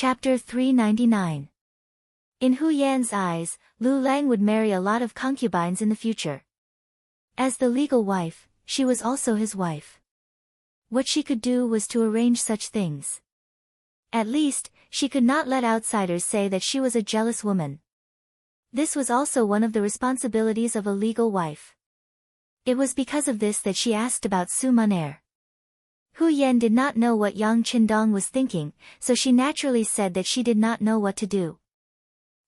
Chapter 399. In Hu Yan's eyes, Lu Lang would marry a lot of concubines in the future. As the legal wife, she was also his wife. What she could do was to arrange such things. At least, she could not let outsiders say that she was a jealous woman. This was also one of the responsibilities of a legal wife. It was because of this that she asked about Su Munaer. Hu Yan did not know what Yang Qindong was thinking, so she naturally said that she did not know what to do.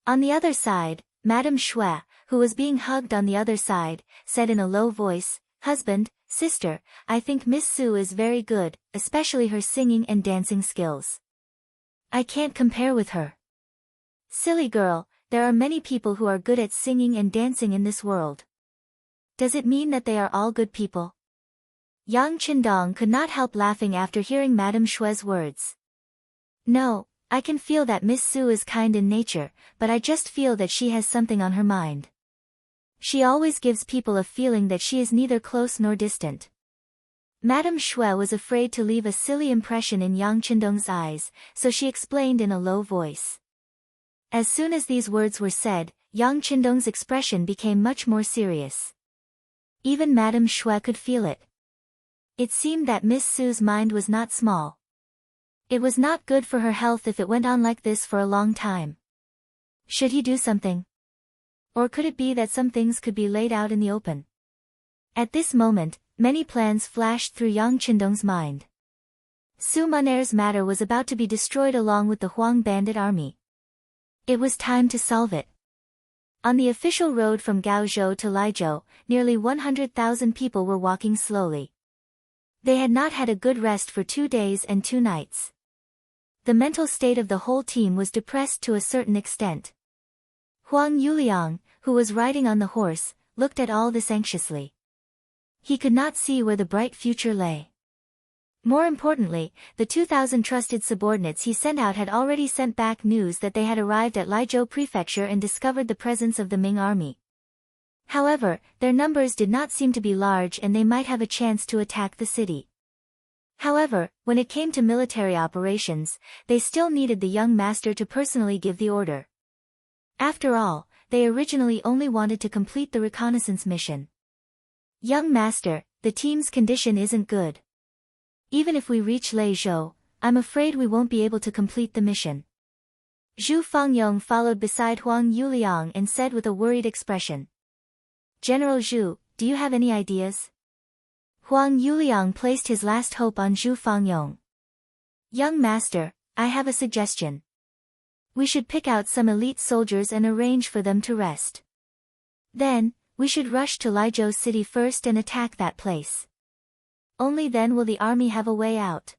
On the other side, Madame Xue, who was being hugged on the other side, said in a low voice, "Husband, sister, I think Miss Su is very good, especially her singing and dancing skills. I can't compare with her." "Silly girl, there are many people who are good at singing and dancing in this world. Does it mean that they are all good people?" Yang Qindong could not help laughing after hearing Madame Xue's words. "No, I can feel that Miss Su is kind in nature, but I just feel that she has something on her mind. She always gives people a feeling that she is neither close nor distant." Madame Xue was afraid to leave a silly impression in Yang Qindong's eyes, so she explained in a low voice. As soon as these words were said, Yang Qindong's expression became much more serious. Even Madame Xue could feel it. It seemed that Miss Su's mind was not small. It was not good for her health if it went on like this for a long time. Should he do something? Or could it be that some things could be laid out in the open? At this moment, many plans flashed through Yang Qindong's mind. Su Munaer's matter was about to be destroyed along with the Huang bandit army. It was time to solve it. On the official road from Gaozhou to Laizhou, nearly 100,000 people were walking slowly. They had not had a good rest for 2 days and 2 nights. The mental state of the whole team was depressed to a certain extent. Huang Yuliang, who was riding on the horse, looked at all this anxiously. He could not see where the bright future lay. More importantly, the 2,000 trusted subordinates he sent out had already sent back news that they had arrived at Laizhou Prefecture and discovered the presence of the Ming army. However, their numbers did not seem to be large and they might have a chance to attack the city. However, when it came to military operations, they still needed the young master to personally give the order. After all, they originally only wanted to complete the reconnaissance mission. "Young master, the team's condition isn't good. Even if we reach Laizhou, I'm afraid we won't be able to complete the mission." Zhu Fangyong followed beside Huang Yuliang and said with a worried expression. "General Zhu, do you have any ideas?" Huang Yuliang placed his last hope on Zhu Fangyong. "Young master, I have a suggestion. We should pick out some elite soldiers and arrange for them to rest. Then, we should rush to Laizhou city first and attack that place. Only then will the army have a way out."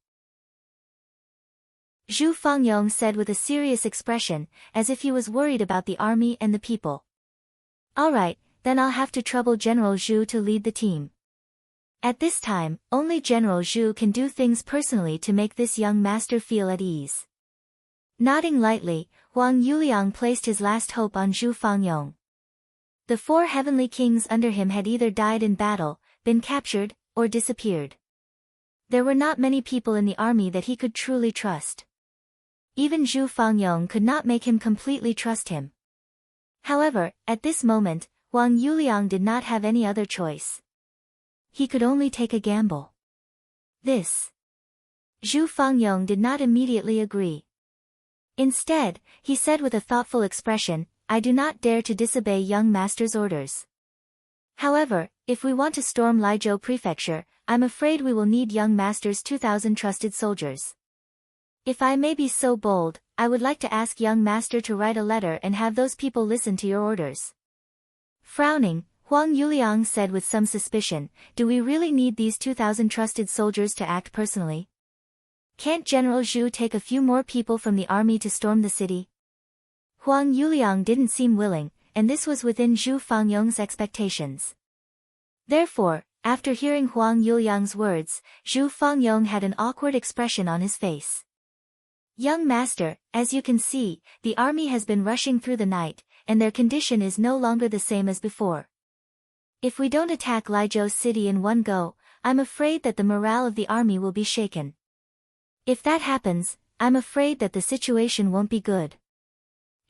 Zhu Fangyong said with a serious expression, as if he was worried about the army and the people. "All right, then I'll have to trouble General Zhu to lead the team. At this time, only General Zhu can do things personally to make this young master feel at ease." Nodding lightly, Huang Yuliang placed his last hope on Zhu Fangyong. The 4 heavenly kings under him had either died in battle, been captured, or disappeared. There were not many people in the army that he could truly trust. Even Zhu Fangyong could not make him completely trust him. However, at this moment, Huang Yuliang did not have any other choice. He could only take a gamble. This. Zhu Fangyong did not immediately agree. Instead, he said with a thoughtful expression, "I do not dare to disobey young master's orders. However, if we want to storm Laizhou Prefecture, I'm afraid we will need young master's 2,000 trusted soldiers. If I may be so bold, I would like to ask young master to write a letter and have those people listen to your orders." Frowning, Huang Yuliang said with some suspicion, "Do we really need these 2,000 trusted soldiers to act personally? Can't General Zhu take a few more people from the army to storm the city?" Huang Yuliang didn't seem willing, and this was within Zhu Fangyong's expectations. Therefore, after hearing Huang Yuliang's words, Zhu Fangyong had an awkward expression on his face. "Young master, as you can see, the army has been rushing through the night, and their condition is no longer the same as before. If we don't attack Laizhou city in one go, I'm afraid that the morale of the army will be shaken. If that happens, I'm afraid that the situation won't be good.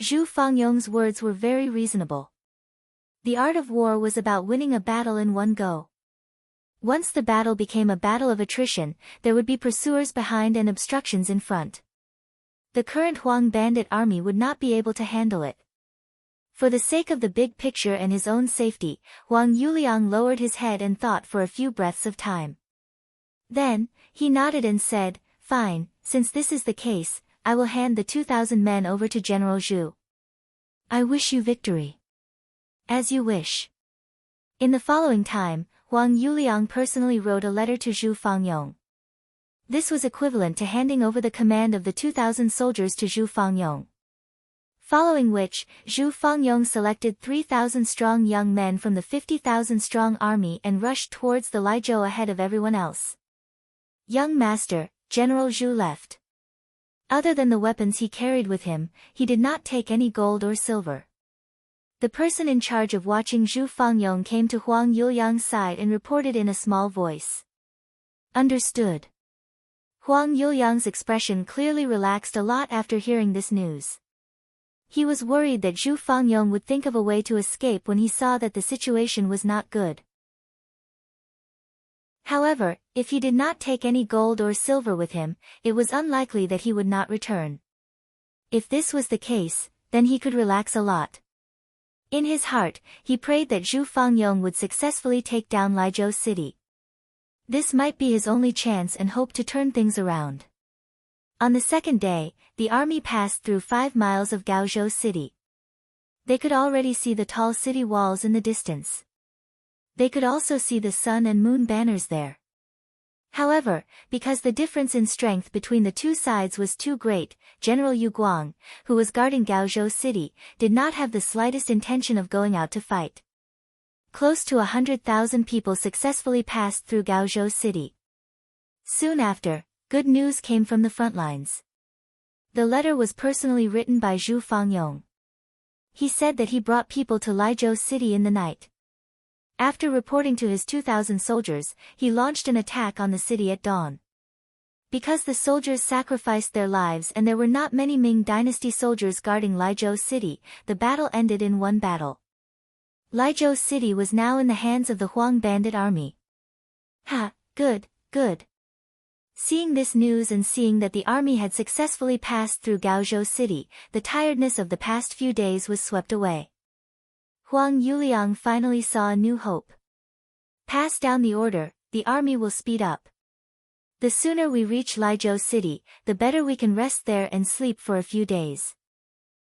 Zhu Fangyong's words were very reasonable. The art of war was about winning a battle in one go. Once the battle became a battle of attrition, there would be pursuers behind and obstructions in front. The current Huang bandit army would not be able to handle it. For the sake of the big picture and his own safety, Huang Yuliang lowered his head and thought for a few breaths of time. Then, he nodded and said, "Fine, since this is the case, I will hand the 2,000 men over to General Zhu. I wish you victory." "As you wish." In the following time, Huang Yuliang personally wrote a letter to Zhu Fangyong. This was equivalent to handing over the command of the 2,000 soldiers to Zhu Fangyong. Following which, Zhu Fangyong selected 3,000-strong young men from the 50,000-strong army and rushed towards the Laizhou ahead of everyone else. Young master, General Zhu left. Other than the weapons he carried with him, he did not take any gold or silver. The person in charge of watching Zhu Fangyong came to Huang Yuliang's side and reported in a small voice. Understood. Huang Yuliang's expression clearly relaxed a lot after hearing this news. He was worried that Zhu Fangyong would think of a way to escape when he saw that the situation was not good. However, if he did not take any gold or silver with him, it was unlikely that he would not return. If this was the case, then he could relax a lot. In his heart, he prayed that Zhu Fangyong would successfully take down Laizhou city. This might be his only chance and hope to turn things around. On the second day, the army passed through 5 miles of Gaozhou city. They could already see the tall city walls in the distance. They could also see the sun and moon banners there. However, because the difference in strength between the two sides was too great, General Yu Guang, who was guarding Gaozhou city, did not have the slightest intention of going out to fight. Close to 100,000 people successfully passed through Gaozhou city. Soon after, good news came from the front lines. The letter was personally written by Zhu Fangyong. He said that he brought people to Laizhou city in the night. After reporting to his 2,000 soldiers, he launched an attack on the city at dawn. Because the soldiers sacrificed their lives and there were not many Ming dynasty soldiers guarding Laizhou city, the battle ended in one battle. Laizhou city was now in the hands of the Huang bandit army. Ha, good, good. Seeing this news and seeing that the army had successfully passed through Gaozhou city, the tiredness of the past few days was swept away. Huang Yuliang finally saw a new hope. Pass down the order, the army will speed up. The sooner we reach Laizhou city, the better we can rest there and sleep for a few days.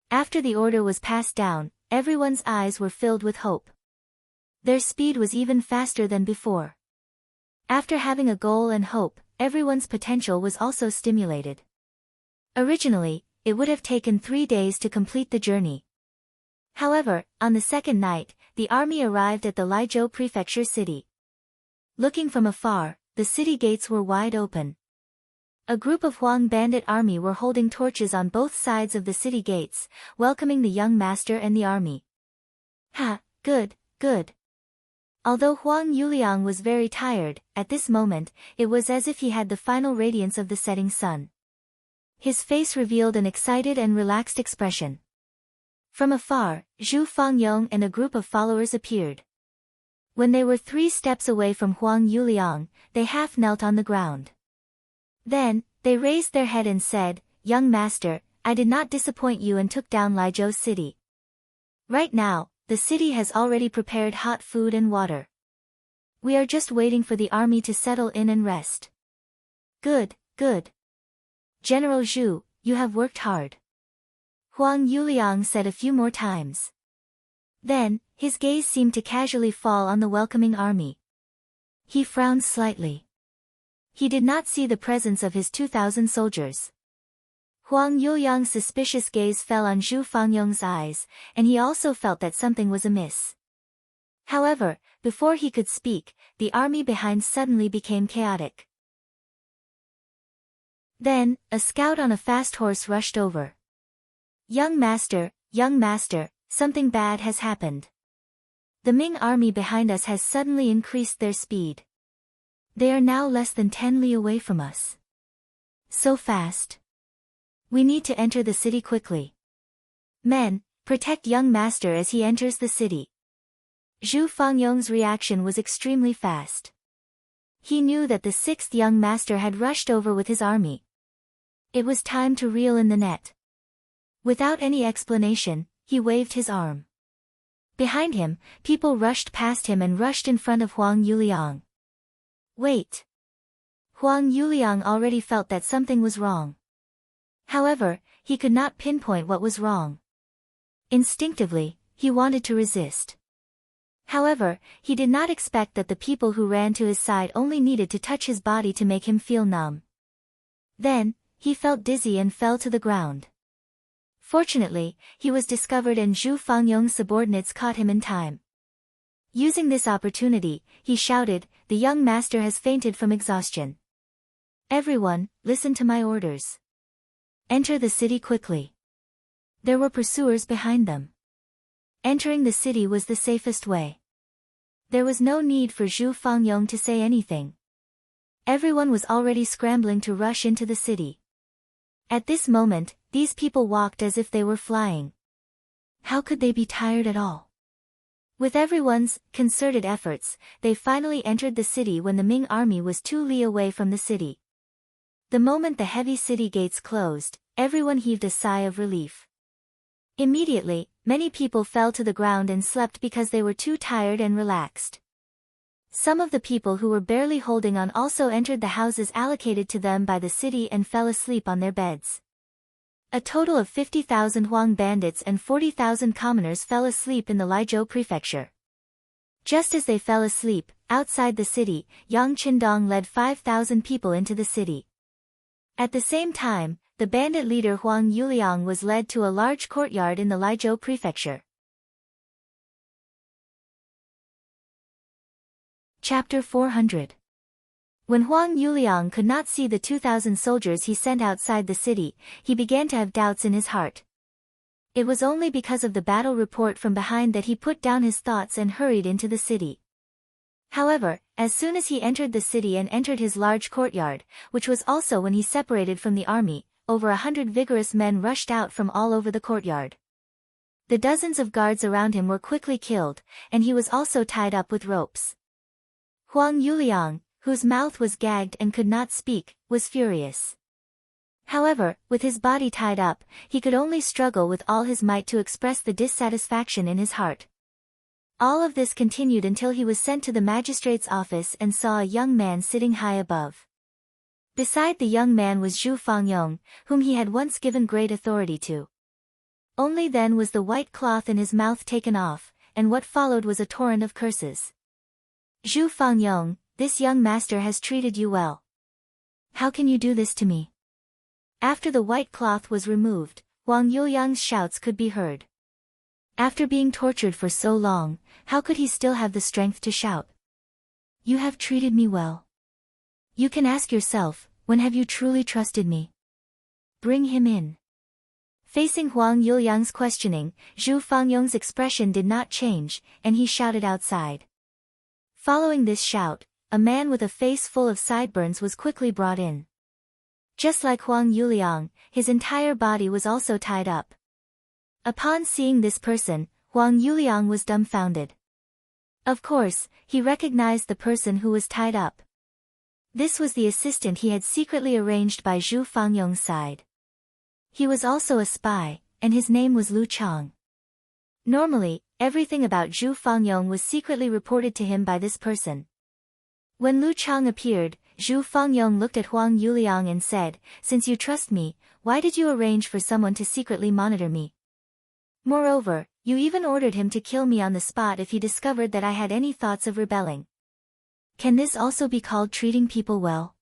After the order was passed down, everyone's eyes were filled with hope. Their speed was even faster than before. After having a goal and hope, everyone's potential was also stimulated. Originally, it would have taken 3 days to complete the journey. However, on the second night, the army arrived at the Laizhou prefecture city. Looking from afar, the city gates were wide open. A group of Huang bandit army were holding torches on both sides of the city gates, welcoming the young master and the army. Ha, good, good. Although Huang Yuliang was very tired, at this moment, it was as if he had the final radiance of the setting sun. His face revealed an excited and relaxed expression. From afar, Zhu Fangyong and a group of followers appeared. When they were 3 steps away from Huang Yuliang, they half knelt on the ground. Then, they raised their head and said, "Young master, I did not disappoint you and took down Laizhou city. Right now, the city has already prepared hot food and water. We are just waiting for the army to settle in and rest." Good, good. General Zhu, you have worked hard. Huang Yuliang said a few more times. Then, his gaze seemed to casually fall on the welcoming army. He frowned slightly. He did not see the presence of his 2,000 soldiers. Huang Yuliang's suspicious gaze fell on Zhu Fangyong's eyes, and he also felt that something was amiss. However, before he could speak, the army behind suddenly became chaotic. Then, a scout on a fast horse rushed over. Young master, something bad has happened. The Ming army behind us has suddenly increased their speed. They are now less than 10 li away from us. So fast. We need to enter the city quickly. Men, protect young master as he enters the city. Zhu Fangyong's reaction was extremely fast. He knew that the sixth young master had rushed over with his army. It was time to reel in the net. Without any explanation, he waved his arm. Behind him, people rushed past him and rushed in front of Huang Yuliang. Wait. Huang Yuliang already felt that something was wrong. However, he could not pinpoint what was wrong. Instinctively, he wanted to resist. However, he did not expect that the people who ran to his side only needed to touch his body to make him feel numb. Then, he felt dizzy and fell to the ground. Fortunately, he was discovered and Zhu Fangyong's subordinates caught him in time. Using this opportunity, he shouted, "The young master has fainted from exhaustion. Everyone, listen to my orders. Enter the city quickly." There were pursuers behind them. Entering the city was the safest way. There was no need for Zhu Fangyong to say anything. Everyone was already scrambling to rush into the city. At this moment, these people walked as if they were flying. How could they be tired at all? With everyone's concerted efforts, they finally entered the city when the Ming army was 2 li away from the city. The moment the heavy city gates closed, everyone heaved a sigh of relief. Immediately, many people fell to the ground and slept because they were too tired and relaxed. Some of the people who were barely holding on also entered the houses allocated to them by the city and fell asleep on their beds. A total of 50,000 Huang bandits and 40,000 commoners fell asleep in the Liezhou prefecture. Just as they fell asleep, outside the city, Yang Qindong led 5,000 people into the city. At the same time, the bandit leader Huang Yuliang was led to a large courtyard in the Liezhou prefecture. Chapter 400. When Huang Yuliang could not see the 2,000 soldiers he sent outside the city, he began to have doubts in his heart. It was only because of the battle report from behind that he put down his thoughts and hurried into the city. However, as soon as he entered the city and entered his large courtyard, which was also when he separated from the army, over 100 vigorous men rushed out from all over the courtyard. The dozens of guards around him were quickly killed, and he was also tied up with ropes. Huang Yuliang, whose mouth was gagged and could not speak, was furious. However, with his body tied up, he could only struggle with all his might to express the dissatisfaction in his heart. All of this continued until he was sent to the magistrate's office and saw a young man sitting high above. Beside the young man was Zhu Fangyong, whom he had once given great authority to. Only then was the white cloth in his mouth taken off, and what followed was a torrent of curses. "Zhu Fangyong, this young master has treated you well. How can you do this to me?" After the white cloth was removed, Huang Yuliang's shouts could be heard. After being tortured for so long, how could he still have the strength to shout? "You have treated me well. You can ask yourself, when have you truly trusted me? Bring him in." Facing Huang Yuliang's questioning, Zhu Fangyong's expression did not change, and he shouted outside. Following this shout, a man with a face full of sideburns was quickly brought in. Just like Huang Yuliang, his entire body was also tied up. Upon seeing this person, Huang Yuliang was dumbfounded. Of course, he recognized the person who was tied up. This was the assistant he had secretly arranged by Zhu Fangyong's side. He was also a spy, and his name was Lu Chang. Normally, everything about Zhu Fangyong was secretly reported to him by this person. When Lu Chang appeared, Zhu Fangyong looked at Huang Yuliang and said, "Since you trust me, why did you arrange for someone to secretly monitor me? Moreover, you even ordered him to kill me on the spot if he discovered that I had any thoughts of rebelling. Can this also be called treating people well?"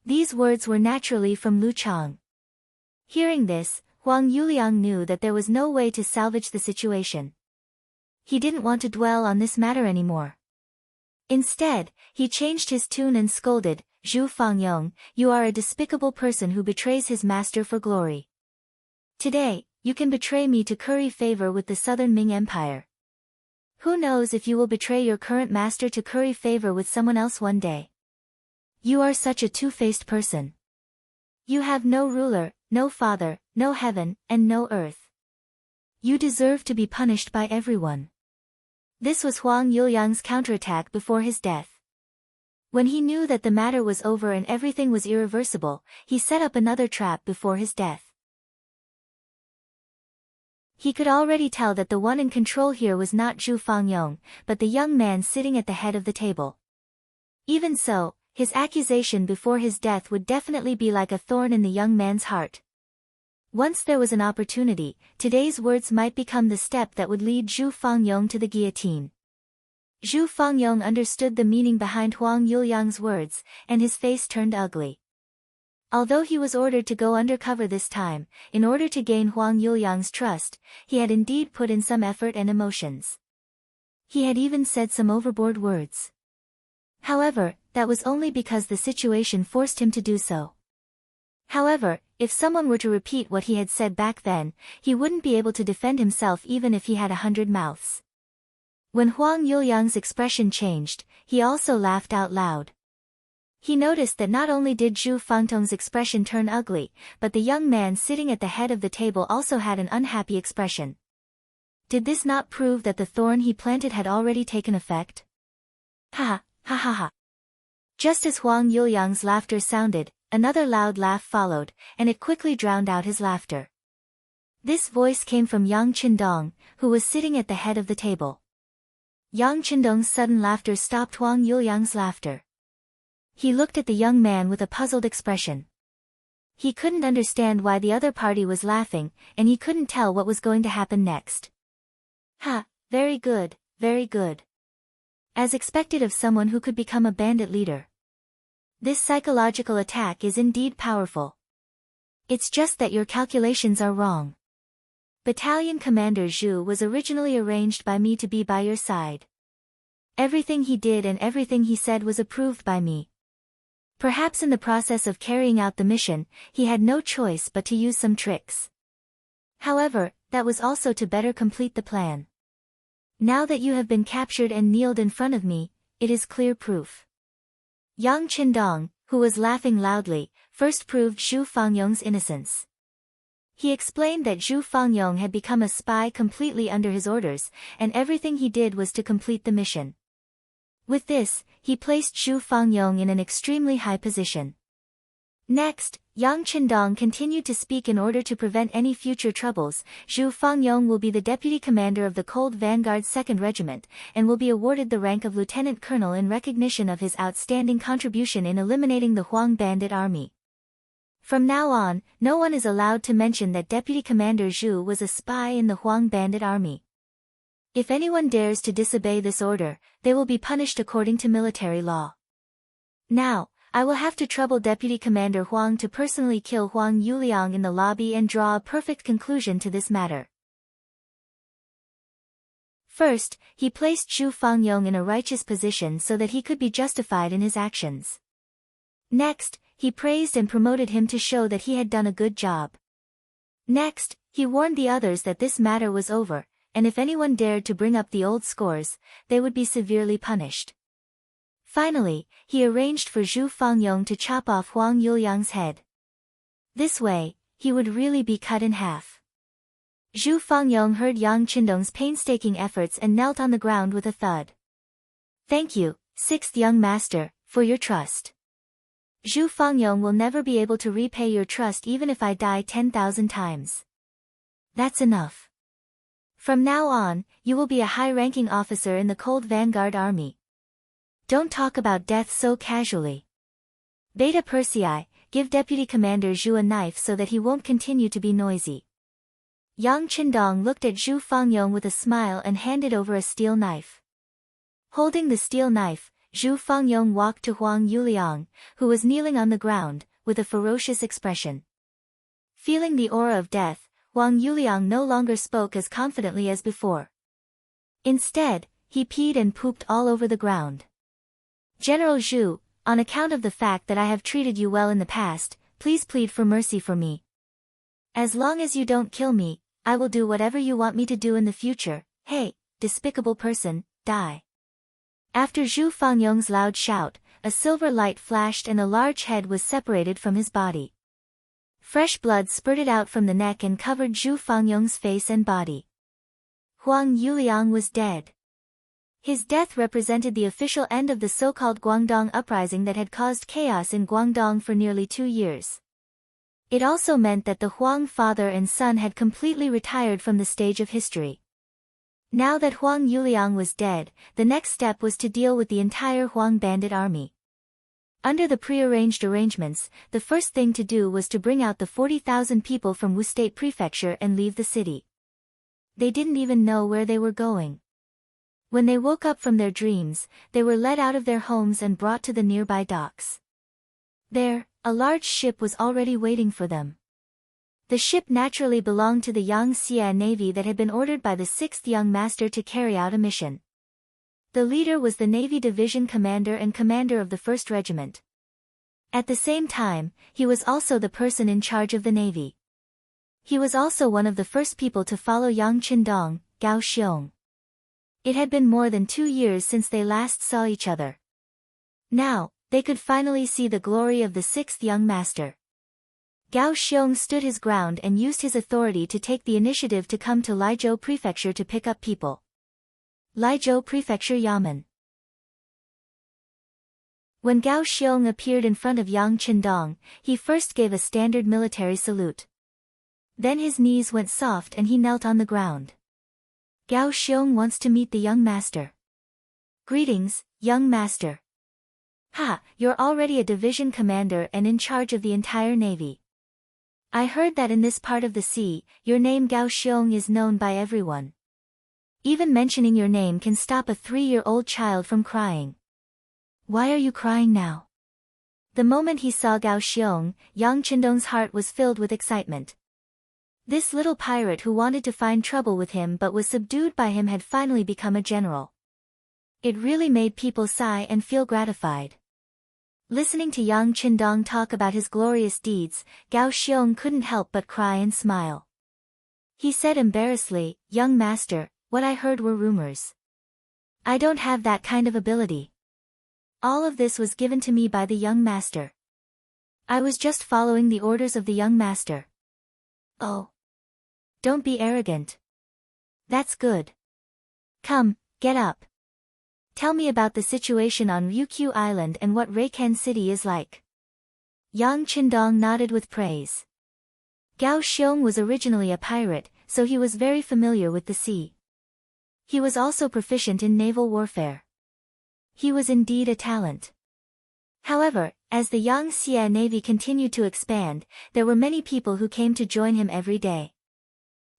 These words were naturally from Lu Chang. Hearing this, Huang Yuliang knew that there was no way to salvage the situation. He didn't want to dwell on this matter anymore. Instead, he changed his tune and scolded, "Zhu Fangyong, you are a despicable person who betrays his master for glory. Today, you can betray me to curry favor with the southern Ming Empire. Who knows if you will betray your current master to curry favor with someone else one day. You are such a two-faced person. You have no ruler, no father, no heaven, and no earth. You deserve to be punished by everyone. This was Huang Yuliang's counterattack before his death. When he knew that the matter was over and everything was irreversible, he set up another trap before his death. He could already tell that the one in control here was not Zhu Fangyong, but the young man sitting at the head of the table. Even so, his accusation before his death would definitely be like a thorn in the young man's heart. Once there was an opportunity, today's words might become the step that would lead Zhu Fangyong to the guillotine. Zhu Fangyong understood the meaning behind Huang Yuliang's words, and his face turned ugly. Although he was ordered to go undercover this time, in order to gain Huang Yuliang's trust, he had indeed put in some effort and emotions. He had even said some overboard words. However, that was only because the situation forced him to do so. However, if someone were to repeat what he had said back then, he wouldn't be able to defend himself even if he had 100 mouths. When Huang Yuliang's expression changed, he also laughed out loud. He noticed that not only did Zhu Fangtong's expression turn ugly, but the young man sitting at the head of the table also had an unhappy expression. Did this not prove that the thorn he planted had already taken effect? Ha ha ha ha. Just as Huang Yuliang's laughter sounded, another loud laugh followed, and it quickly drowned out his laughter. This voice came from Yang Qindong, who was sitting at the head of the table. Yang Qindong's sudden laughter stopped Huang Yuliang's laughter. He looked at the young man with a puzzled expression. He couldn't understand why the other party was laughing, and he couldn't tell what was going to happen next. Ha, very good, very good. As expected of someone who could become a bandit leader. This psychological attack is indeed powerful. It's just that your calculations are wrong. Battalion Commander Zhu was originally arranged by me to be by your side. Everything he did and everything he said was approved by me. Perhaps in the process of carrying out the mission, he had no choice but to use some tricks. However, that was also to better complete the plan. Now that you have been captured and kneeled in front of me, it is clear proof. Yang Qindong, who was laughing loudly, first proved Zhu Fangyong's innocence. He explained that Zhu Fangyong had become a spy completely under his orders, and everything he did was to complete the mission. With this, he placed Zhu Fangyong in an extremely high position. Next, Yang Qindong continued to speak in order to prevent any future troubles. Zhu Fangyong will be the deputy commander of the Cold Vanguard 2nd Regiment, and will be awarded the rank of lieutenant colonel in recognition of his outstanding contribution in eliminating the Huang bandit army. From now on, no one is allowed to mention that Deputy Commander Zhu was a spy in the Huang bandit army. If anyone dares to disobey this order, they will be punished according to military law. Now, I will have to trouble Deputy Commander Huang to personally kill Huang Yuliang in the lobby and draw a perfect conclusion to this matter. First, he placed Zhu Fangyong in a righteous position so that he could be justified in his actions. Next, he praised and promoted him to show that he had done a good job. Next, he warned the others that this matter was over, and if anyone dared to bring up the old scores, they would be severely punished. Finally, he arranged for Zhu Fangyong to chop off Huang Yuliang's head. This way, he would really be cut in half. Zhu Fangyong heard Yang Qindong's painstaking efforts and knelt on the ground with a thud. Thank you, 6th young master, for your trust. Zhu Fangyong will never be able to repay your trust even if I die 10,000 times. That's enough. From now on, you will be a high-ranking officer in the Cold Vanguard Army. Don't talk about death so casually. Beta Persei, give Deputy Commander Zhu a knife so that he won't continue to be noisy. Yang Qindong looked at Zhu Fangyong with a smile and handed over a steel knife. Holding the steel knife, Zhu Fangyong walked to Huang Yuliang, who was kneeling on the ground, with a ferocious expression. Feeling the aura of death, Huang Yuliang no longer spoke as confidently as before. Instead, he peed and pooped all over the ground. General Zhu, on account of the fact that I have treated you well in the past, please plead for mercy for me. As long as you don't kill me, I will do whatever you want me to do in the future. Hey, despicable person, die. After Zhu Fangyong's loud shout, a silver light flashed and a large head was separated from his body. Fresh blood spurted out from the neck and covered Zhu Fangyong's face and body. Huang Yuliang was dead. His death represented the official end of the so-called Guangdong uprising that had caused chaos in Guangdong for nearly 2 years. It also meant that the Huang father and son had completely retired from the stage of history. Now that Huang Yuliang was dead, the next step was to deal with the entire Huang bandit army. Under the prearranged arrangements, the first thing to do was to bring out the 40,000 people from Wu State Prefecture and leave the city. They didn't even know where they were going. When they woke up from their dreams, they were led out of their homes and brought to the nearby docks. There, a large ship was already waiting for them. The ship naturally belonged to the Yangtze Navy that had been ordered by the 6th Young Master to carry out a mission. The leader was the Navy Division Commander and commander of the 1st Regiment. At the same time, he was also the person in charge of the Navy. He was also one of the first people to follow Yang Qindong, Gao Xiong. It had been more than 2 years since they last saw each other. Now, they could finally see the glory of the 6th Young Master. Gao Xiong stood his ground and used his authority to take the initiative to come to Laizhou Prefecture to pick up people. Laizhou Prefecture Yamen. When Gao Xiong appeared in front of Yang Qindong, he first gave a standard military salute. Then his knees went soft and he knelt on the ground. Gao Xiong wants to meet the young master. Greetings, young master. Ha, you're already a division commander and in charge of the entire navy. I heard that in this part of the sea, your name Gao Xiong is known by everyone. Even mentioning your name can stop a 3-year-old child from crying. Why are you crying now? The moment he saw Gao Xiong, Yang Qindong's heart was filled with excitement. This little pirate who wanted to find trouble with him but was subdued by him had finally become a general. It really made people sigh and feel gratified. Listening to Yang Qindong talk about his glorious deeds, Gao Xiong couldn't help but cry and smile. He said embarrassedly, "Young master, what I heard were rumors. I don't have that kind of ability. All of this was given to me by the young master. I was just following the orders of the young master." Oh. Don't be arrogant. That's good. Come, get up. Tell me about the situation on Ryukyu Island and what Reiken City is like. Yang Qindong nodded with praise. Gao Xiong was originally a pirate, so he was very familiar with the sea. He was also proficient in naval warfare. He was indeed a talent. However, as the Yangtze Navy continued to expand, there were many people who came to join him every day.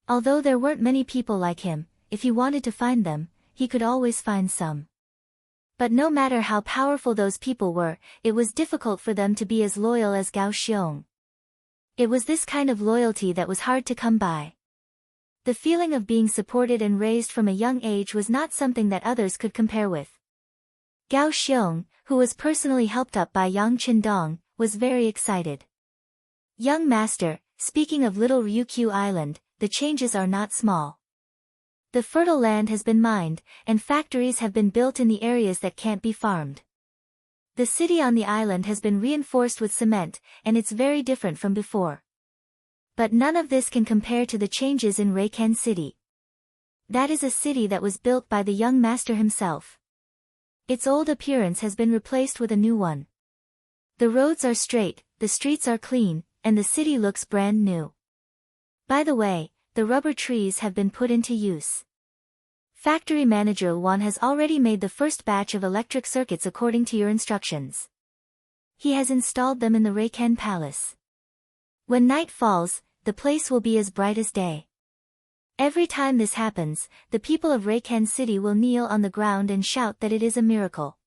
Although there weren't many people like him, if he wanted to find them, he could always find some. But no matter how powerful those people were, it was difficult for them to be as loyal as Gao Xiong. It was this kind of loyalty that was hard to come by. The feeling of being supported and raised from a young age was not something that others could compare with. Gao Xiong, who was personally helped up by Yang Qindong, was very excited. Young master, speaking of Little Ryukyu Island, the changes are not small. The fertile land has been mined, and factories have been built in the areas that can't be farmed. The city on the island has been reinforced with cement, and it's very different from before. But none of this can compare to the changes in Reiken City. That is a city that was built by the young master himself. Its old appearance has been replaced with a new one. The roads are straight, the streets are clean, and the city looks brand new. By the way, the rubber trees have been put into use. Factory manager Wan has already made the first batch of electric circuits according to your instructions. He has installed them in the Reiken Palace. When night falls, the place will be as bright as day. Every time this happens, the people of Reiken City will kneel on the ground and shout that it is a miracle.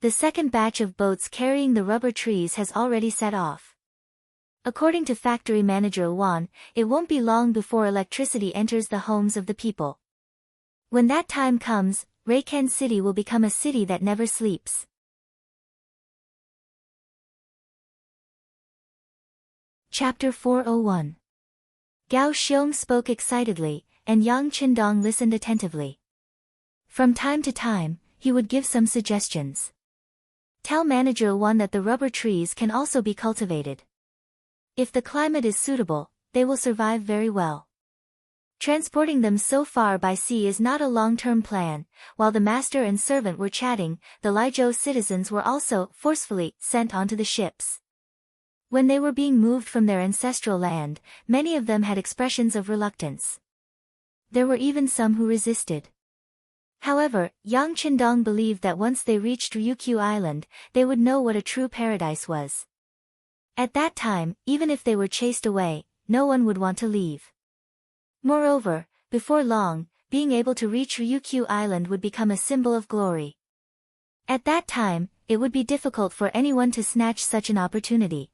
The second batch of boats carrying the rubber trees has already set off. According to factory manager Wan, it won't be long before electricity enters the homes of the people. When that time comes, Reiken City will become a city that never sleeps. Chapter 401. Gao Xiong spoke excitedly, and Yang Qindong listened attentively. From time to time, he would give some suggestions. Tell manager Wan that the rubber trees can also be cultivated. If the climate is suitable, they will survive very well. Transporting them so far by sea is not a long-term plan. While the master and servant were chatting, the Liezhou citizens were also forcefully sent onto the ships. When they were being moved from their ancestral land, many of them had expressions of reluctance. There were even some who resisted. However, Yang Qindong believed that once they reached Ryukyu Island, they would know what a true paradise was. At that time, even if they were chased away, no one would want to leave. Moreover, before long, being able to reach Ryukyu Island would become a symbol of glory. At that time, it would be difficult for anyone to snatch such an opportunity.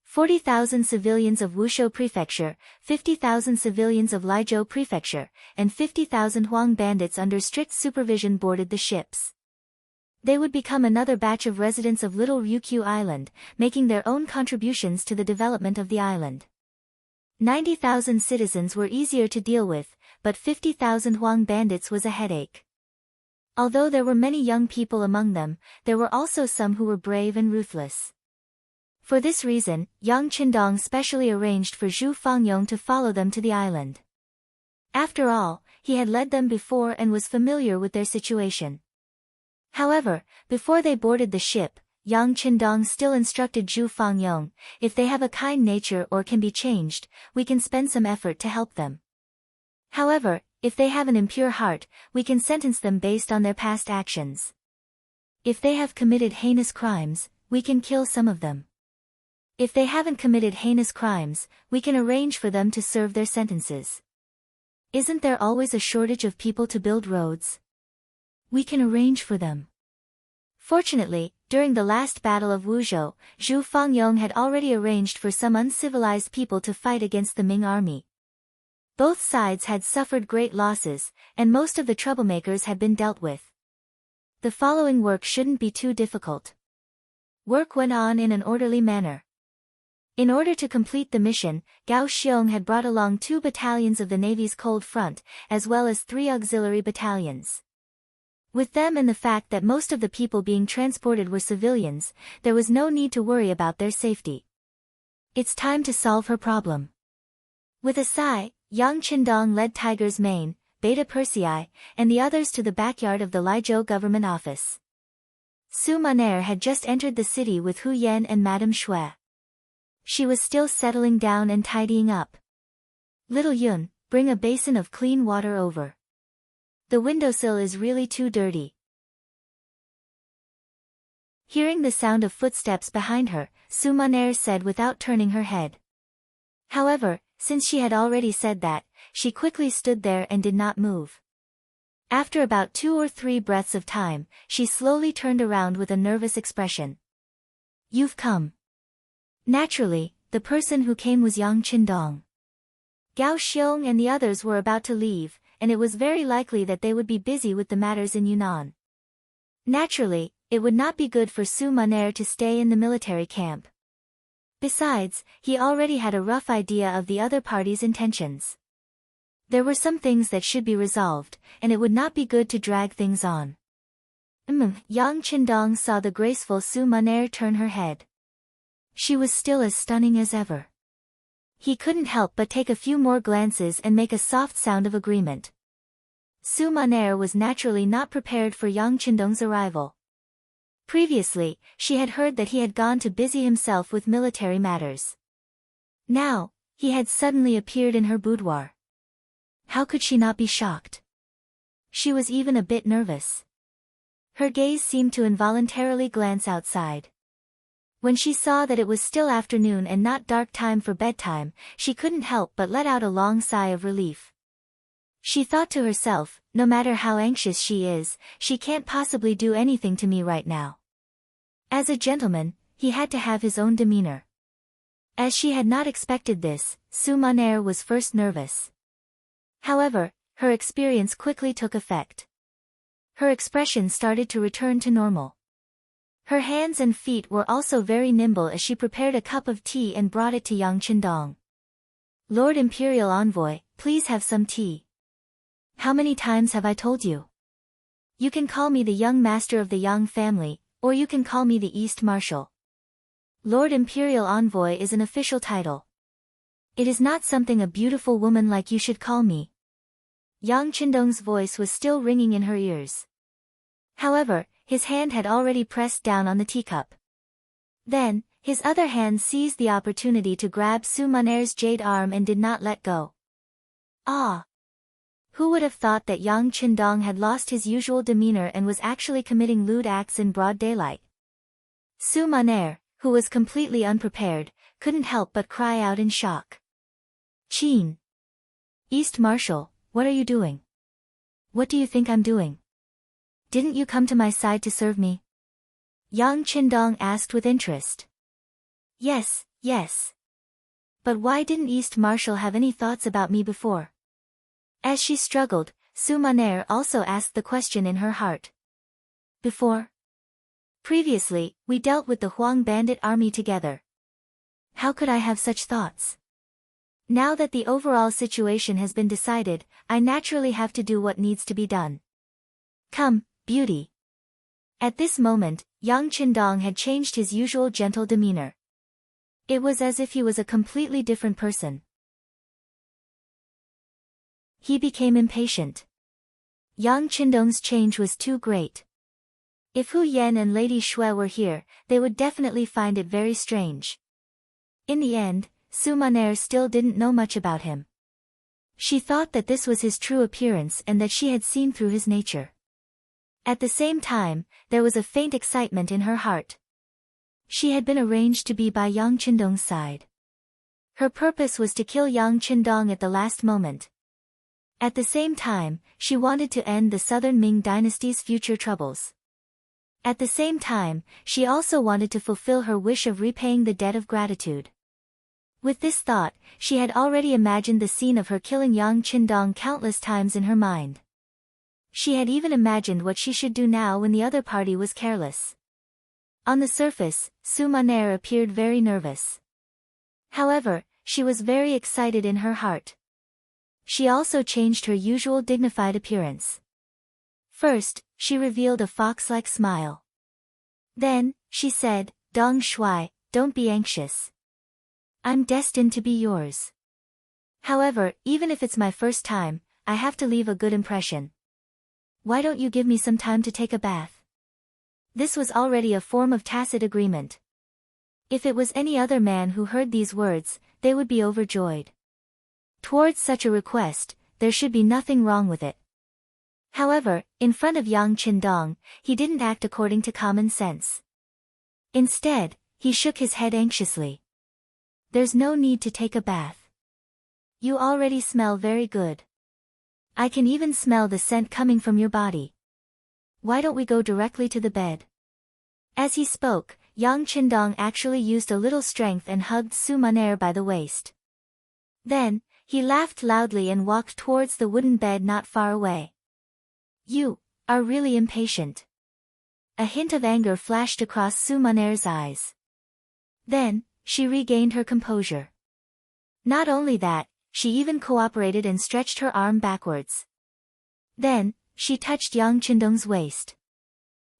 40,000 civilians of Wushou Prefecture, 50,000 civilians of Liezhou Prefecture, and 50,000 Huang bandits under strict supervision boarded the ships. They would become another batch of residents of Little Ryukyu Island, making their own contributions to the development of the island. 90,000 citizens were easier to deal with, but 50,000 Huang bandits was a headache. Although there were many young people among them, there were also some who were brave and ruthless. For this reason, Yang Qindong specially arranged for Zhu Fangyong to follow them to the island. After all, he had led them before and was familiar with their situation. However, before they boarded the ship, Yang Qindong still instructed Zhu Fangyong, if they have a kind nature or can be changed, we can spend some effort to help them. However, if they have an impure heart, we can sentence them based on their past actions. If they have committed heinous crimes, we can kill some of them. If they haven't committed heinous crimes, we can arrange for them to serve their sentences. Isn't there always a shortage of people to build roads? We can arrange for them. Fortunately, during the last battle of Wuzhou, Zhu Fangyong had already arranged for some uncivilized people to fight against the Ming army. Both sides had suffered great losses, and most of the troublemakers had been dealt with. The following work shouldn't be too difficult. Work went on in an orderly manner. In order to complete the mission, Gao Xiong had brought along 2 battalions of the Navy's Cold Front, as well as 3 auxiliary battalions. With them and the fact that most of the people being transported were civilians, there was no need to worry about their safety. It's time to solve her problem. With a sigh, Yang Qindong led Tiger's Mane, Beta Persei, and the others to the backyard of the Liezhou government office. Su Maner had just entered the city with Hu Yan and Madame Shui. She was still settling down and tidying up. Little Yun, bring a basin of clean water over. The windowsill is really too dirty. Hearing the sound of footsteps behind her, Su Maner said without turning her head. However, since she had already said that, she quickly stood there and did not move. After about 2 or 3 breaths of time, she slowly turned around with a nervous expression. You've come. Naturally, the person who came was Yang Qindong. Gao Xiong and the others were about to leave, and it was very likely that they would be busy with the matters in Yunnan. Naturally, it would not be good for Su Maner to stay in the military camp. Besides, he already had a rough idea of the other party's intentions. There were some things that should be resolved, and it would not be good to drag things on. Yang Qindong saw the graceful Su Maner turn her head. She was still as stunning as ever. He couldn't help but take a few more glances and make a soft sound of agreement. Su Maner was naturally not prepared for Yang Qindong's arrival. Previously, she had heard that he had gone to busy himself with military matters. Now, he had suddenly appeared in her boudoir. How could she not be shocked? She was even a bit nervous. Her gaze seemed to involuntarily glance outside. When she saw that it was still afternoon and not dark time for bedtime, she couldn't help but let out a long sigh of relief. She thought to herself, no matter how anxious she is, she can't possibly do anything to me right now. As a gentleman, he had to have his own demeanor. As she had not expected this, Su Maner was first nervous. However, her experience quickly took effect. Her expression started to return to normal. Her hands and feet were also very nimble as she prepared a cup of tea and brought it to Yang Qindong. Lord Imperial Envoy, please have some tea. How many times have I told you? You can call me the young master of the Yang family, or you can call me the East Marshal. Lord Imperial Envoy is an official title. It is not something a beautiful woman like you should call me. Yang Qindong's voice was still ringing in her ears. However, his hand had already pressed down on the teacup. Then, his other hand seized the opportunity to grab Su Maner's jade arm and did not let go. Ah! Who would have thought that Yang Qindong had lost his usual demeanor and was actually committing lewd acts in broad daylight? Su Maner, who was completely unprepared, couldn't help but cry out in shock. Qing! East Marshal, what are you doing? What do you think I'm doing? Didn't you come to my side to serve me? Yang Qindong asked with interest. Yes, yes. But why didn't East Marshal have any thoughts about me before? As she struggled, Su Maner also asked the question in her heart. Before? Previously, we dealt with the Huang bandit army together. How could I have such thoughts? Now that the overall situation has been decided, I naturally have to do what needs to be done. Come, beauty. At this moment, Yang Qindong had changed his usual gentle demeanor. It was as if he was a completely different person. He became impatient. Yang Qindong's change was too great. If Hu Yan and Lady Shui were here, they would definitely find it very strange. In the end, Su Maner still didn't know much about him. She thought that this was his true appearance and that she had seen through his nature. At the same time, there was a faint excitement in her heart. She had been arranged to be by Yang Qindong's side. Her purpose was to kill Yang Qindong at the last moment. At the same time, she wanted to end the Southern Ming dynasty's future troubles. At the same time, she also wanted to fulfill her wish of repaying the debt of gratitude. With this thought, she had already imagined the scene of her killing Yang Qindong countless times in her mind. She had even imagined what she should do now when the other party was careless. On the surface, Su Maner appeared very nervous. However, she was very excited in her heart. She also changed her usual dignified appearance. First, she revealed a fox-like smile. Then, she said, Dong Shui, don't be anxious. I'm destined to be yours. However, even if it's my first time, I have to leave a good impression. Why don't you give me some time to take a bath? This was already a form of tacit agreement. If it was any other man who heard these words, they would be overjoyed. Towards such a request, there should be nothing wrong with it. However, in front of Yang Qindong, he didn't act according to common sense. Instead, he shook his head anxiously. There's no need to take a bath. You already smell very good. I can even smell the scent coming from your body. Why don't we go directly to the bed? As he spoke, Yang Qindong actually used a little strength and hugged Su Maner by the waist. Then, he laughed loudly and walked towards the wooden bed not far away. You are really impatient. A hint of anger flashed across Su Maner's eyes. Then, she regained her composure. Not only that, she even cooperated and stretched her arm backwards. Then, she touched Yang Qindong's waist.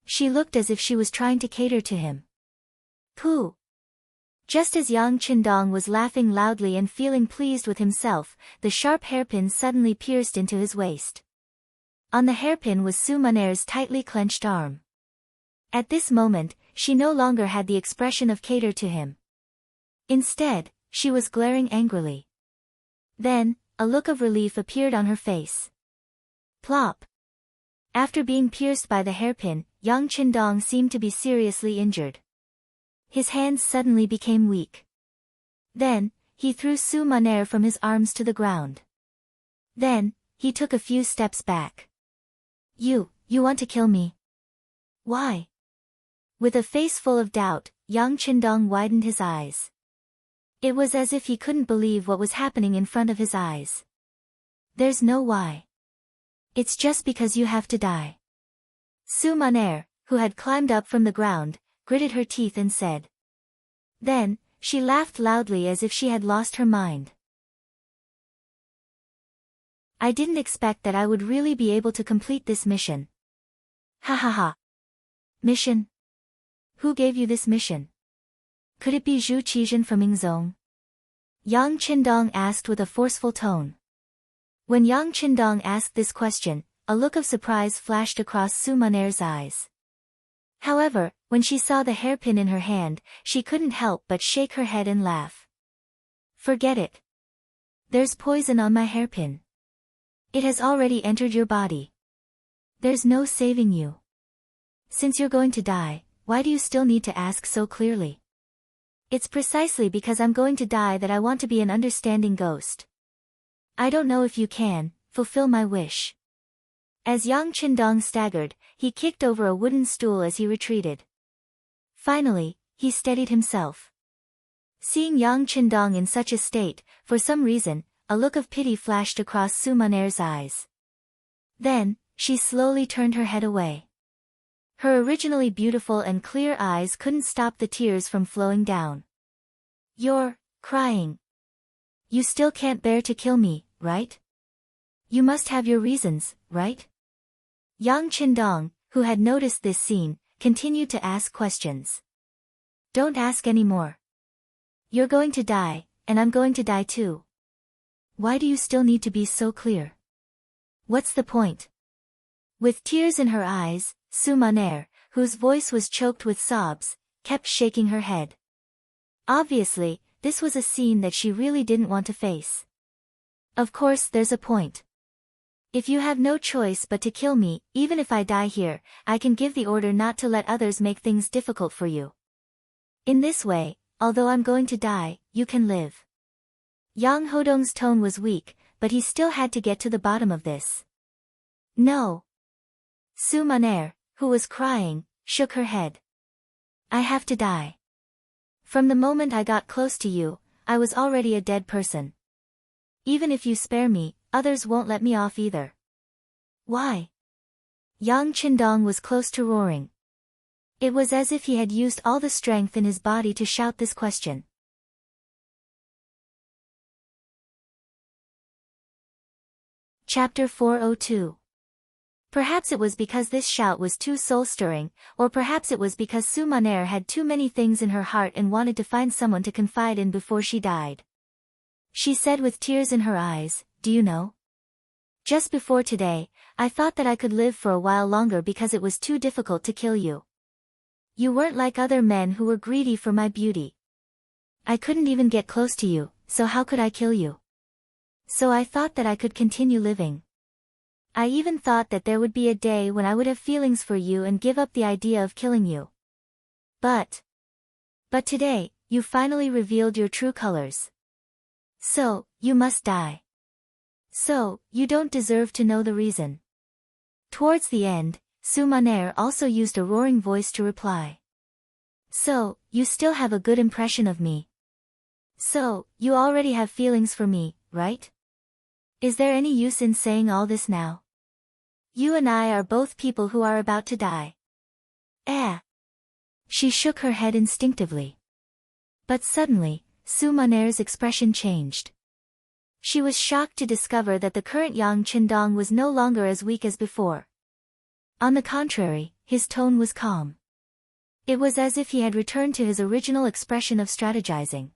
She looked as if she was trying to cater to him. Pooh! Just as Yang Qindong was laughing loudly and feeling pleased with himself, the sharp hairpin suddenly pierced into his waist. On the hairpin was Su Maner's tightly clenched arm. At this moment, she no longer had the expression of cater to him. Instead, she was glaring angrily. Then, a look of relief appeared on her face. Plop! After being pierced by the hairpin, Yang Qindong seemed to be seriously injured. His hands suddenly became weak. Then, he threw Su Maner from his arms to the ground. Then, he took a few steps back. You want to kill me? Why? With a face full of doubt, Yang Qindong widened his eyes. It was as if he couldn't believe what was happening in front of his eyes. There's no why. It's just because you have to die. Su Maner, who had climbed up from the ground, gritted her teeth and said. Then, she laughed loudly as if she had lost her mind. I didn't expect that I would really be able to complete this mission. Ha ha ha. Mission? Who gave you this mission? Could it be Zhu Qizhen from Yingzong? Yang Qindong asked with a forceful tone. When Yang Qindong asked this question, a look of surprise flashed across Su Maner's eyes. However, when she saw the hairpin in her hand, she couldn't help but shake her head and laugh. Forget it. There's poison on my hairpin. It has already entered your body. There's no saving you. Since you're going to die, why do you still need to ask so clearly? It's precisely because I'm going to die that I want to be an understanding ghost. I don't know if you can fulfill my wish. As Yang Qindong staggered, he kicked over a wooden stool as he retreated. Finally, he steadied himself. Seeing Yang Qindong in such a state, for some reason, a look of pity flashed across Su Maner's eyes. Then, she slowly turned her head away. Her originally beautiful and clear eyes couldn't stop the tears from flowing down. You're crying. You still can't bear to kill me, right? You must have your reasons, right? Yang Qindong, who had noticed this scene, continued to ask questions. Don't ask any more. You're going to die, and I'm going to die too. Why do you still need to be so clear? What's the point? With tears in her eyes, Su Maner, whose voice was choked with sobs, kept shaking her head. Obviously, this was a scene that she really didn't want to face. Of course there's a point. If you have no choice but to kill me, even if I die here, I can give the order not to let others make things difficult for you. In this way, although I'm going to die, you can live. Yang Hodong's tone was weak, but he still had to get to the bottom of this. No. Su Maner, who was crying, shook her head. I have to die. From the moment I got close to you, I was already a dead person. Even if you spare me, others won't let me off either. Why? Yang Qindong was close to roaring. It was as if he had used all the strength in his body to shout this question. Chapter 402. Perhaps it was because this shout was too soul-stirring, or perhaps it was because Su Maner had too many things in her heart and wanted to find someone to confide in before she died. She said with tears in her eyes, do you know? Just before today, I thought that I could live for a while longer because it was too difficult to kill you. You weren't like other men who were greedy for my beauty. I couldn't even get close to you, so how could I kill you? So I thought that I could continue living. I even thought that there would be a day when I would have feelings for you and give up the idea of killing you. But today, you finally revealed your true colors. So, you must die. So, you don't deserve to know the reason. Towards the end, Su Maner also used a roaring voice to reply. So, you still have a good impression of me. So, you already have feelings for me, right? Is there any use in saying all this now? You and I are both people who are about to die. She shook her head instinctively. But suddenly, Su Maner's expression changed. She was shocked to discover that the current Yang Qindong was no longer as weak as before. On the contrary, his tone was calm. It was as if he had returned to his original expression of strategizing.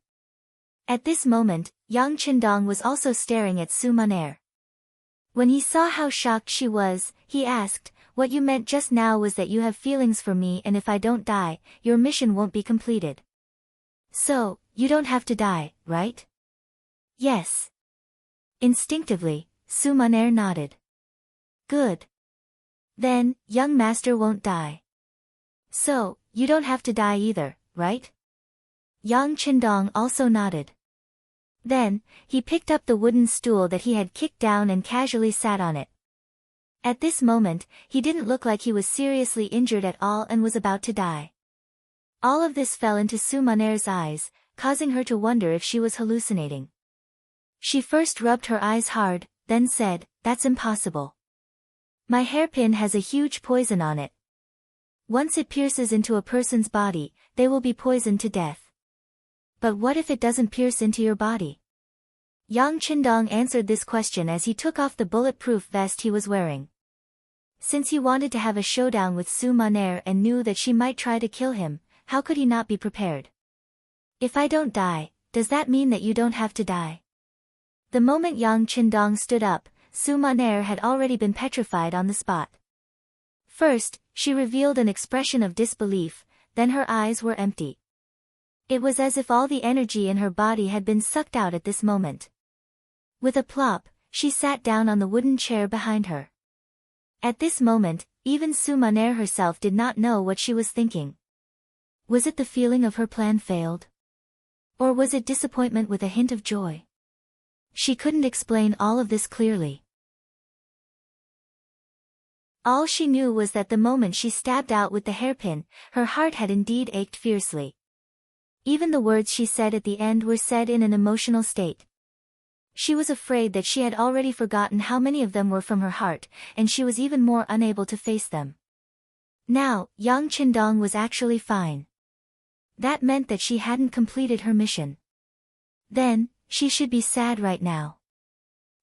At this moment, Yang Qindong was also staring at Su Maner. When he saw how shocked she was, he asked, what you meant just now was that you have feelings for me and if I don't die, your mission won't be completed. So, you don't have to die, right? Yes. Instinctively, Su Maner nodded. Good. Then, young master won't die. So, you don't have to die either, right? Yang Qindong also nodded. Then, he picked up the wooden stool that he had kicked down and casually sat on it. At this moment, he didn't look like he was seriously injured at all and was about to die. All of this fell into Su Maner's eyes, causing her to wonder if she was hallucinating. She first rubbed her eyes hard, then said, that's impossible. My hairpin has a huge poison on it. Once it pierces into a person's body, they will be poisoned to death. But what if it doesn't pierce into your body? Yang Qindong answered this question as he took off the bulletproof vest he was wearing. Since he wanted to have a showdown with Su Maner and knew that she might try to kill him, how could he not be prepared? If I don't die, does that mean that you don't have to die? The moment Yang Qindong stood up, Su Maner had already been petrified on the spot. First, she revealed an expression of disbelief, then her eyes were empty. It was as if all the energy in her body had been sucked out at this moment. With a plop, she sat down on the wooden chair behind her. At this moment, even Su Maner herself did not know what she was thinking. Was it the feeling of her plan failed? Or was it disappointment with a hint of joy? She couldn't explain all of this clearly. All she knew was that the moment she stabbed out with the hairpin, her heart had indeed ached fiercely. Even the words she said at the end were said in an emotional state. She was afraid that she had already forgotten how many of them were from her heart, and she was even more unable to face them. Now, Yang Qindong was actually fine. That meant that she hadn't completed her mission. Then, she should be sad right now.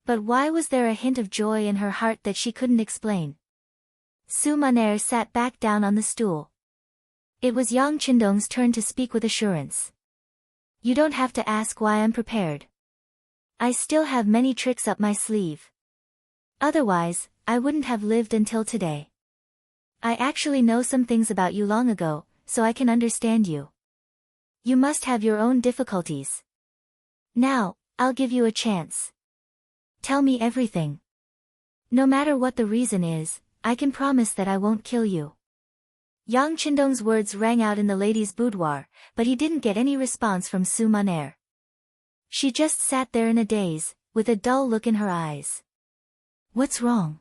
But why was there a hint of joy in her heart that she couldn't explain? Su Maner sat back down on the stool. It was Yang Qindong's turn to speak with assurance. You don't have to ask why I'm prepared. I still have many tricks up my sleeve. Otherwise, I wouldn't have lived until today. I actually know some things about you long ago, so I can understand you. You must have your own difficulties. Now, I'll give you a chance. Tell me everything. No matter what the reason is, I can promise that I won't kill you. Yang Qindong's words rang out in the lady's boudoir, but he didn't get any response from Su Maner. She just sat there in a daze, with a dull look in her eyes. What's wrong?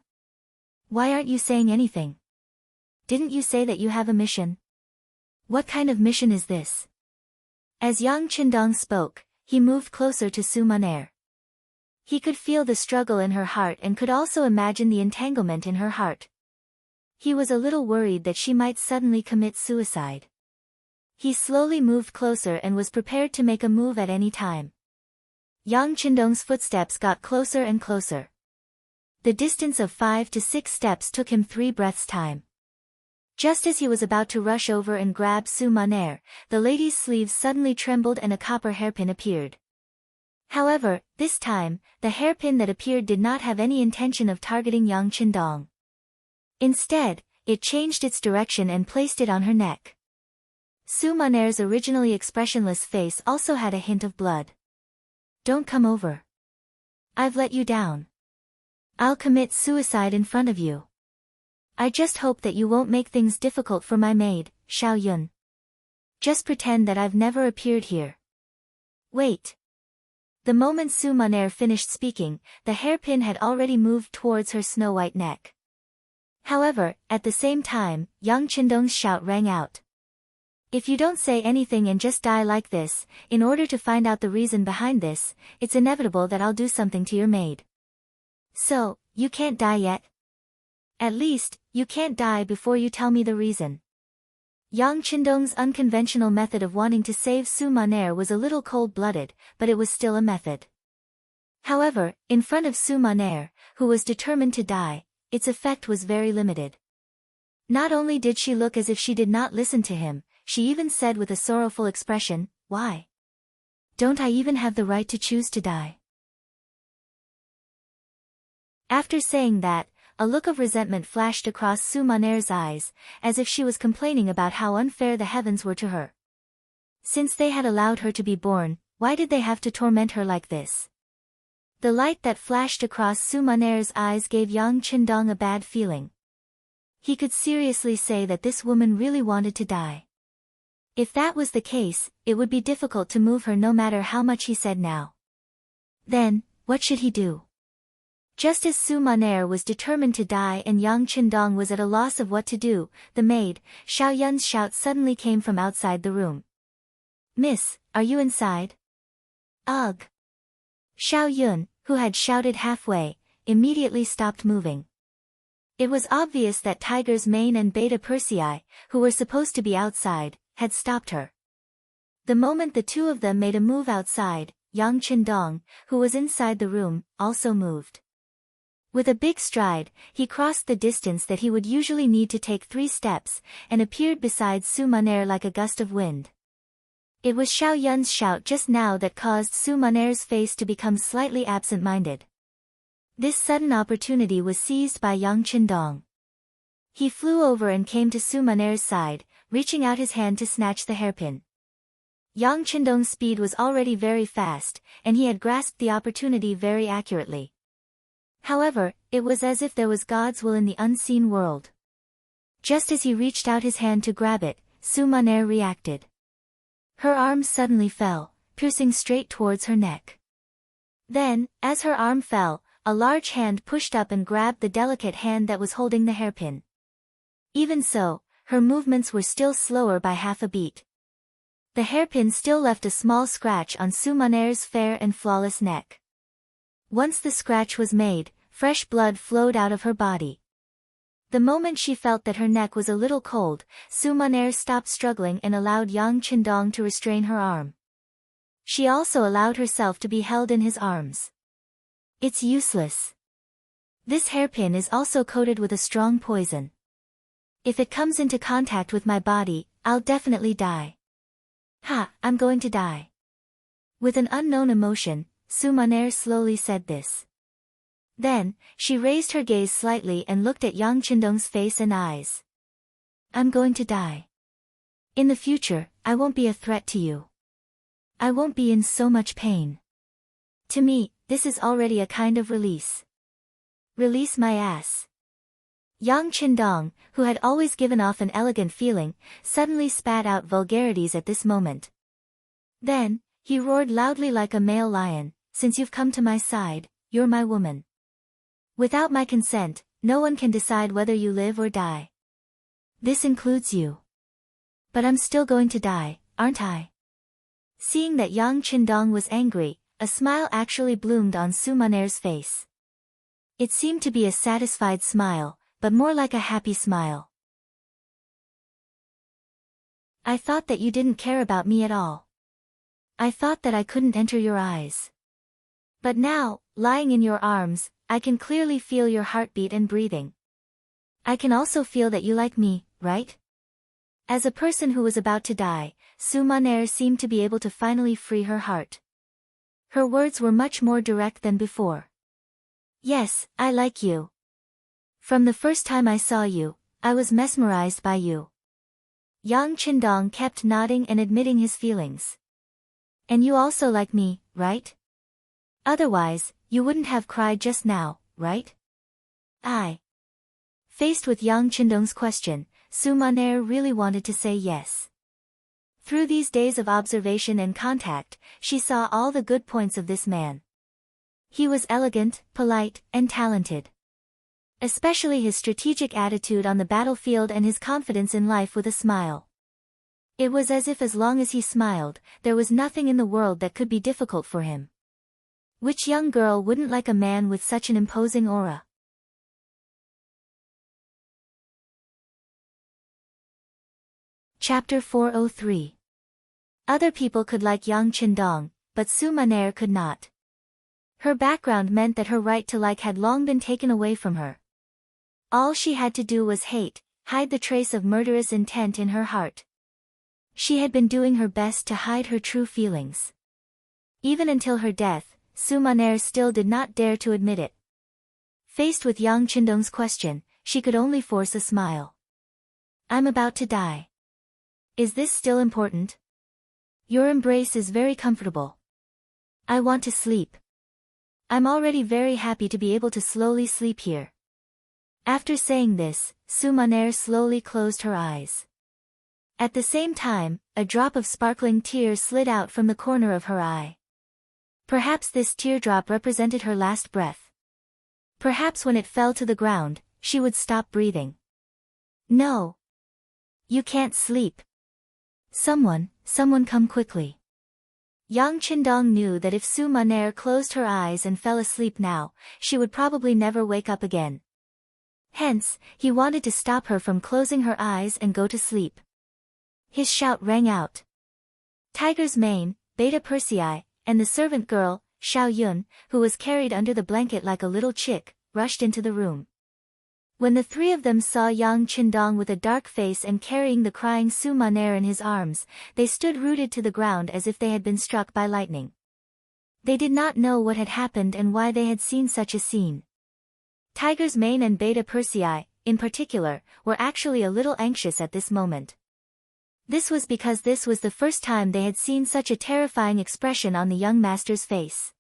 Why aren't you saying anything? Didn't you say that you have a mission? What kind of mission is this? As Yang Qindong spoke, he moved closer to Su Maner. He could feel the struggle in her heart and could also imagine the entanglement in her heart. He was a little worried that she might suddenly commit suicide. He slowly moved closer and was prepared to make a move at any time. Yang Qindong's footsteps got closer and closer. The distance of 5 to 6 steps took him 3 breaths' time. Just as he was about to rush over and grab Su Maner, the lady's sleeves suddenly trembled and a copper hairpin appeared. However, this time, the hairpin that appeared did not have any intention of targeting Yang Qindong. Instead, it changed its direction and placed it on her neck. Su Maner's originally expressionless face also had a hint of blood. Don't come over. I've let you down. I'll commit suicide in front of you. I just hope that you won't make things difficult for my maid, Xiao Yun. Just pretend that I've never appeared here. Wait. The moment Su Maner finished speaking, the hairpin had already moved towards her snow-white neck. However, at the same time, Yang Qindong's shout rang out. If you don't say anything and just die like this, in order to find out the reason behind this, it's inevitable that I'll do something to your maid. So, you can't die yet? At least, you can't die before you tell me the reason. Yang Qindong's unconventional method of wanting to save Su Maner was a little cold-blooded, but it was still a method. However, in front of Su Maner, who was determined to die, its effect was very limited. Not only did she look as if she did not listen to him, she even said with a sorrowful expression, "Why? Don't I even have the right to choose to die?" After saying that, a look of resentment flashed across Su Maner's eyes, as if she was complaining about how unfair the heavens were to her. Since they had allowed her to be born, why did they have to torment her like this? The light that flashed across Su Maner's eyes gave Yang Qindong a bad feeling. He could seriously say that this woman really wanted to die. If that was the case, it would be difficult to move her no matter how much he said now. Then, what should he do? Just as Su Maner was determined to die and Yang Qindong was at a loss of what to do, the maid, Xiao Yun's shout suddenly came from outside the room. "Miss, are you inside?" "Ugh." Xiao Yun, who had shouted halfway, immediately stopped moving. It was obvious that Tiger's Mane and Beta Persei, who were supposed to be outside, had stopped her. The moment the two of them made a move outside, Yang Qindong, who was inside the room, also moved. With a big stride, he crossed the distance that he would usually need to take 3 steps, and appeared beside Su Maner like a gust of wind. It was Xiao Yun's shout just now that caused Su Maner's face to become slightly absent-minded. This sudden opportunity was seized by Yang Qindong. He flew over and came to Su Maner's side, reaching out his hand to snatch the hairpin. Yang Qindong's speed was already very fast, and he had grasped the opportunity very accurately. However, it was as if there was God's will in the unseen world. Just as he reached out his hand to grab it, Su Maner reacted. Her arm suddenly fell, piercing straight towards her neck. Then, as her arm fell, a large hand pushed up and grabbed the delicate hand that was holding the hairpin. Even so, her movements were still slower by half a beat. The hairpin still left a small scratch on Su Maner's fair and flawless neck. Once the scratch was made, fresh blood flowed out of her body. The moment she felt that her neck was a little cold, Su Maner stopped struggling and allowed Yang Qindong to restrain her arm. She also allowed herself to be held in his arms. It's useless. This hairpin is also coated with a strong poison. If it comes into contact with my body, I'll definitely die. Ha, I'm going to die. With an unknown emotion, Su Maner slowly said this. Then, she raised her gaze slightly and looked at Yang Qindong's face and eyes. I'm going to die. In the future, I won't be a threat to you. I won't be in so much pain. To me, this is already a kind of release. Release my ass. Yang Qindong, who had always given off an elegant feeling, suddenly spat out vulgarities at this moment. Then, he roared loudly like a male lion, since you've come to my side, you're my woman. Without my consent, no one can decide whether you live or die. This includes you. But I'm still going to die, aren't I? Seeing that Yang Qindong was angry, a smile actually bloomed on Su Maner's face. It seemed to be a satisfied smile, but more like a happy smile. I thought that you didn't care about me at all. I thought that I couldn't enter your eyes. But now, lying in your arms, I can clearly feel your heartbeat and breathing. I can also feel that you like me, right? As a person who was about to die, Su Maner seemed to be able to finally free her heart. Her words were much more direct than before. Yes, I like you. From the first time I saw you, I was mesmerized by you. Yang Qindong kept nodding and admitting his feelings. And you also like me, right? Otherwise, you wouldn't have cried just now, right? Faced with Yang Qindong's question, Su Maner really wanted to say yes. Through these days of observation and contact, she saw all the good points of this man. He was elegant, polite, and talented. Especially his strategic attitude on the battlefield and his confidence in life with a smile. It was as if as long as he smiled, there was nothing in the world that could be difficult for him. Which young girl wouldn't like a man with such an imposing aura? Chapter 403. Other people could like Yang Qindong, but Su Maner could not. Her background meant that her right to like had long been taken away from her. All she had to do was hide the trace of murderous intent in her heart. She had been doing her best to hide her true feelings. Even until her death, Su Maner still did not dare to admit it. Faced with Yang Qindong's question, she could only force a smile. I'm about to die. Is this still important? Your embrace is very comfortable. I want to sleep. I'm already very happy to be able to slowly sleep here. After saying this, Su Maner slowly closed her eyes. At the same time, a drop of sparkling tear slid out from the corner of her eye. Perhaps this teardrop represented her last breath. Perhaps when it fell to the ground, she would stop breathing. No. You can't sleep. Someone come quickly. Yang Qindong knew that if Su Maner closed her eyes and fell asleep now, she would probably never wake up again. Hence, he wanted to stop her from closing her eyes and go to sleep. His shout rang out. Tiger's mane, Beta Persei, and the servant girl, Xiao Yun, who was carried under the blanket like a little chick, rushed into the room. When the three of them saw Yang Qindong with a dark face and carrying the crying Su Maner in his arms, they stood rooted to the ground as if they had been struck by lightning. They did not know what had happened and why they had seen such a scene. Tiger's mane and Beta Persei, in particular, were actually a little anxious at this moment. This was because this was the first time they had seen such a terrifying expression on the young master's face.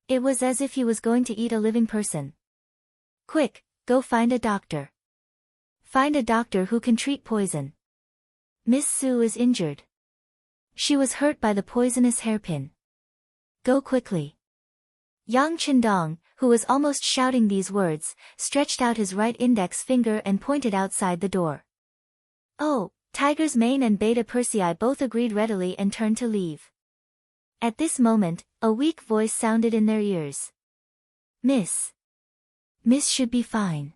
It was as if he was going to eat a living person. Quick, go find a doctor. Find a doctor who can treat poison. Miss Su is injured. She was hurt by the poisonous hairpin. Go quickly. Yang Qindong, who was almost shouting these words, stretched out his right index finger and pointed outside the door. Oh, Tiger's mane and Beta Persei both agreed readily and turned to leave. At this moment, a weak voice sounded in their ears. Miss should be fine.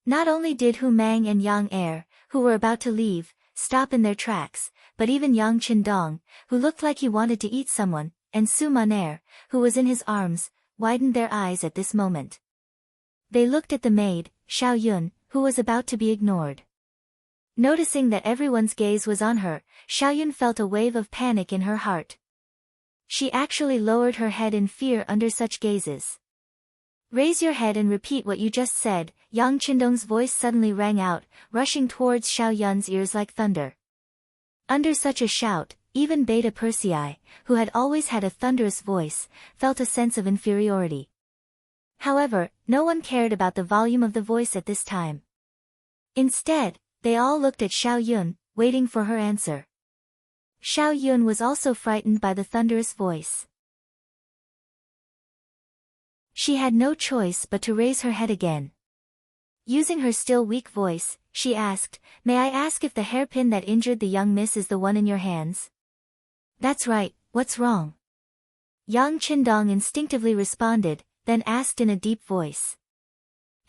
Not only did Hu Mang and Yang Er, who were about to leave, stop in their tracks, but even Yang Qindong, who looked like he wanted to eat someone, and Su Maner, who was in his arms, widened their eyes at this moment. They looked at the maid, Xiao Yun, who was about to be ignored. Noticing that everyone's gaze was on her, Xiao Yun felt a wave of panic in her heart. She actually lowered her head in fear under such gazes. Raise your head and repeat what you just said, Yang Qindong's voice suddenly rang out, rushing towards Xiao Yun's ears like thunder. Under such a shout, even Beta Persei, who had always had a thunderous voice, felt a sense of inferiority. However, no one cared about the volume of the voice at this time. Instead, they all looked at Xiao Yun, waiting for her answer. Xiao Yun was also frightened by the thunderous voice. She had no choice but to raise her head again. Using her still weak voice, she asked, May I ask if the hairpin that injured the young miss is the one in your hands? That's right, what's wrong? Yang Qindong instinctively responded, then asked in a deep voice.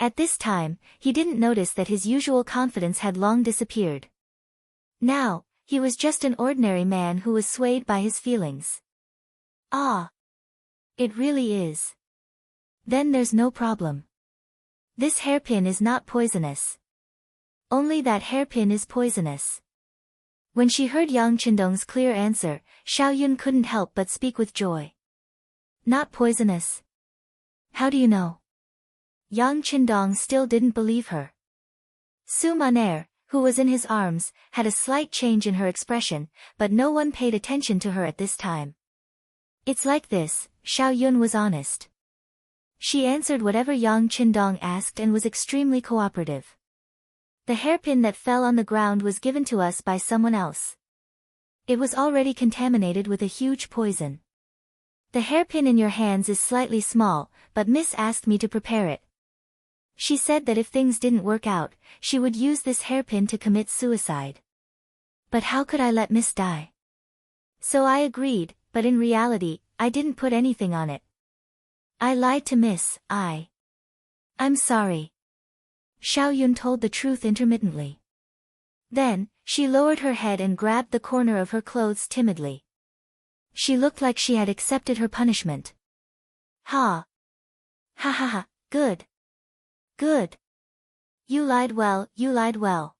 At this time, he didn't notice that his usual confidence had long disappeared. Now, he was just an ordinary man who was swayed by his feelings. Ah! It really is. Then there's no problem. This hairpin is not poisonous. Only that hairpin is poisonous. When she heard Yang Qindong's clear answer, Xiao Yun couldn't help but speak with joy. Not poisonous. How do you know? Yang Qindong still didn't believe her. Su Maner, who was in his arms, had a slight change in her expression, but no one paid attention to her at this time. It's like this, Xiao Yun was honest. She answered whatever Yang Qindong asked and was extremely cooperative. The hairpin that fell on the ground was given to us by someone else. It was already contaminated with a huge poison. The hairpin in your hands is slightly small, but Miss asked me to prepare it. She said that if things didn't work out, she would use this hairpin to commit suicide. But how could I let Miss die? So I agreed, but in reality, I didn't put anything on it. I lied to Miss, I'm sorry. Xiao Yun told the truth intermittently. Then, she lowered her head and grabbed the corner of her clothes timidly. She looked like she had accepted her punishment. Ha! Ha ha ha, good. Good. You lied well, you lied well.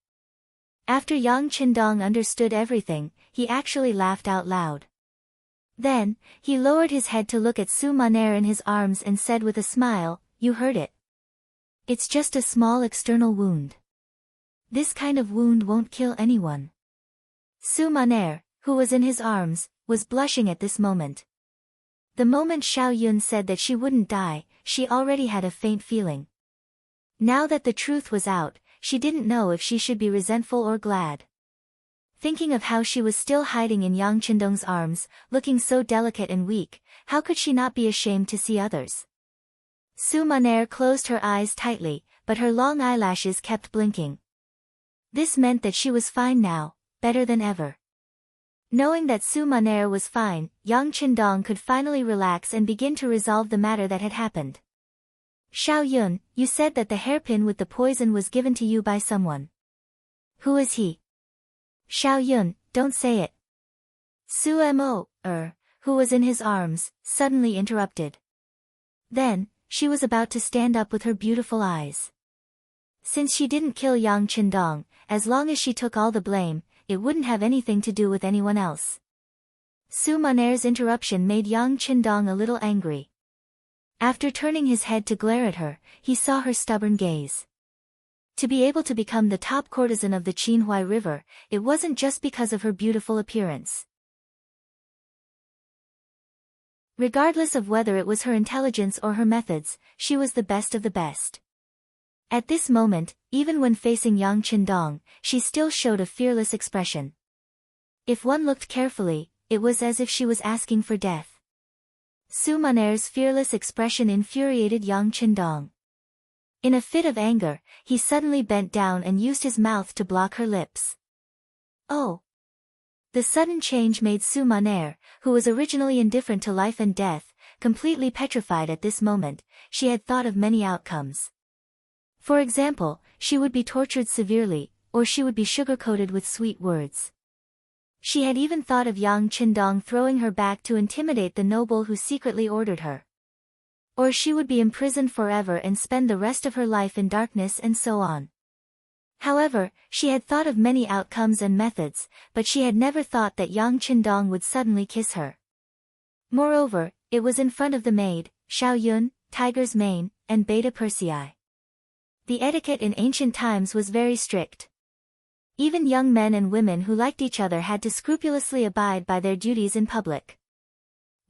After Yang Qindong understood everything, he actually laughed out loud. Then, he lowered his head to look at Su Maner in his arms and said with a smile, You heard it. It's just a small external wound. This kind of wound won't kill anyone. Su Maner, who was in his arms, was blushing at this moment. The moment Xiao Yun said that she wouldn't die, she already had a faint feeling. Now that the truth was out, she didn't know if she should be resentful or glad. Thinking of how she was still hiding in Yang Qindong's arms, looking so delicate and weak, how could she not be ashamed to see others? Su Maner closed her eyes tightly, but her long eyelashes kept blinking. This meant that she was fine now, better than ever. Knowing that Su Maner was fine, Yang Qindong could finally relax and begin to resolve the matter that had happened. Xiao Yun, you said that the hairpin with the poison was given to you by someone. Who is he? Xiao Yun, don't say it. Su Mo, who was in his arms, suddenly interrupted. Then, she was about to stand up with her beautiful eyes. Since she didn't kill Yang Qindong, as long as she took all the blame, it wouldn't have anything to do with anyone else. Su Maner's interruption made Yang Qindong a little angry. After turning his head to glare at her, he saw her stubborn gaze. To be able to become the top courtesan of the Qinhuai River, it wasn't just because of her beautiful appearance. Regardless of whether it was her intelligence or her methods, she was the best of the best. At this moment, even when facing Yang Qindong, she still showed a fearless expression. If one looked carefully, it was as if she was asking for death. Su Maner's fearless expression infuriated Yang Qindong. In a fit of anger, he suddenly bent down and used his mouth to block her lips. Oh! The sudden change made Su Maner, who was originally indifferent to life and death, completely petrified at this moment. She had thought of many outcomes. For example, she would be tortured severely, or she would be sugar-coated with sweet words. She had even thought of Yang Qindong throwing her back to intimidate the noble who secretly ordered her. Or she would be imprisoned forever and spend the rest of her life in darkness and so on. However, she had thought of many outcomes and methods, but she had never thought that Yang Qindong would suddenly kiss her. Moreover, it was in front of the maid, Xiao Yun, Tiger's Mane, and Beta Persei. The etiquette in ancient times was very strict. Even young men and women who liked each other had to scrupulously abide by their duties in public.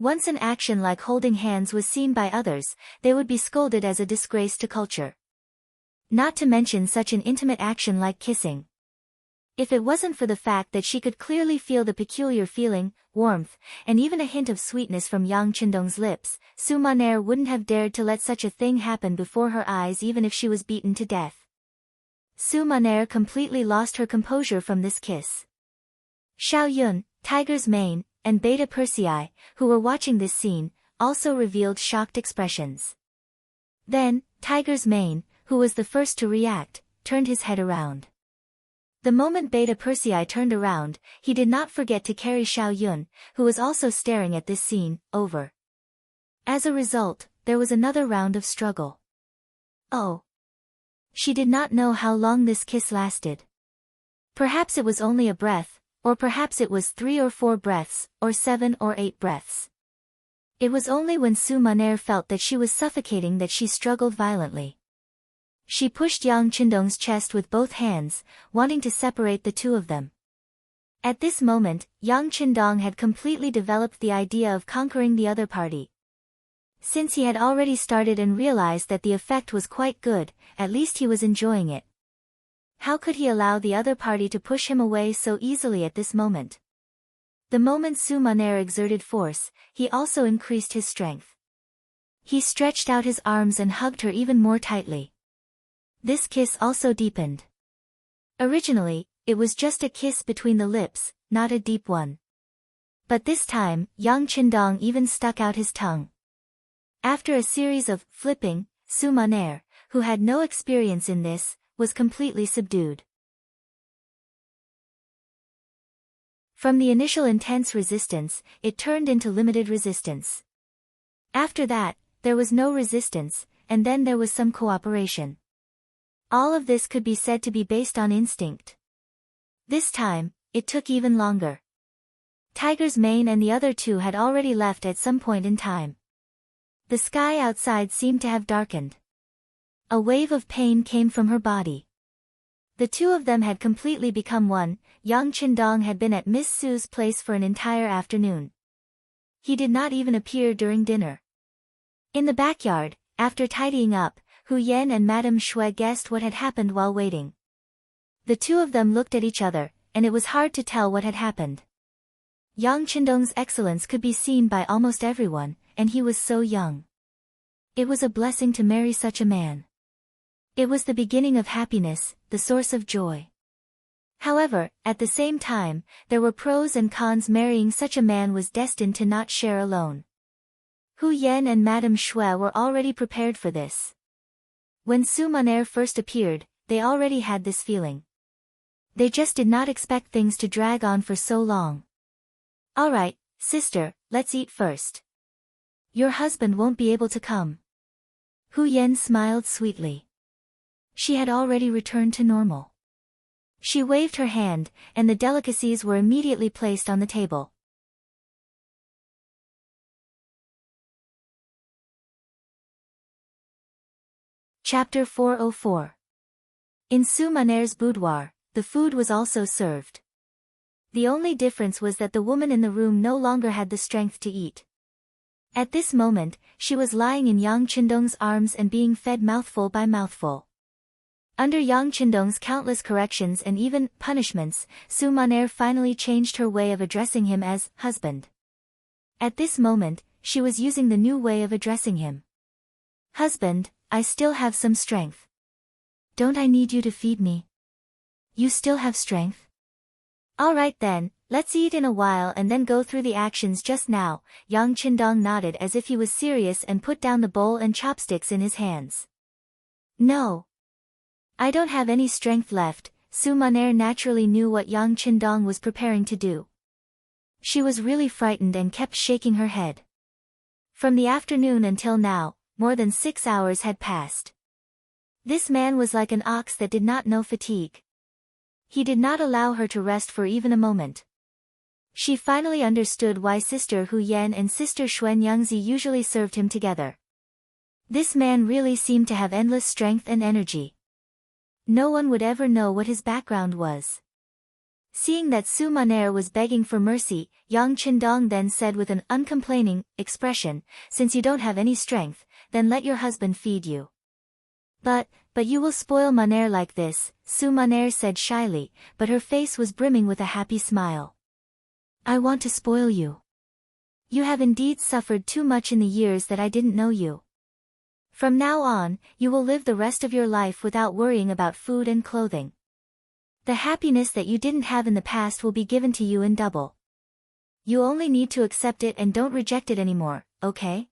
Once an action like holding hands was seen by others, they would be scolded as a disgrace to culture. Not to mention such an intimate action like kissing. If it wasn't for the fact that she could clearly feel the peculiar feeling, warmth, and even a hint of sweetness from Yang Qindong's lips, Su Maner wouldn't have dared to let such a thing happen before her eyes even if she was beaten to death. Su Maner completely lost her composure from this kiss. Xiao Yun, Tiger's Mane, and Beta Persei, who were watching this scene, also revealed shocked expressions. Then, Tiger's Mane, who was the first to react, turned his head around. The moment Beta Persei turned around, he did not forget to carry Xiao Yun, who was also staring at this scene, over. As a result, there was another round of struggle. Oh! She did not know how long this kiss lasted. Perhaps it was only a breath, or perhaps it was 3 or 4 breaths, or 7 or 8 breaths. It was only when Su Maner felt that she was suffocating that she struggled violently. She pushed Yang Qindong's chest with both hands, wanting to separate the two of them. At this moment, Yang Qindong had completely developed the idea of conquering the other party. Since he had already started and realized that the effect was quite good, at least he was enjoying it. How could he allow the other party to push him away so easily at this moment? The moment Su Maner exerted force, he also increased his strength. He stretched out his arms and hugged her even more tightly. This kiss also deepened. Originally, it was just a kiss between the lips, not a deep one. But this time, Yang Qindong even stuck out his tongue. After a series of flipping, Su Maner, who had no experience in this, was completely subdued. From the initial intense resistance, it turned into limited resistance. After that, there was no resistance, and then there was some cooperation. All of this could be said to be based on instinct. This time, it took even longer. Tiger's Mane and the other two had already left at some point in time. The sky outside seemed to have darkened. A wave of pain came from her body. The two of them had completely become one. Yang Qindong had been at Miss Su's place for an entire afternoon. He did not even appear during dinner. In the backyard, after tidying up, Hu Yan and Madame Shui guessed what had happened while waiting. The two of them looked at each other, and it was hard to tell what had happened. Yang Qindong's excellence could be seen by almost everyone, and he was so young. It was a blessing to marry such a man. It was the beginning of happiness, the source of joy. However, at the same time, there were pros and cons. Marrying such a man was destined to not share alone. Hu Yan and Madame Shui were already prepared for this. When Su Maner first appeared, they already had this feeling. They just did not expect things to drag on for so long. Alright, sister, let's eat first. Your husband won't be able to come. Hu Yan smiled sweetly. She had already returned to normal. She waved her hand, and the delicacies were immediately placed on the table. Chapter 404. In Su Maner's boudoir, the food was also served. The only difference was that the woman in the room no longer had the strength to eat. At this moment, she was lying in Yang Qindong's arms and being fed mouthful by mouthful. Under Yang Qindong's countless corrections and even punishments, Su Maner finally changed her way of addressing him as husband. At this moment, she was using the new way of addressing him. Husband, I still have some strength. Don't I need you to feed me? You still have strength? All right then, let's eat in a while and then go through the actions just now. Yang Qindong nodded as if he was serious and put down the bowl and chopsticks in his hands. No. I don't have any strength left. Su Maner naturally knew what Yang Qindong was preparing to do. She was really frightened and kept shaking her head. From the afternoon until now, more than 6 hours had passed. This man was like an ox that did not know fatigue. He did not allow her to rest for even a moment. She finally understood why Sister Hu Yan and Sister Xuan Yangzi usually served him together. This man really seemed to have endless strength and energy. No one would ever know what his background was. Seeing that Su Maner was begging for mercy, Yang Qindong then said with an uncomplaining expression, "Since you don't have any strength, then let your husband feed you." But you will spoil Maner like this," Su Maner said shyly, but her face was brimming with a happy smile. "I want to spoil you. You have indeed suffered too much in the years that I didn't know you. From now on, you will live the rest of your life without worrying about food and clothing. The happiness that you didn't have in the past will be given to you in double. You only need to accept it and don't reject it anymore, okay?"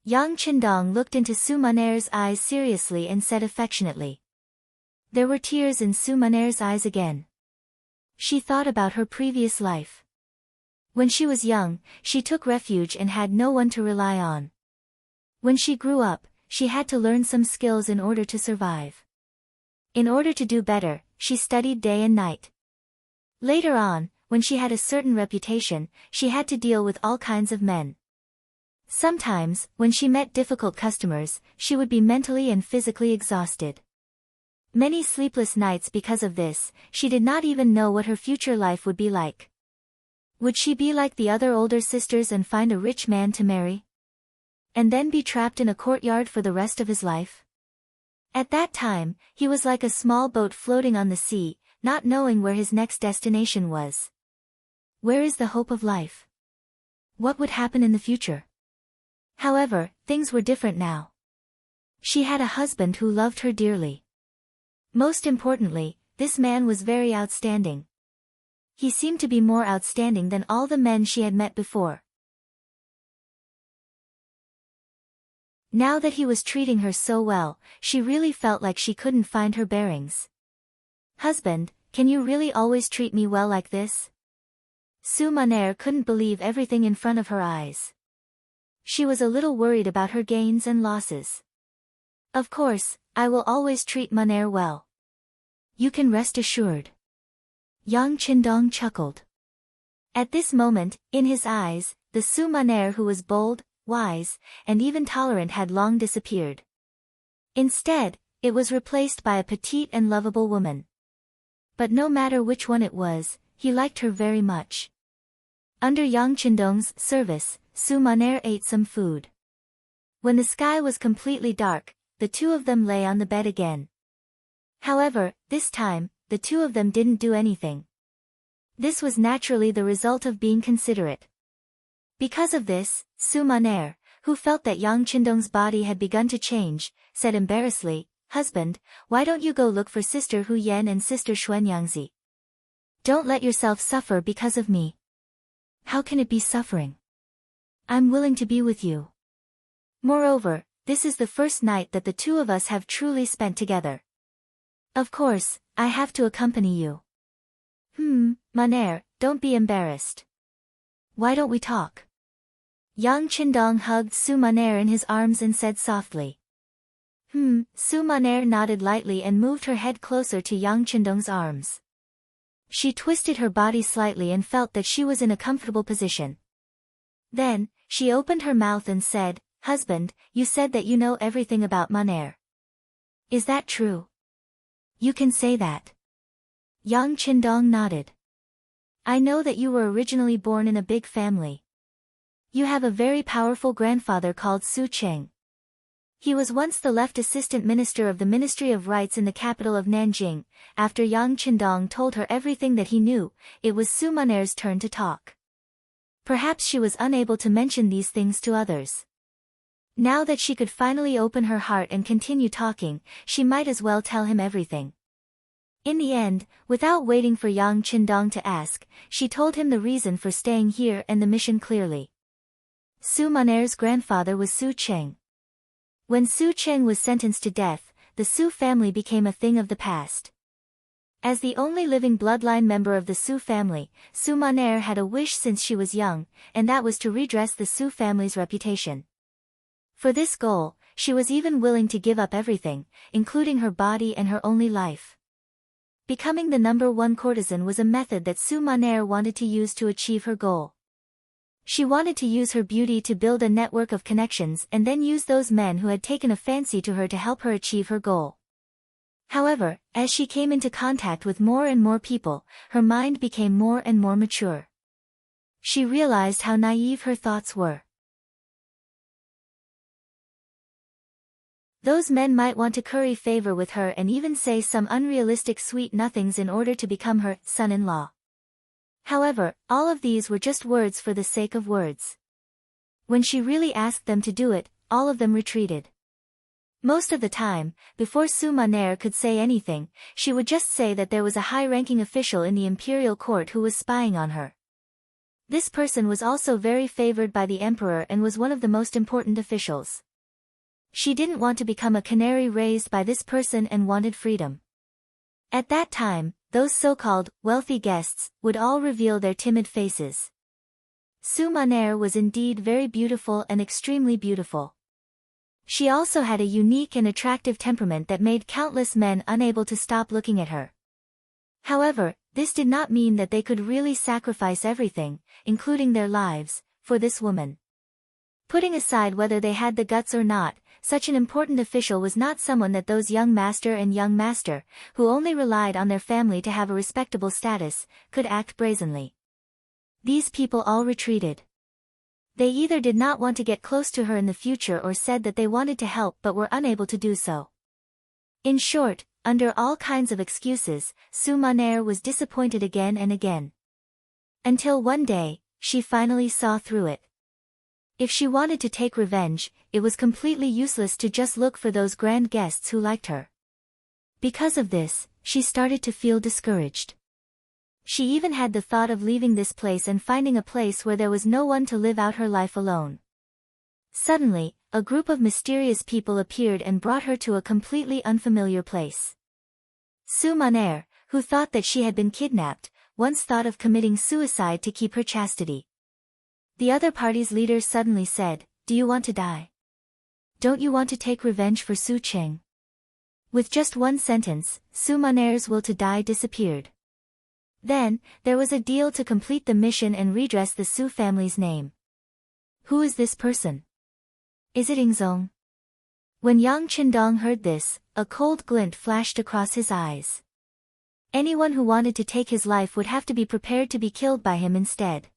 Yang Qindong looked into Su Maner's eyes seriously and said affectionately. There were tears in Su Maner's eyes again. She thought about her previous life. When she was young, she took refuge and had no one to rely on. When she grew up, she had to learn some skills in order to survive. In order to do better, she studied day and night. Later on, when she had a certain reputation, she had to deal with all kinds of men. Sometimes, when she met difficult customers, she would be mentally and physically exhausted. Many sleepless nights because of this, she did not even know what her future life would be like. Would she be like the other older sisters and find a rich man to marry? And then be trapped in a courtyard for the rest of his life? At that time, he was like a small boat floating on the sea, not knowing where his next destination was. Where is the hope of life? What would happen in the future? However, things were different now. She had a husband who loved her dearly. Most importantly, this man was very outstanding. He seemed to be more outstanding than all the men she had met before. Now that he was treating her so well, she really felt like she couldn't find her bearings. "Husband, can you really always treat me well like this?" Su Maner couldn't believe everything in front of her eyes. She was a little worried about her gains and losses. "Of course, I will always treat Maner well. You can rest assured." Yang Qindong chuckled. At this moment, in his eyes, the Su Maner who was bold, wise, and even tolerant had long disappeared. Instead, it was replaced by a petite and lovable woman. But no matter which one it was, he liked her very much. Under Yang Qindong's service, Su Maner ate some food. When the sky was completely dark, the two of them lay on the bed again. However, this time, the two of them didn't do anything. This was naturally the result of being considerate. Because of this, Su Maner, who felt that Yang Qindong's body had begun to change, said embarrassedly, "Husband, why don't you go look for Sister Hu Yan and Sister Xuan Yangzi? Don't let yourself suffer because of me." "How can it be suffering? I'm willing to be with you. Moreover, this is the first night that the two of us have truly spent together. Of course, I have to accompany you." Maner, don't be embarrassed. Why don't we talk?" Yang Qindong hugged Su Maner in his arms and said softly. Su Maner nodded lightly and moved her head closer to Yang Qindong's arms. She twisted her body slightly and felt that she was in a comfortable position. Then, she opened her mouth and said, "Husband, you said that you know everything about Maner. Is that true? You can say that." Yang Qindong nodded. "I know that you were originally born in a big family. You have a very powerful grandfather called Su Qing. He was once the left assistant minister of the Ministry of Rights in the capital of Nanjing." After Yang Qindong told her everything that he knew, it was Su Maner's turn to talk. Perhaps she was unable to mention these things to others. Now that she could finally open her heart and continue talking, she might as well tell him everything. In the end, without waiting for Yang Qindong to ask, she told him the reason for staying here and the mission clearly. Su Maner's grandfather was Su Qing. When Su Qing was sentenced to death, the Su family became a thing of the past. As the only living bloodline member of the Su family, Su Maner had a wish since she was young, and that was to redress the Su family's reputation. For this goal, she was even willing to give up everything, including her body and her only life. Becoming the #1 courtesan was a method that Su Maner wanted to use to achieve her goal. She wanted to use her beauty to build a network of connections and then use those men who had taken a fancy to her to help her achieve her goal. However, as she came into contact with more and more people, her mind became more and more mature. She realized how naive her thoughts were. Those men might want to curry favor with her and even say some unrealistic sweet nothings in order to become her son-in-law. However, all of these were just words for the sake of words. When she really asked them to do it, all of them retreated. Most of the time, before Su Maner could say anything, she would just say that there was a high-ranking official in the imperial court who was spying on her. This person was also very favored by the emperor and was one of the most important officials. She didn't want to become a canary raised by this person and wanted freedom. At that time, those so-called wealthy guests would all reveal their timid faces. Su Maner was indeed very beautiful and extremely beautiful. She also had a unique and attractive temperament that made countless men unable to stop looking at her. However, this did not mean that they could really sacrifice everything, including their lives, for this woman. Putting aside whether they had the guts or not, such an important official was not someone that those young master, who only relied on their family to have a respectable status, could act brazenly. These people all retreated. They either did not want to get close to her in the future or said that they wanted to help but were unable to do so. In short, under all kinds of excuses, Su Maner was disappointed again and again. Until one day, she finally saw through it. If she wanted to take revenge, it was completely useless to just look for those grand guests who liked her. Because of this, she started to feel discouraged. She even had the thought of leaving this place and finding a place where there was no one to live out her life alone. Suddenly, a group of mysterious people appeared and brought her to a completely unfamiliar place. Su Maner, who thought that she had been kidnapped, once thought of committing suicide to keep her chastity. The other party's leader suddenly said, "Do you want to die? Don't you want to take revenge for Su Qing?" With just one sentence, Su Maner's will to die disappeared. Then, there was a deal to complete the mission and redress the Su family's name. Who is this person? Is it Ingzong? When Yang Qindong heard this, a cold glint flashed across his eyes. Anyone who wanted to take his life would have to be prepared to be killed by him instead.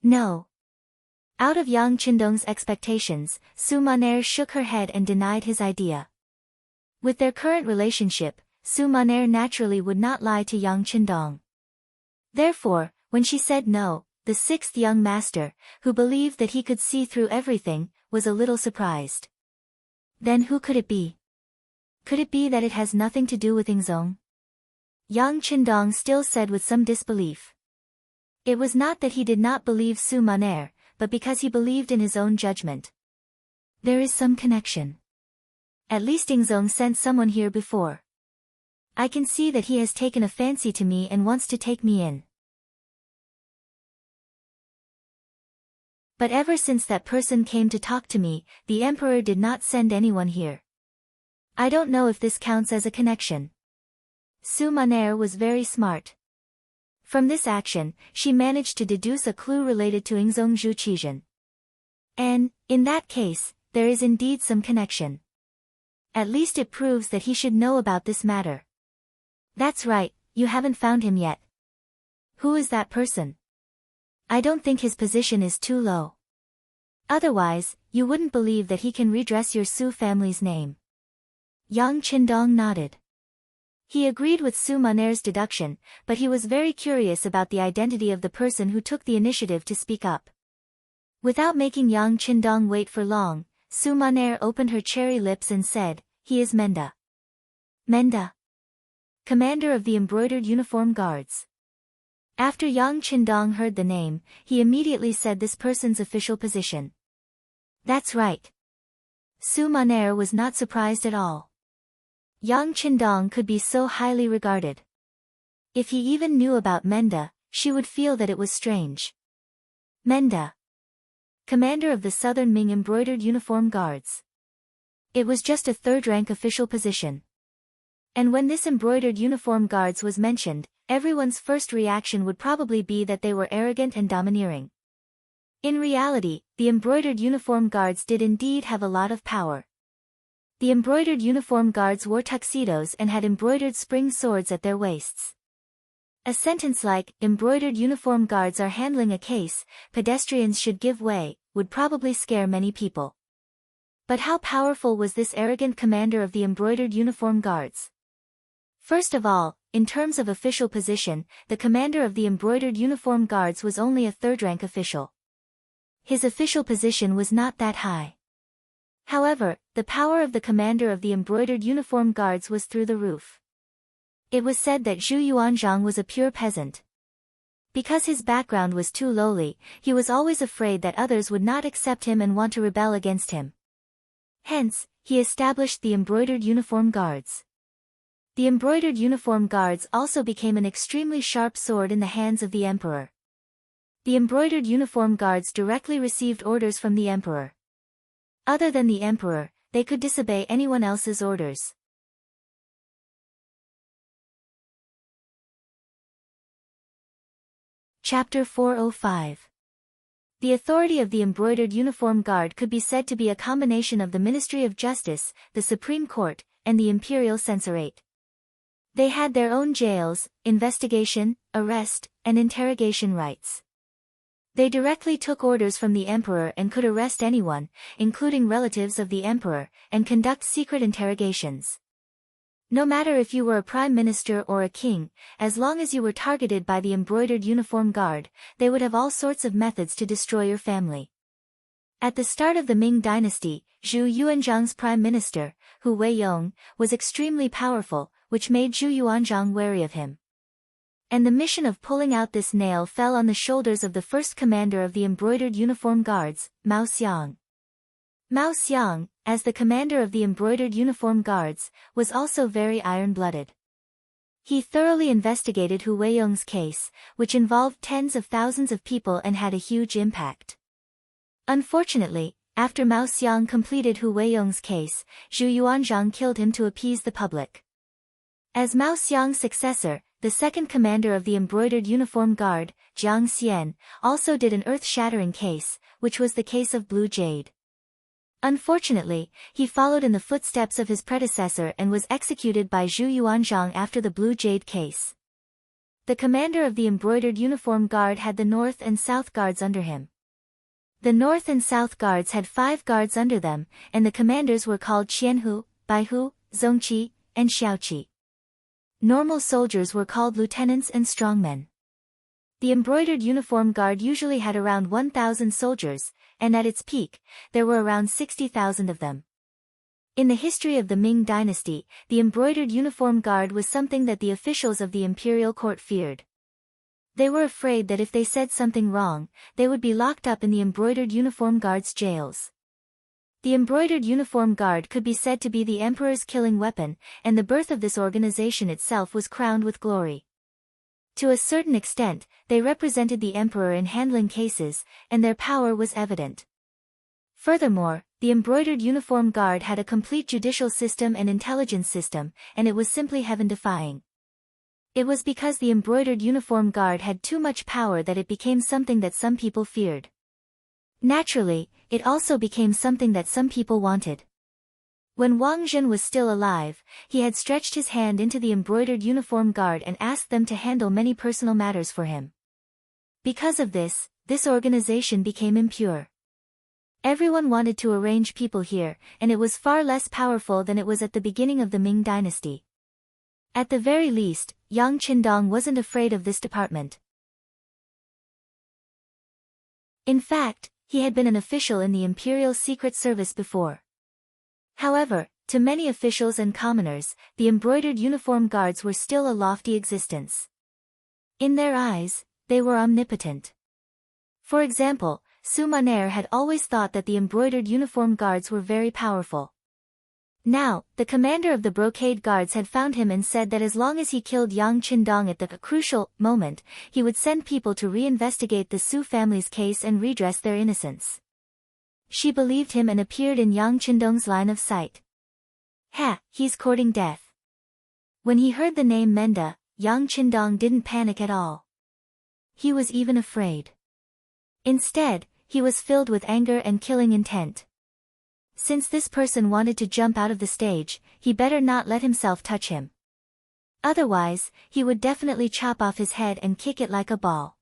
No. Out of Yang Qindong's expectations, Su Maner shook her head and denied his idea. With their current relationship, Su Maner naturally would not lie to Yang Qindong. Therefore, when she said no, the sixth young master, who believed that he could see through everything, was a little surprised. Then who could it be? Could it be that it has nothing to do with Ingzong? Yang Qindong still said with some disbelief. It was not that he did not believe Su Maner, but because he believed in his own judgment. There is some connection. At least Ingzong sent someone here before. I can see that he has taken a fancy to me and wants to take me in. But ever since that person came to talk to me, the emperor did not send anyone here. I don't know if this counts as a connection. Su Maner was very smart. From this action, she managed to deduce a clue related to Ingzong Zhu Qizhen. And, in that case, there is indeed some connection. At least it proves that he should know about this matter. That's right, you haven't found him yet. Who is that person? I don't think his position is too low. Otherwise, you wouldn't believe that he can redress your Su family's name. Yang Qindong nodded. He agreed with Su Maner's deduction, but he was very curious about the identity of the person who took the initiative to speak up. Without making Yang Qindong wait for long, Su Maner opened her cherry lips and said, "He is Menda." Menda, commander of the embroidered uniform guards. After Yang Qindong heard the name, he immediately said this person's official position. That's right. Su Maner was not surprised at all. Yang Qindong could be so highly regarded. If he even knew about Menda, she would feel that it was strange. Menda, commander of the Southern Ming embroidered uniform guards. It was just a third-rank official position. And when this embroidered uniform guards was mentioned, everyone's first reaction would probably be that they were arrogant and domineering. In reality, the embroidered uniform guards did indeed have a lot of power. The embroidered uniform guards wore tuxedos and had embroidered spring swords at their waists. A sentence like, "Embroidered uniform guards are handling a case, pedestrians should give way," would probably scare many people. But how powerful was this arrogant commander of the embroidered uniform guards? First of all, in terms of official position, the commander of the embroidered uniform guards was only a third-rank official. His official position was not that high. However, the power of the commander of the embroidered uniform guards was through the roof. It was said that Zhu Yuanzhang was a pure peasant. Because his background was too lowly, he was always afraid that others would not accept him and want to rebel against him. Hence, he established the embroidered uniform guards. The embroidered uniform guards also became an extremely sharp sword in the hands of the emperor. The embroidered uniform guards directly received orders from the emperor. Other than the emperor, they could disobey anyone else's orders. Chapter 405. The authority of the embroidered uniform guard could be said to be a combination of the Ministry of Justice, the Supreme Court, and the Imperial Censorate. They had their own jails, investigation, arrest, and interrogation rights. They directly took orders from the emperor and could arrest anyone, including relatives of the emperor, and conduct secret interrogations. No matter if you were a prime minister or a king, as long as you were targeted by the embroidered uniform guard, they would have all sorts of methods to destroy your family. At the start of the Ming dynasty, Zhu Yuanzhang's prime minister, Hu Weiyong, was extremely powerful, which made Zhu Yuanzhang wary of him. And the mission of pulling out this nail fell on the shoulders of the first commander of the embroidered uniform guards, Mao Xiang. Mao Xiang, as the commander of the embroidered uniform guards, was also very iron-blooded. He thoroughly investigated Hu Weiyong's case, which involved tens of thousands of people and had a huge impact. Unfortunately, after Mao Xiang completed Hu Weiyong's case, Zhu Yuanzhang killed him to appease the public. As Mao Xiang's successor, the second commander of the embroidered uniform guard, Jiang Xian, also did an earth-shattering case, which was the case of Blue Jade. Unfortunately, he followed in the footsteps of his predecessor and was executed by Zhu Yuanzhang after the Blue Jade case. The commander of the embroidered uniform guard had the North and South guards under him. The North and South guards had 5 guards under them, and the commanders were called Qianhu, Baihu, Zongqi, and Xiaoqi. Normal soldiers were called lieutenants and strongmen. The embroidered uniform guard usually had around 1,000 soldiers, and at its peak, there were around 60,000 of them. In the history of the Ming dynasty, the embroidered uniform guard was something that the officials of the imperial court feared. They were afraid that if they said something wrong, they would be locked up in the embroidered uniform guard's jails. The embroidered uniform guard could be said to be the emperor's killing weapon, and the birth of this organization itself was crowned with glory. To a certain extent, they represented the emperor in handling cases, and their power was evident. Furthermore, the embroidered uniform guard had a complete judicial system and intelligence system, and it was simply heaven-defying. It was because the embroidered uniform guard had too much power that it became something that some people feared. Naturally, it also became something that some people wanted. When Wang Zhen was still alive, he had stretched his hand into the embroidered uniform guard and asked them to handle many personal matters for him. Because of this, this organization became impure. Everyone wanted to arrange people here, and it was far less powerful than it was at the beginning of the Ming dynasty. At the very least, Yang Qindong wasn't afraid of this department. In fact, he had been an official in the Imperial Secret Service before. However, to many officials and commoners, the embroidered uniform guards were still a lofty existence. In their eyes, they were omnipotent. For example, Su Maner had always thought that the embroidered uniform guards were very powerful. Now, the commander of the brocade guards had found him and said that as long as he killed Yang Qindong at the crucial moment, he would send people to reinvestigate the Su family's case and redress their innocence. She believed him and appeared in Yang Qindong's line of sight. He's courting death. When he heard the name Menda, Yang Qindong didn't panic at all. He was even afraid. Instead, he was filled with anger and killing intent. Since this person wanted to jump out of the stage, he better not let himself touch him. Otherwise, he would definitely chop off his head and kick it like a ball.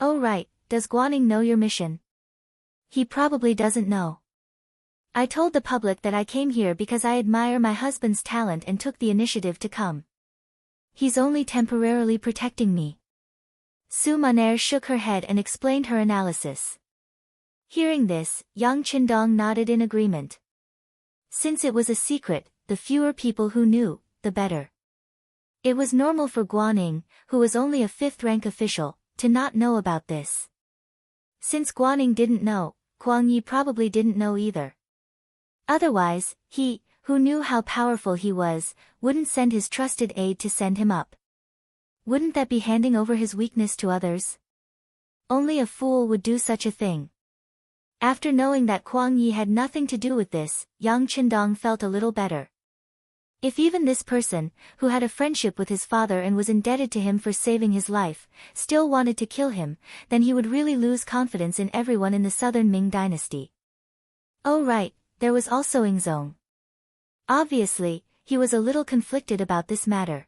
Oh right, does Guaning know your mission? He probably doesn't know. I told the public that I came here because I admire my husband's talent and took the initiative to come. He's only temporarily protecting me. Su Maner shook her head and explained her analysis. Hearing this, Yang Qindong nodded in agreement. Since it was a secret, the fewer people who knew, the better. It was normal for Guaning, who was only a 5th-rank official, to not know about this. Since Guaning didn't know, Kuang Yi probably didn't know either. Otherwise, he, who knew how powerful he was, wouldn't send his trusted aide to send him up. Wouldn't that be handing over his weakness to others? Only a fool would do such a thing. After knowing that Kuang Yi had nothing to do with this, Yang Qindong felt a little better. If even this person, who had a friendship with his father and was indebted to him for saving his life, still wanted to kill him, then he would really lose confidence in everyone in the southern Ming dynasty. Oh right, there was also Yingzong. Obviously, he was a little conflicted about this matter.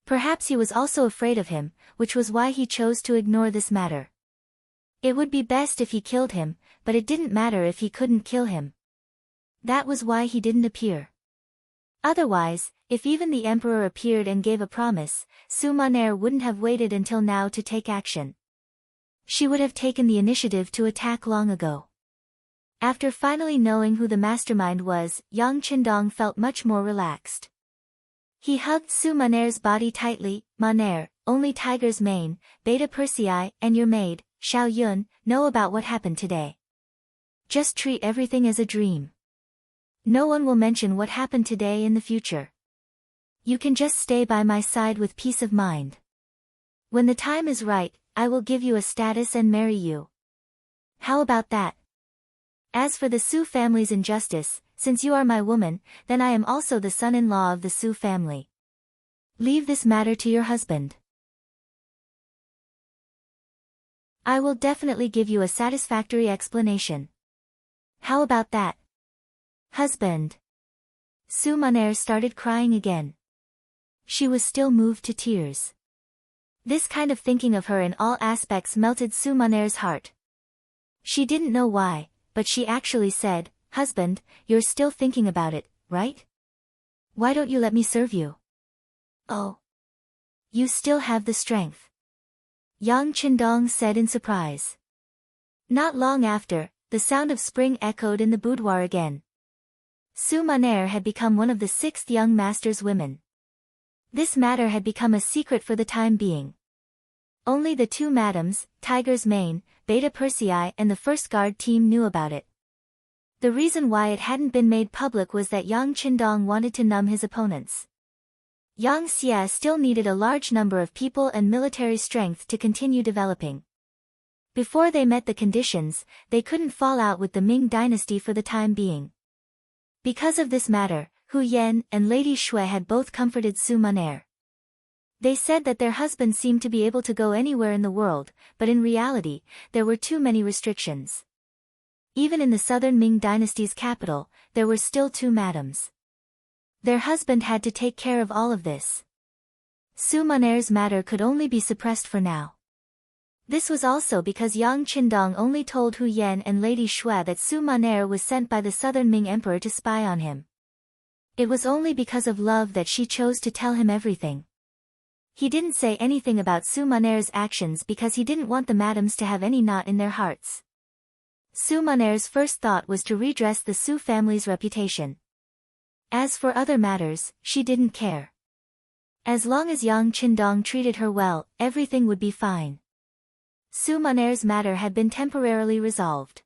Perhaps he was also afraid of him, which was why he chose to ignore this matter. It would be best if he killed him, but it didn't matter if he couldn't kill him. That was why he didn't appear. Otherwise, if even the emperor appeared and gave a promise, Su Maner wouldn't have waited until now to take action. She would have taken the initiative to attack long ago. After finally knowing who the mastermind was, Yang Qindong felt much more relaxed. He hugged Su Maner's body tightly. Maner, only Tiger's Mane, Beta Persei, and your maid, Xiao Yun, know about what happened today. Just treat everything as a dream. No one will mention what happened today in the future. You can just stay by my side with peace of mind. When the time is right, I will give you a status and marry you. How about that? As for the Su family's injustice, since you are my woman, then I am also the son-in-law of the Su family. Leave this matter to your husband. I will definitely give you a satisfactory explanation. How about that? Husband. Su Maner started crying again. She was still moved to tears. This kind of thinking of her in all aspects melted Su Maner's heart. She didn't know why, but she actually said, Husband, you're still thinking about it, right? Why don't you let me serve you? Oh. You still have the strength. Yang Qindong said in surprise. Not long after, the sound of spring echoed in the boudoir again. Su Maner had become one of the 6th young master's women. This matter had become a secret for the time being. Only the 2 madams, Tiger's Mane, Beta Persei and the first guard team knew about it. The reason why it hadn't been made public was that Yang Qindong wanted to numb his opponents. Yang Xie still needed a large number of people and military strength to continue developing. Before they met the conditions, they couldn't fall out with the Ming dynasty for the time being. Because of this matter, Hu Yan and Lady Shui had both comforted Su Maner. They said that their husband seemed to be able to go anywhere in the world, but in reality, there were too many restrictions. Even in the southern Ming dynasty's capital, there were still 2 madams. Their husband had to take care of all of this. Su Maner's matter could only be suppressed for now. This was also because Yang Qindong only told Hu Yan and Lady Shui that Su Maner was sent by the southern Ming emperor to spy on him. It was only because of love that she chose to tell him everything. He didn't say anything about Su Maner's actions because he didn't want the madams to have any knot in their hearts. Su Maner's first thought was to redress the Su family's reputation. As for other matters, she didn't care. As long as Yang Qindong treated her well, everything would be fine. Su Maner's matter had been temporarily resolved.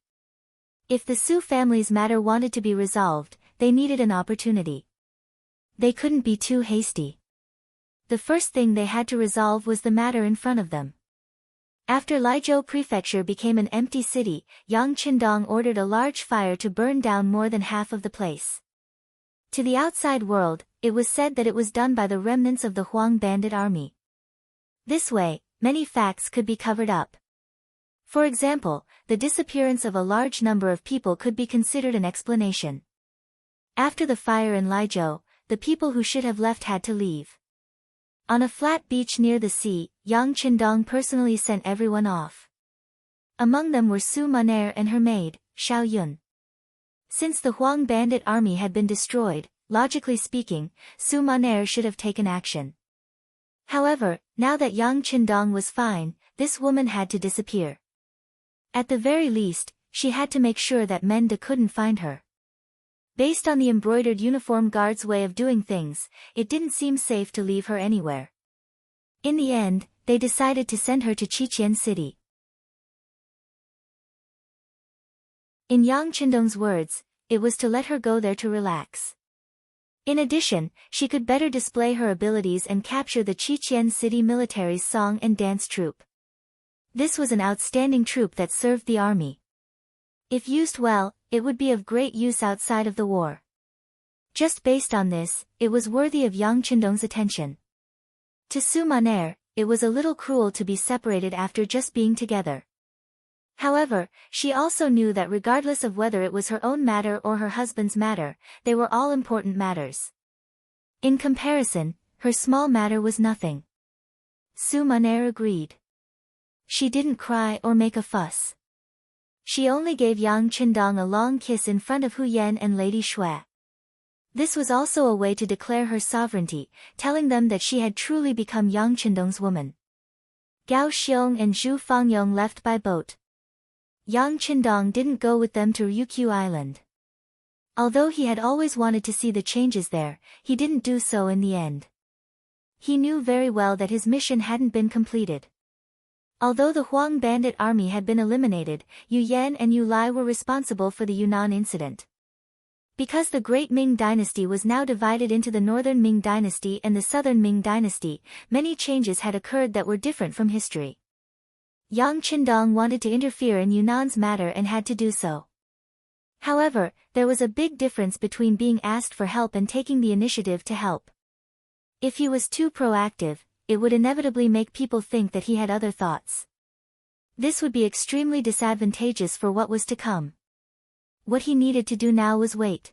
If the Su family's matter wanted to be resolved, they needed an opportunity. They couldn't be too hasty. The first thing they had to resolve was the matter in front of them. After Laizhou Prefecture became an empty city, Yang Qindong ordered a large fire to burn down more than half of the place. To the outside world, it was said that it was done by the remnants of the Huang bandit army. This way, many facts could be covered up. For example, the disappearance of a large number of people could be considered an explanation. After the fire in Laizhou, the people who should have left had to leave. On a flat beach near the sea, Yang Qindong personally sent everyone off. Among them were Su Maner and her maid, Xiao Yun. Since the Huang bandit army had been destroyed, logically speaking, Su Maner should have taken action. However, now that Yang Qindong was fine, this woman had to disappear. At the very least, she had to make sure that Menda couldn't find her. Based on the embroidered uniform guard's way of doing things, it didn't seem safe to leave her anywhere. In the end, they decided to send her to Qiqian City. In Yang Qindong's words, it was to let her go there to relax. In addition, she could better display her abilities and capture the Qiqian City military's song and dance troupe. This was an outstanding troupe that served the army. If used well, it would be of great use outside of the war. Just based on this, it was worthy of Yang Qindong's attention. To Su Maner, it was a little cruel to be separated after just being together. However, she also knew that regardless of whether it was her own matter or her husband's matter, they were all important matters. In comparison, her small matter was nothing. Su Maner agreed. She didn't cry or make a fuss. She only gave Yang Qindong a long kiss in front of Hu Yan and Lady Shui. This was also a way to declare her sovereignty, telling them that she had truly become Yang Qindong's woman. Gao Xiong and Zhu Fangyong left by boat. Yang Qindong didn't go with them to Ryukyu Island. Although he had always wanted to see the changes there, he didn't do so in the end. He knew very well that his mission hadn't been completed. Although the Huang bandit army had been eliminated, Yu Yan and Yu Lai were responsible for the Yunnan incident. Because the Great Ming dynasty was now divided into the Northern Ming dynasty and the Southern Ming dynasty, many changes had occurred that were different from history. Yang Qindong wanted to interfere in Yunnan's matter and had to do so. However, there was a big difference between being asked for help and taking the initiative to help. If he was too proactive, it would inevitably make people think that he had other thoughts. This would be extremely disadvantageous for what was to come. What he needed to do now was wait.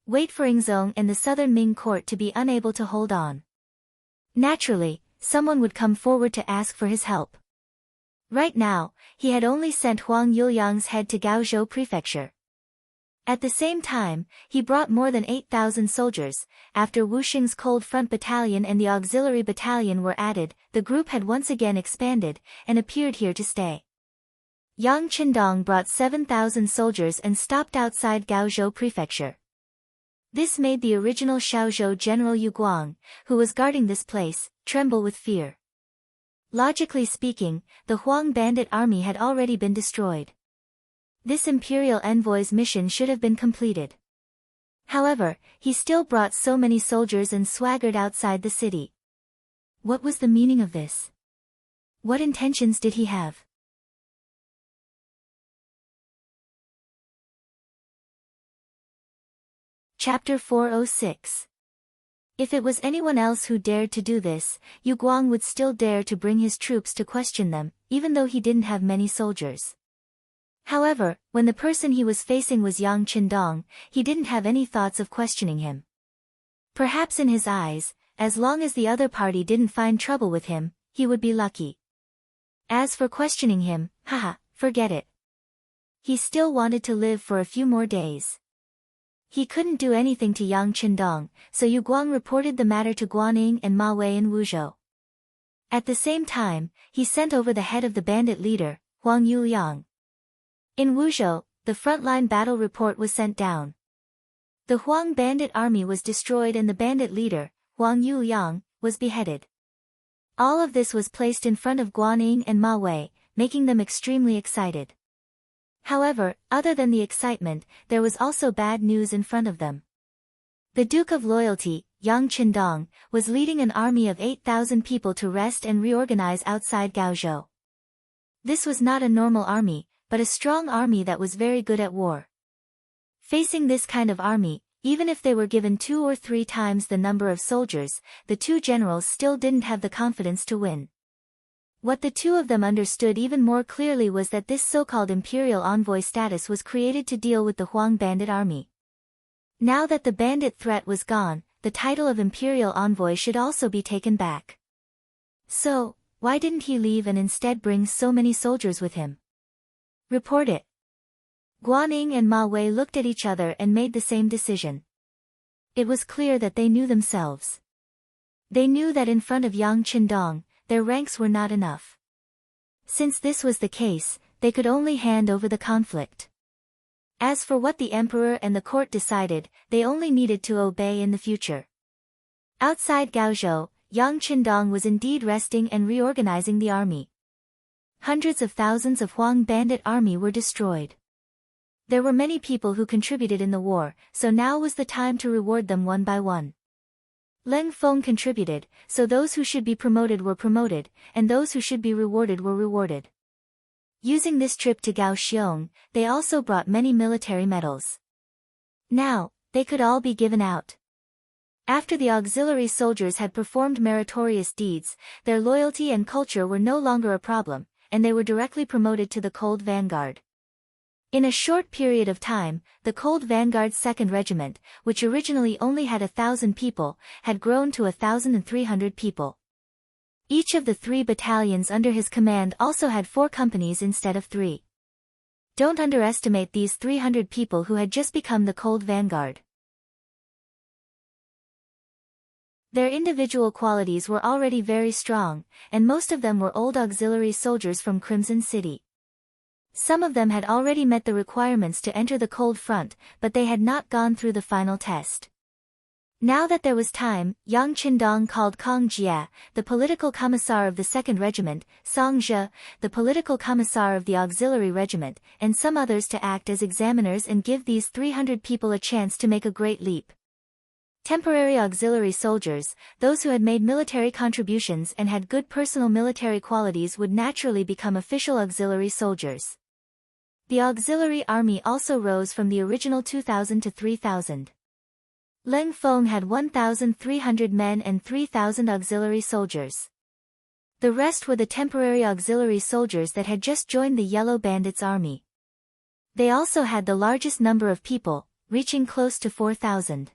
Wait for Yingzong and the Southern Ming court to be unable to hold on. Naturally, someone would come forward to ask for his help. Right now, he had only sent Huang Yuliang's head to Gaozhou Prefecture. At the same time, he brought more than 8,000 soldiers. After Wuxing's Cold Front Battalion and the Auxiliary Battalion were added, the group had once again expanded, and appeared here to stay. Yang Qindong brought 7,000 soldiers and stopped outside Gaozhou Prefecture. This made the original Shaozhou General Yu Guang, who was guarding this place, tremble with fear. Logically speaking, the Huang bandit army had already been destroyed. This imperial envoy's mission should have been completed. However, he still brought so many soldiers and swaggered outside the city. What was the meaning of this? What intentions did he have? Chapter 406. If it was anyone else who dared to do this, Yu Guang would still dare to bring his troops to question them, even though he didn't have many soldiers. However, when the person he was facing was Yang Qindong, he didn't have any thoughts of questioning him. Perhaps in his eyes, as long as the other party didn't find trouble with him, he would be lucky. As for questioning him, forget it. He still wanted to live for a few more days. He couldn't do anything to Yang Qindong, so Yu Guang reported the matter to Guanning and Ma Wei in Wuzhou. At the same time, he sent over the head of the bandit leader, Huang Yuliang. In Wuzhou, the frontline battle report was sent down. The Huang bandit army was destroyed and the bandit leader, Huang Yuliang, was beheaded. All of this was placed in front of Guanning and Ma Wei, making them extremely excited. However, other than the excitement, there was also bad news in front of them. The Duke of Loyalty, Yang Qindong, was leading an army of 8,000 people to rest and reorganize outside Gaozhou. This was not a normal army, but a strong army that was very good at war. Facing this kind of army, even if they were given 2 or 3 times the number of soldiers, the two generals still didn't have the confidence to win. What the two of them understood even more clearly was that this so-called imperial envoy status was created to deal with the Huang bandit army. Now that the bandit threat was gone, the title of imperial envoy should also be taken back. So, why didn't he leave and instead bring so many soldiers with him? Report it. Guanning and Ma Wei looked at each other and made the same decision. It was clear that they knew themselves. They knew that in front of Yang Qindong, their ranks were not enough. Since this was the case, they could only hand over the conflict. As for what the emperor and the court decided, they only needed to obey in the future. Outside Gaozhou, Yang Qindong was indeed resting and reorganizing the army. Hundreds of thousands of Huang bandit army were destroyed. There were many people who contributed in the war, so now was the time to reward them one by one. Leng Feng contributed, so those who should be promoted were promoted, and those who should be rewarded were rewarded. Using this trip to Kaohsiung, they also brought many military medals. Now, they could all be given out. After the auxiliary soldiers had performed meritorious deeds, their loyalty and culture were no longer a problem, and they were directly promoted to the Cold Vanguard. In a short period of time, the Cold Vanguard's 2nd Regiment, which originally only had 1,000 people, had grown to 1,300 people. Each of the 3 battalions under his command also had 4 companies instead of 3. Don't underestimate these 300 people who had just become the Cold Vanguard. Their individual qualities were already very strong, and most of them were old auxiliary soldiers from Crimson City. Some of them had already met the requirements to enter the Cold Front, but they had not gone through the final test. Now that there was time, Yang Qindong called Kang Jia, the political commissar of the 2nd Regiment, Song Zhe, the political commissar of the auxiliary regiment, and some others to act as examiners and give these 300 people a chance to make a great leap. Temporary auxiliary soldiers, those who had made military contributions and had good personal military qualities, would naturally become official auxiliary soldiers. The auxiliary army also rose from the original 2,000 to 3,000. Leng Feng had 1,300 men and 3,000 auxiliary soldiers. The rest were the temporary auxiliary soldiers that had just joined the Yellow Bandits' army. They also had the largest number of people, reaching close to 4,000.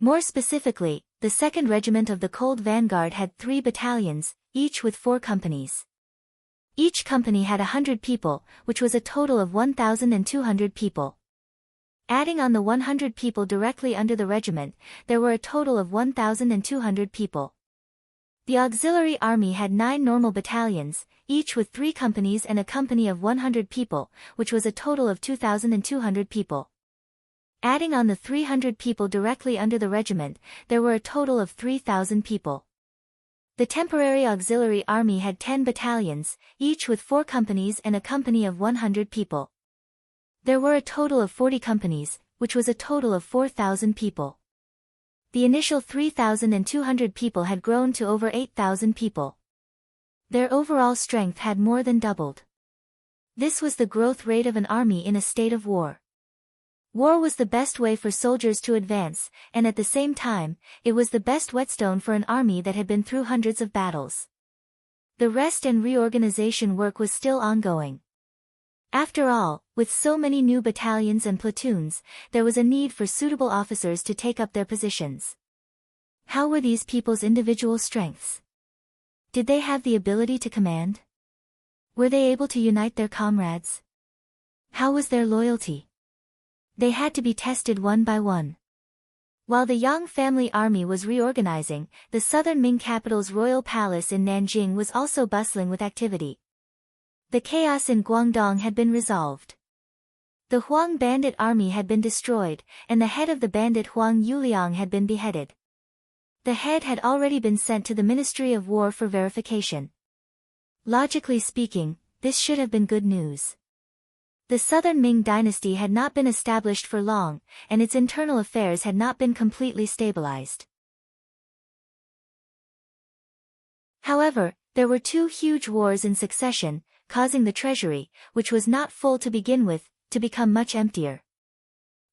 More specifically, the 2nd Regiment of the Cold Vanguard had 3 battalions, each with 4 companies. Each company had 100 people, which was a total of 1,200 people. Adding on the 100 people directly under the regiment, there were a total of 1,200 people. The auxiliary army had 9 normal battalions, each with 3 companies and a company of 100 people, which was a total of 2,200 people. Adding on the 300 people directly under the regiment, there were a total of 3,000 people. The temporary auxiliary army had 10 battalions, each with 4 companies and a company of 100 people. There were a total of 40 companies, which was a total of 4,000 people. The initial 3,200 people had grown to over 8,000 people. Their overall strength had more than doubled. This was the growth rate of an army in a state of war. War was the best way for soldiers to advance, and at the same time, it was the best whetstone for an army that had been through hundreds of battles. The rest and reorganization work was still ongoing. After all, with so many new battalions and platoons, there was a need for suitable officers to take up their positions. How were these people's individual strengths? Did they have the ability to command? Were they able to unite their comrades? How was their loyalty? They had to be tested one by one. While the Yang family army was reorganizing, the southern Ming capital's royal palace in Nanjing was also bustling with activity. The chaos in Guangdong had been resolved. The Huang bandit army had been destroyed, and the head of the bandit Huang Yuliang had been beheaded. The head had already been sent to the Ministry of War for verification. Logically speaking, this should have been good news. The southern Ming dynasty had not been established for long, and its internal affairs had not been completely stabilized. However, there were two huge wars in succession, causing the treasury, which was not full to begin with, to become much emptier.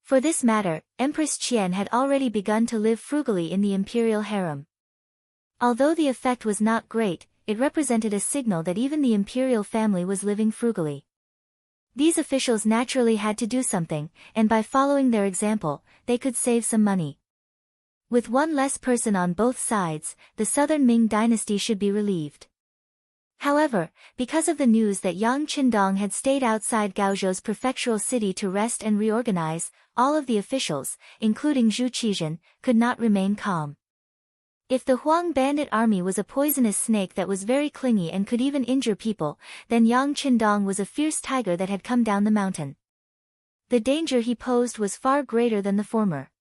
For this matter, Empress Qian had already begun to live frugally in the imperial harem. Although the effect was not great, it represented a signal that even the imperial family was living frugally. These officials naturally had to do something, and by following their example, they could save some money. With one less person on both sides, the southern Ming dynasty should be relieved. However, because of the news that Yang Qindong had stayed outside Gaozhou's prefectural city to rest and reorganize, all of the officials, including Zhu Qizhen, could not remain calm. If the Huang bandit army was a poisonous snake that was very clingy and could even injure people, then Yang Qindong was a fierce tiger that had come down the mountain. The danger he posed was far greater than the former.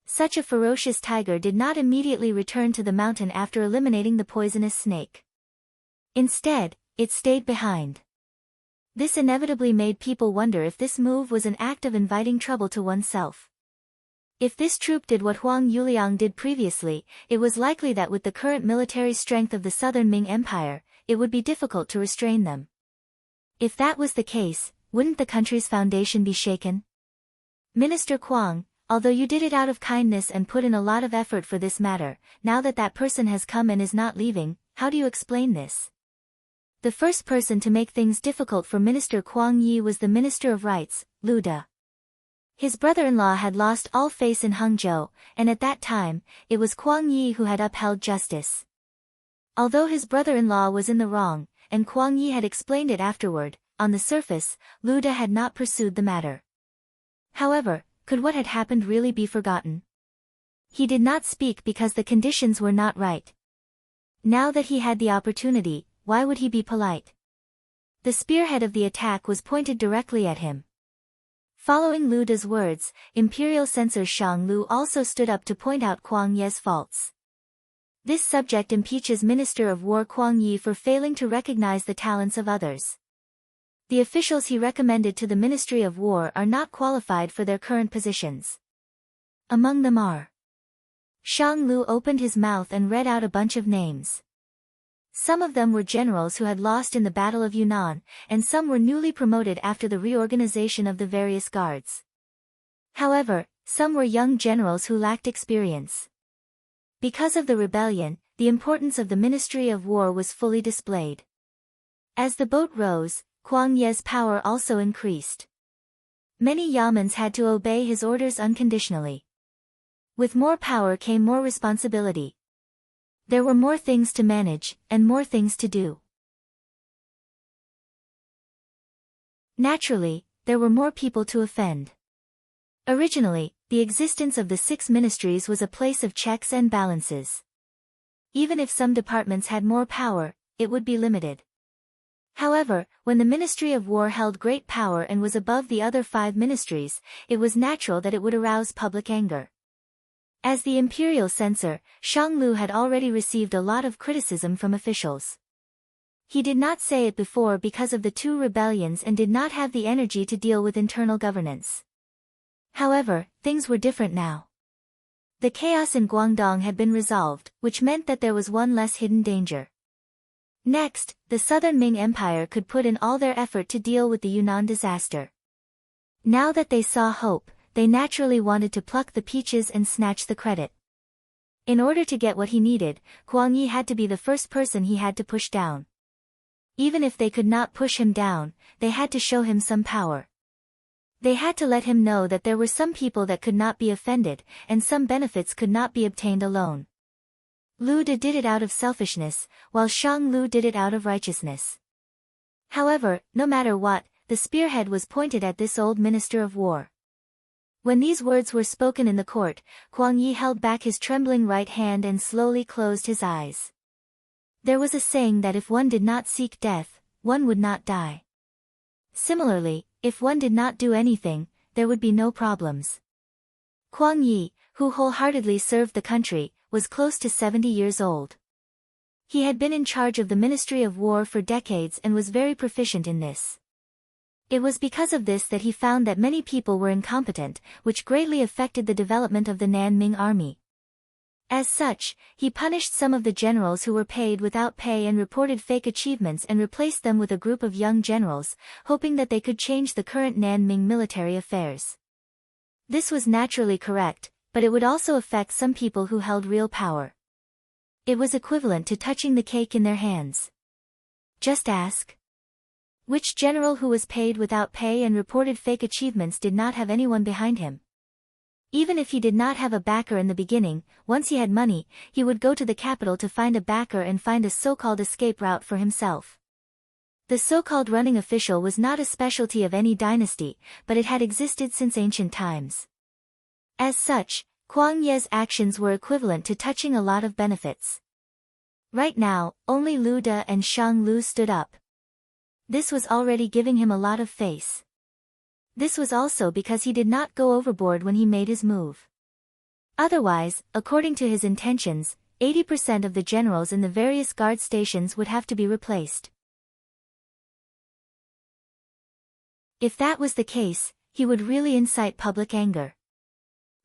Such a ferocious tiger did not immediately return to the mountain after eliminating the poisonous snake. Instead, it stayed behind. This inevitably made people wonder if this move was an act of inviting trouble to oneself. If this troop did what Huang Yuliang did previously, it was likely that with the current military strength of the southern Ming Empire, it would be difficult to restrain them. If that was the case, wouldn't the country's foundation be shaken? Minister Kuang, although you did it out of kindness and put in a lot of effort for this matter, now that that person has come and is not leaving, how do you explain this? The first person to make things difficult for Minister Kuang Yi was the Minister of Rights, Liu De. His brother-in-law had lost all faith in Hangzhou, and at that time, it was Kuang Yi who had upheld justice. Although his brother-in-law was in the wrong, and Kuang Yi had explained it afterward, on the surface, Liu De had not pursued the matter. However, could what had happened really be forgotten? He did not speak because the conditions were not right. Now that he had the opportunity, why would he be polite? The spearhead of the attack was pointed directly at him. Following Liu De's words, Imperial Censor Shang Lu also stood up to point out Kuang Ye's faults. This subject impeaches Minister of War Kuang Yi for failing to recognize the talents of others. The officials he recommended to the Ministry of War are not qualified for their current positions. Among them are. Shang Lu opened his mouth and read out a bunch of names. Some of them were generals who had lost in the Battle of Yunnan, and some were newly promoted after the reorganization of the various guards. However, some were young generals who lacked experience. Because of the rebellion, the importance of the Ministry of War was fully displayed. As the boat rose, Kuang Ye's power also increased. Many yamens had to obey his orders unconditionally. With more power came more responsibility. There were more things to manage, and more things to do. Naturally, there were more people to offend. Originally, the existence of the 6 ministries was a place of checks and balances. Even if some departments had more power, it would be limited. However, when the Ministry of War held great power and was above the other 5 ministries, it was natural that it would arouse public anger. As the imperial censor, Shang Lu had already received a lot of criticism from officials. He did not say it before because of the 2 rebellions and did not have the energy to deal with internal governance. However, things were different now. The chaos in Guangdong had been resolved, which meant that there was one less hidden danger. Next, the southern Ming Empire could put in all their effort to deal with the Yunnan disaster. Now that they saw hope, they naturally wanted to pluck the peaches and snatch the credit. In order to get what he needed, Guang Yi had to be the first person he had to push down. Even if they could not push him down, they had to show him some power. They had to let him know that there were some people that could not be offended, and some benefits could not be obtained alone. Lu De did it out of selfishness, while Shang Lu did it out of righteousness. However, no matter what, the spearhead was pointed at this old minister of war. When these words were spoken in the court, Guang Yi held back his trembling right hand and slowly closed his eyes. There was a saying that if one did not seek death, one would not die. Similarly, if one did not do anything, there would be no problems. Guang Yi, who wholeheartedly served the country, was close to 70 years old. He had been in charge of the Ministry of War for decades and was very proficient in this. It was because of this that he found that many people were incompetent, which greatly affected the development of the Nanming army. As such, he punished some of the generals who were paid without pay and reported fake achievements and replaced them with a group of young generals, hoping that they could change the current Nanming military affairs. This was naturally correct, but it would also affect some people who held real power. It was equivalent to touching the cake in their hands. Just ask. Which general who was paid without pay and reported fake achievements did not have anyone behind him? Even if he did not have a backer in the beginning, once he had money, he would go to the capital to find a backer and find a so-called escape route for himself. The so-called running official was not a specialty of any dynasty, but it had existed since ancient times. As such, Guang Yi's actions were equivalent to touching a lot of benefits. Right now, only Lu De and Shang Lu stood up. This was already giving him a lot of face. This was also because he did not go overboard when he made his move. Otherwise, according to his intentions, 80% of the generals in the various guard stations would have to be replaced. If that was the case, he would really incite public anger.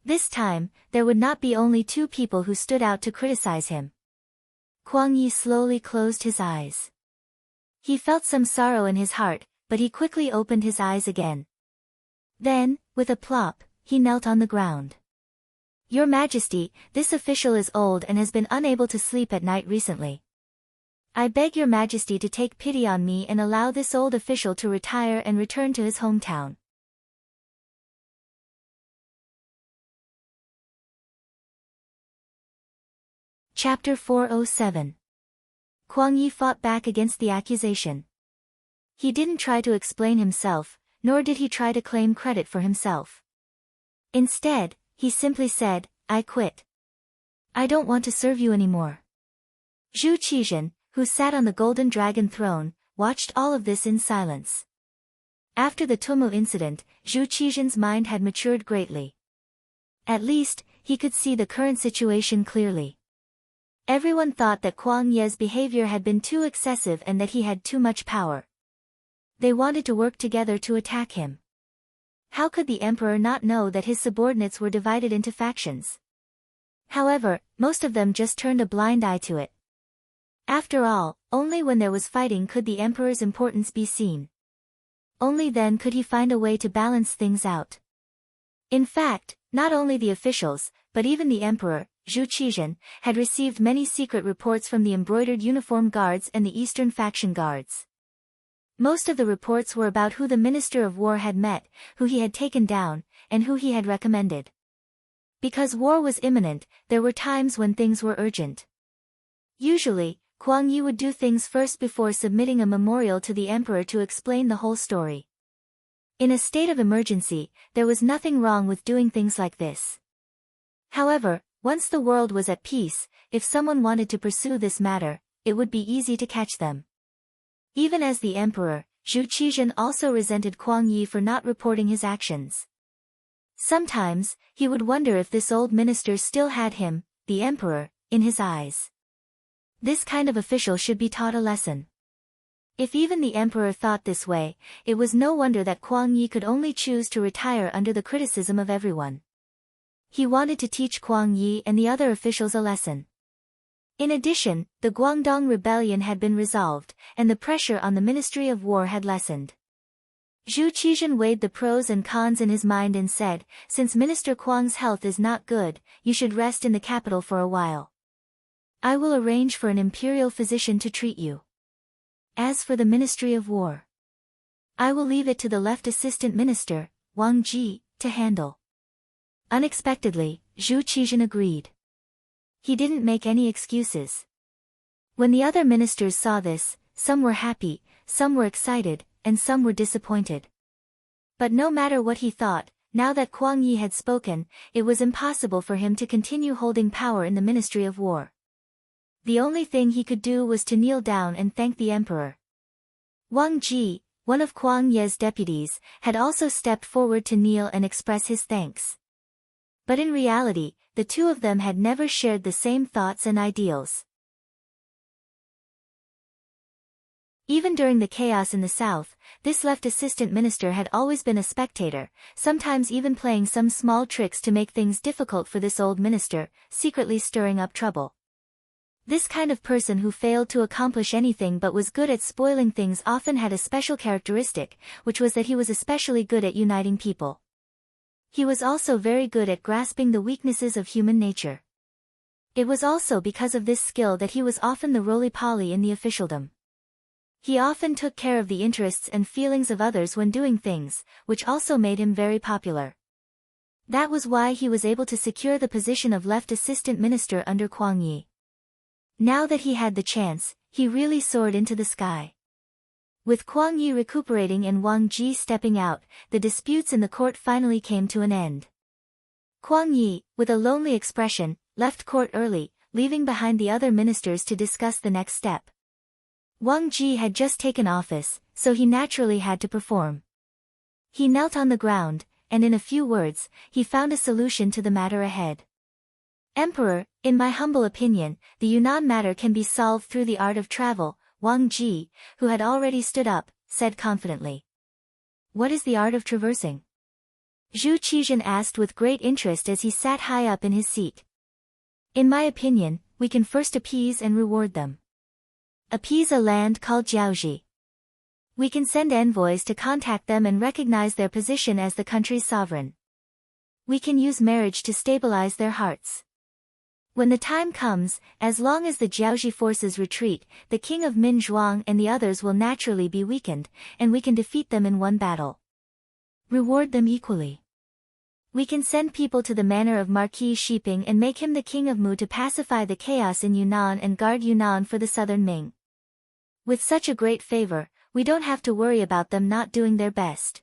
This time, there would not be only two people who stood out to criticize him. Guang Yi slowly closed his eyes. He felt some sorrow in his heart, but he quickly opened his eyes again. Then, with a plop, he knelt on the ground. Your Majesty, this official is old and has been unable to sleep at night recently. I beg your Majesty to take pity on me and allow this old official to retire and return to his hometown. Chapter 407. Guang Yi fought back against the accusation. He didn't try to explain himself, nor did he try to claim credit for himself. Instead, he simply said, I quit. I don't want to serve you anymore. Zhu Qizhen, who sat on the golden dragon throne, watched all of this in silence. After the Tumu incident, Zhu Qizhen's mind had matured greatly. At least, he could see the current situation clearly. Everyone thought that Guang Yi's behavior had been too excessive and that he had too much power. They wanted to work together to attack him. How could the emperor not know that his subordinates were divided into factions? However, most of them just turned a blind eye to it. After all, only when there was fighting could the emperor's importance be seen. Only then could he find a way to balance things out. In fact, not only the officials, but even the emperor, Zhu Qizhen, had received many secret reports from the embroidered uniform guards and the Eastern faction guards. Most of the reports were about who the Minister of War had met, who he had taken down, and who he had recommended. Because war was imminent, there were times when things were urgent. Usually, Guang Yi would do things first before submitting a memorial to the emperor to explain the whole story. In a state of emergency, there was nothing wrong with doing things like this. However, once the world was at peace, if someone wanted to pursue this matter, it would be easy to catch them. Even as the emperor, Zhu Qizhen also resented Guang Yi for not reporting his actions. Sometimes, he would wonder if this old minister still had him, the emperor, in his eyes. This kind of official should be taught a lesson. If even the emperor thought this way, it was no wonder that Guang Yi could only choose to retire under the criticism of everyone. He wanted to teach Guang Yi and the other officials a lesson. In addition, the Guangdong rebellion had been resolved, and the pressure on the Ministry of War had lessened. Zhu Qizhen weighed the pros and cons in his mind and said, "Since Minister Kuang's health is not good, you should rest in the capital for a while. I will arrange for an imperial physician to treat you. As for the Ministry of War, I will leave it to the left assistant minister, Wang Ji, to handle." Unexpectedly, Zhu Qizhen agreed. He didn't make any excuses. When the other ministers saw this, some were happy, some were excited, and some were disappointed. But no matter what he thought, now that Kuang Yi had spoken, it was impossible for him to continue holding power in the Ministry of War. The only thing he could do was to kneel down and thank the emperor. Wang Ji, one of Kuang Ye's deputies, had also stepped forward to kneel and express his thanks. But in reality, the two of them had never shared the same thoughts and ideals. Even during the chaos in the south, this left assistant minister had always been a spectator, sometimes even playing some small tricks to make things difficult for this old minister, secretly stirring up trouble. This kind of person who failed to accomplish anything but was good at spoiling things often had a special characteristic, which was that he was especially good at uniting people. He was also very good at grasping the weaknesses of human nature. It was also because of this skill that he was often the roly-poly in the officialdom. He often took care of the interests and feelings of others when doing things, which also made him very popular. That was why he was able to secure the position of left assistant minister under Kuang Yi. Now that he had the chance, he really soared into the sky. With Kuang Yi recuperating and Wang Ji stepping out, the disputes in the court finally came to an end. Kuang Yi, with a lonely expression, left court early, leaving behind the other ministers to discuss the next step. Wang Ji had just taken office, so he naturally had to perform. He knelt on the ground, and in a few words, he found a solution to the matter ahead. "Emperor, in my humble opinion, the Yunnan matter can be solved through the art of travel," Wang Ji, who had already stood up, said confidently. "What is the art of traversing?" Zhu Qizhen asked with great interest as he sat high up in his seat. "In my opinion, we can first appease and reward them. Appease a land called Jiaoji. We can send envoys to contact them and recognize their position as the country's sovereign. We can use marriage to stabilize their hearts. When the time comes, as long as the Jiaoji forces retreat, the king of Min Zhuang and the others will naturally be weakened, and we can defeat them in one battle. Reward them equally. We can send people to the manor of Marquis Shiping and make him the king of Mu to pacify the chaos in Yunnan and guard Yunnan for the southern Ming. With such a great favor, we don't have to worry about them not doing their best.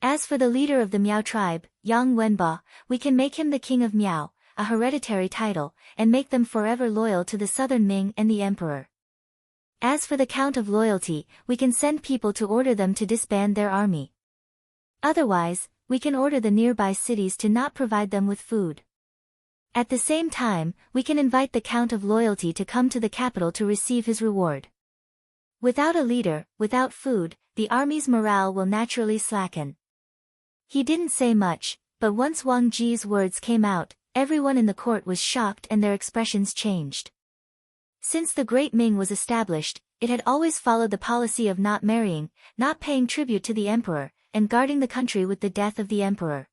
As for the leader of the Miao tribe, Yang Wenba, we can make him the king of Miao, a hereditary title, and make them forever loyal to the southern Ming and the emperor. As for the count of loyalty, we can send people to order them to disband their army. Otherwise, we can order the nearby cities to not provide them with food. At the same time, we can invite the Count of Loyalty to come to the capital to receive his reward. Without a leader, without food, the army's morale will naturally slacken." He didn't say much, but once Wang Ji's words came out, everyone in the court was shocked and their expressions changed. Since the Great Ming was established, it had always followed the policy of not marrying, not paying tribute to the emperor, and guarding the country with the death of the emperor.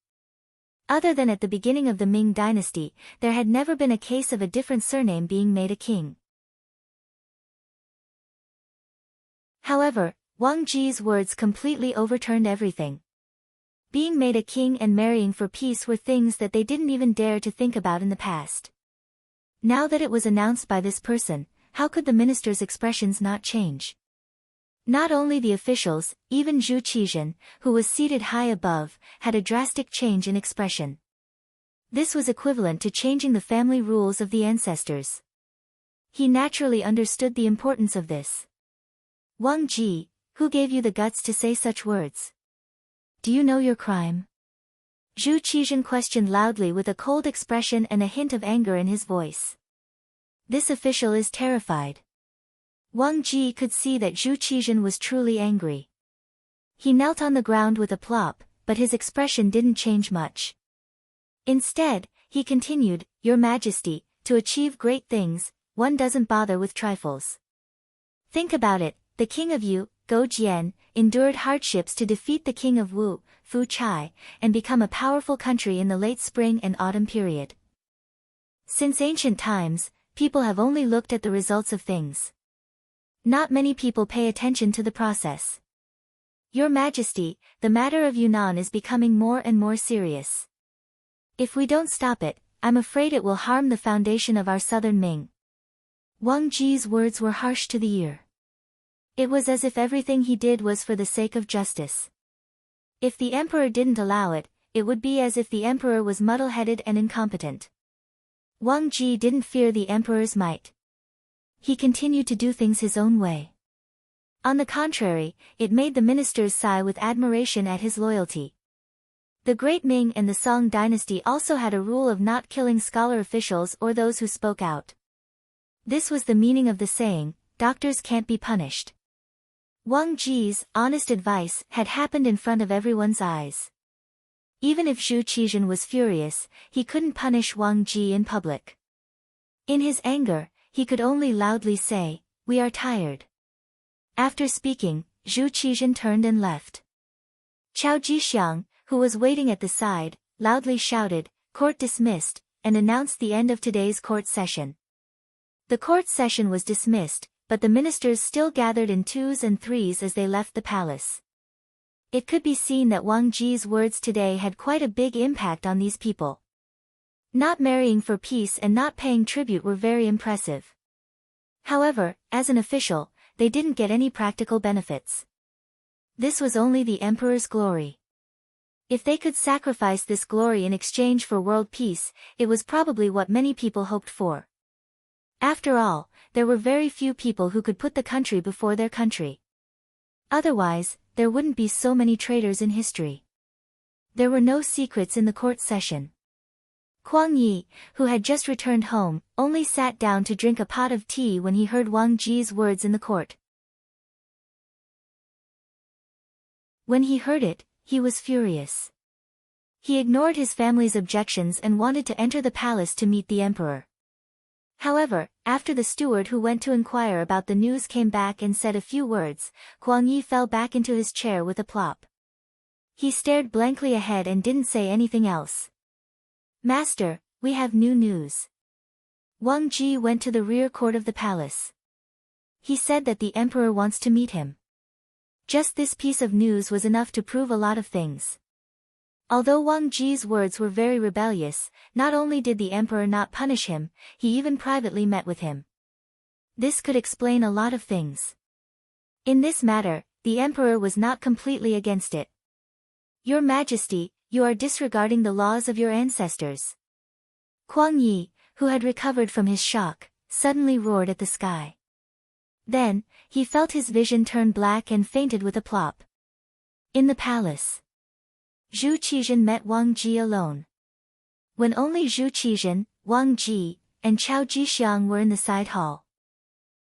Other than at the beginning of the Ming dynasty, there had never been a case of a different surname being made a king. However, Wang Ji's words completely overturned everything. Being made a king and marrying for peace were things that they didn't even dare to think about in the past. Now that it was announced by this person, how could the minister's expressions not change? Not only the officials, even Zhu Qizhen, who was seated high above, had a drastic change in expression. This was equivalent to changing the family rules of the ancestors. He naturally understood the importance of this. "Wang Ji, who gave you the guts to say such words? Do you know your crime?" Zhu Qizhen questioned loudly with a cold expression and a hint of anger in his voice. This official is terrified. Wang Ji could see that Zhu Qizhen was truly angry. He knelt on the ground with a plop, but his expression didn't change much. Instead, he continued, "Your Majesty, to achieve great things, one doesn't bother with trifles. Think about it, the king of Yu, Go Jian, endured hardships to defeat the king of Wu, Fu Chai, and become a powerful country in the late spring and autumn period. Since ancient times, people have only looked at the results of things. Not many people pay attention to the process. Your Majesty, the matter of Yunnan is becoming more and more serious. If we don't stop it, I'm afraid it will harm the foundation of our southern Ming. Wang Ji's words were harsh to the ear. It was as if everything he did was for the sake of justice. If the emperor didn't allow it, it would be as if the emperor was muddle-headed and incompetent. Wang Ji didn't fear the emperor's might. He continued to do things his own way. On the contrary, it made the ministers sigh with admiration at his loyalty. The Great Ming and the Song dynasty also had a rule of not killing scholar officials or those who spoke out. This was the meaning of the saying, "Doctors can't be punished." Wang Ji's honest advice had happened in front of everyone's eyes. Even if Zhu Qizhen was furious, he couldn't punish Wang Ji in public. In his anger, he could only loudly say, "We are tired." After speaking, Zhu Qizhen turned and left. Qiao Jixiang, who was waiting at the side, loudly shouted, "Court dismissed," and announced the end of today's court session. The court session was dismissed, but the ministers still gathered in twos and threes as they left the palace. It could be seen that Wang Ji's words today had quite a big impact on these people. Not marrying for peace and not paying tribute were very impressive. However, as an official, they didn't get any practical benefits. This was only the emperor's glory. If they could sacrifice this glory in exchange for world peace, it was probably what many people hoped for. After all, there were very few people who could put the country before their country. Otherwise, there wouldn't be so many traitors in history. There were no secrets in the court session. Kuang Yi, who had just returned home, only sat down to drink a pot of tea when he heard Wang Ji's words in the court. When he heard it, he was furious. He ignored his family's objections and wanted to enter the palace to meet the emperor. However, after the steward who went to inquire about the news came back and said a few words, Kuang Yi fell back into his chair with a plop. He stared blankly ahead and didn't say anything else. "Master, we have new news." Wang Ji went to the rear court of the palace. He said that the emperor wants to meet him. Just this piece of news was enough to prove a lot of things. Although Wang Ji's words were very rebellious, not only did the emperor not punish him, he even privately met with him. This could explain a lot of things. In this matter, the emperor was not completely against it. "Your Majesty, you are disregarding the laws of your ancestors." Kuang Yi, who had recovered from his shock, suddenly roared at the sky. Then, he felt his vision turn black and fainted with a plop. In the palace, Zhu Qizhen met Wang Ji alone. When only Zhu Qizhen, Wang Ji, and Qiao Jixiang were in the side hall,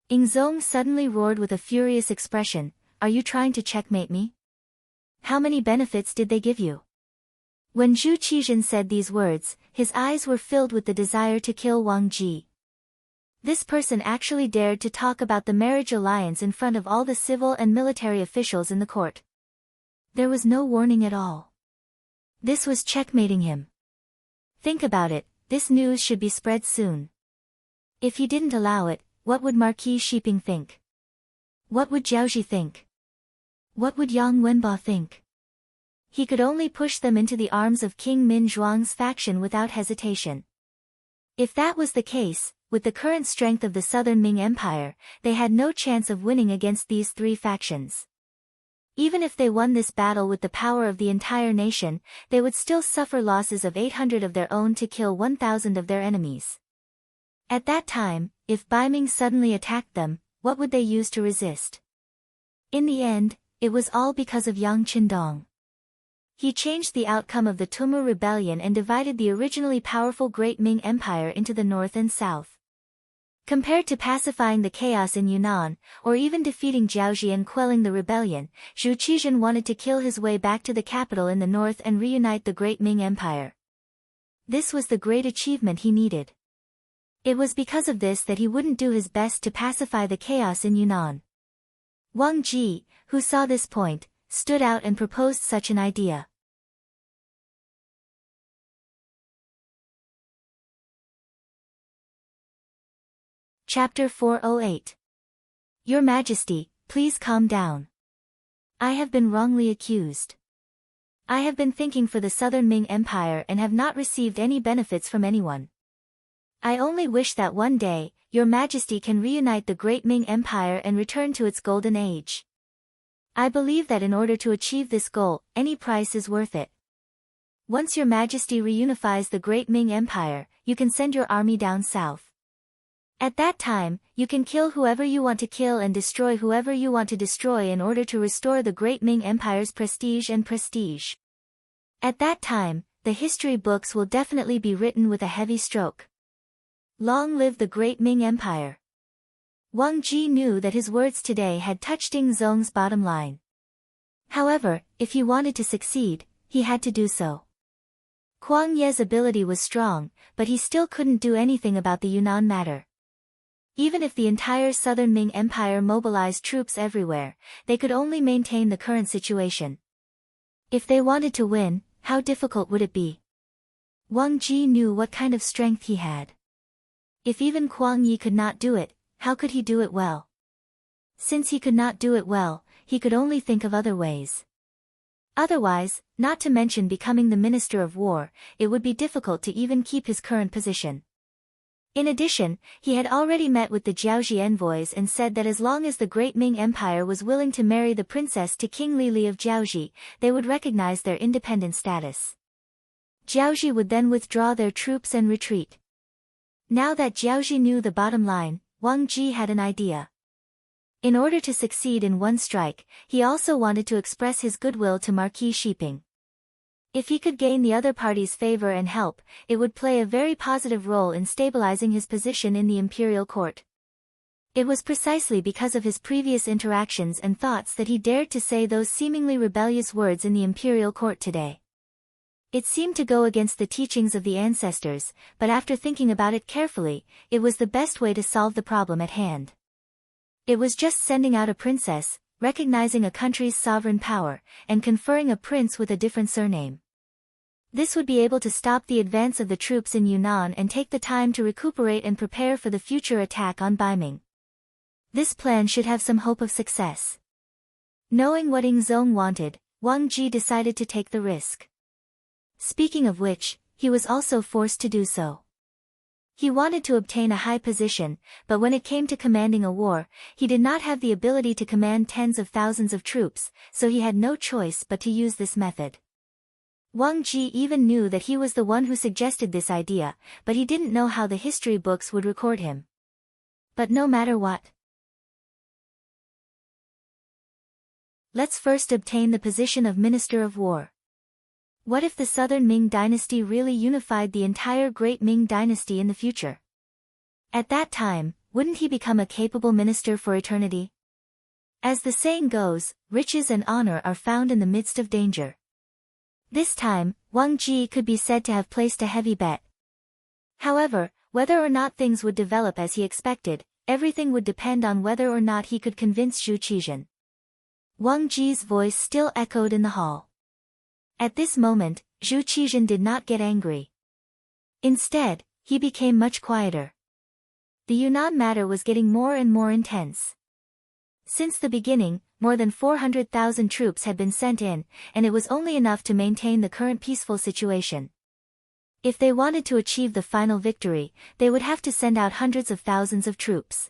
Ing Zong suddenly roared with a furious expression, "Are you trying to checkmate me? How many benefits did they give you?" When Zhu Qizhen said these words, his eyes were filled with the desire to kill Wang Ji. This person actually dared to talk about the marriage alliance in front of all the civil and military officials in the court. There was no warning at all. This was checkmating him. Think about it, this news should be spread soon. If he didn't allow it, what would Marquis Shiping think? What would Jiaoji think? What would Yang Wenba think? He could only push them into the arms of King Min Zhuang's faction without hesitation. If that was the case, with the current strength of the Southern Ming Empire, they had no chance of winning against these three factions. Even if they won this battle with the power of the entire nation, they would still suffer losses of 800 of their own to kill 1,000 of their enemies. At that time, if Baiming suddenly attacked them, what would they use to resist? In the end, it was all because of Yang Qindong. He changed the outcome of the Tumu Rebellion and divided the originally powerful Great Ming Empire into the north and south. Compared to pacifying the chaos in Yunnan, or even defeating Jiaoji and quelling the rebellion, Zhu Qizhen wanted to kill his way back to the capital in the north and reunite the Great Ming Empire. This was the great achievement he needed. It was because of this that he wouldn't do his best to pacify the chaos in Yunnan. Wang Ji, who saw this point, stood out and proposed such an idea. Chapter 408. Your Majesty, please calm down. I have been wrongly accused. I have been thinking for the Southern Ming Empire and have not received any benefits from anyone. I only wish that one day, Your Majesty can reunite the great Ming Empire and return to its golden age. I believe that in order to achieve this goal, any price is worth it. Once Your Majesty reunifies the great Ming Empire, you can send your army down south. At that time, you can kill whoever you want to kill and destroy whoever you want to destroy in order to restore the great Ming Empire's prestige and prestige. At that time, the history books will definitely be written with a heavy stroke. Long live the great Ming Empire. Wang Ji knew that his words today had touched Ding Zhong's bottom line. However, if he wanted to succeed, he had to do so. Kuang Ye's ability was strong, but he still couldn't do anything about the Yunnan matter. Even if the entire Southern Ming Empire mobilized troops everywhere, they could only maintain the current situation. If they wanted to win, how difficult would it be? Wang Ji knew what kind of strength he had. If even Kuang Yi could not do it, how could he do it well? Since he could not do it well, he could only think of other ways. Otherwise, not to mention becoming the Minister of War, it would be difficult to even keep his current position. In addition, he had already met with the Jiaoji envoys and said that as long as the great Ming Empire was willing to marry the princess to King Lili of Jiaoji, they would recognize their independent status. Jiaoji would then withdraw their troops and retreat. Now that Jiaoji knew the bottom line, Wang Ji had an idea. In order to succeed in one strike, he also wanted to express his goodwill to Marquis Shiping. If he could gain the other party's favor and help, it would play a very positive role in stabilizing his position in the imperial court. It was precisely because of his previous interactions and thoughts that he dared to say those seemingly rebellious words in the imperial court today. It seemed to go against the teachings of the ancestors, but after thinking about it carefully, it was the best way to solve the problem at hand. It was just sending out a princess, recognizing a country's sovereign power, and conferring a prince with a different surname. This would be able to stop the advance of the troops in Yunnan and take the time to recuperate and prepare for the future attack on Baiming. This plan should have some hope of success. Knowing what Ding Zhong wanted, Wang Ji decided to take the risk. Speaking of which, he was also forced to do so. He wanted to obtain a high position, but when it came to commanding a war, he did not have the ability to command tens of thousands of troops, so he had no choice but to use this method. Wang Ji even knew that he was the one who suggested this idea, but he didn't know how the history books would record him. But no matter what, let's first obtain the position of Minister of War. What if the Southern Ming dynasty really unified the entire Great Ming dynasty in the future? At that time, wouldn't he become a capable minister for eternity? As the saying goes, riches and honor are found in the midst of danger. This time, Wang Ji could be said to have placed a heavy bet. However, whether or not things would develop as he expected, everything would depend on whether or not he could convince Zhu Qizhen. Wang Ji's voice still echoed in the hall. At this moment, Zhu Qizhen did not get angry. Instead, he became much quieter. The Yunnan matter was getting more and more intense. Since the beginning, more than 400,000 troops had been sent in, and it was only enough to maintain the current peaceful situation. If they wanted to achieve the final victory, they would have to send out hundreds of thousands of troops.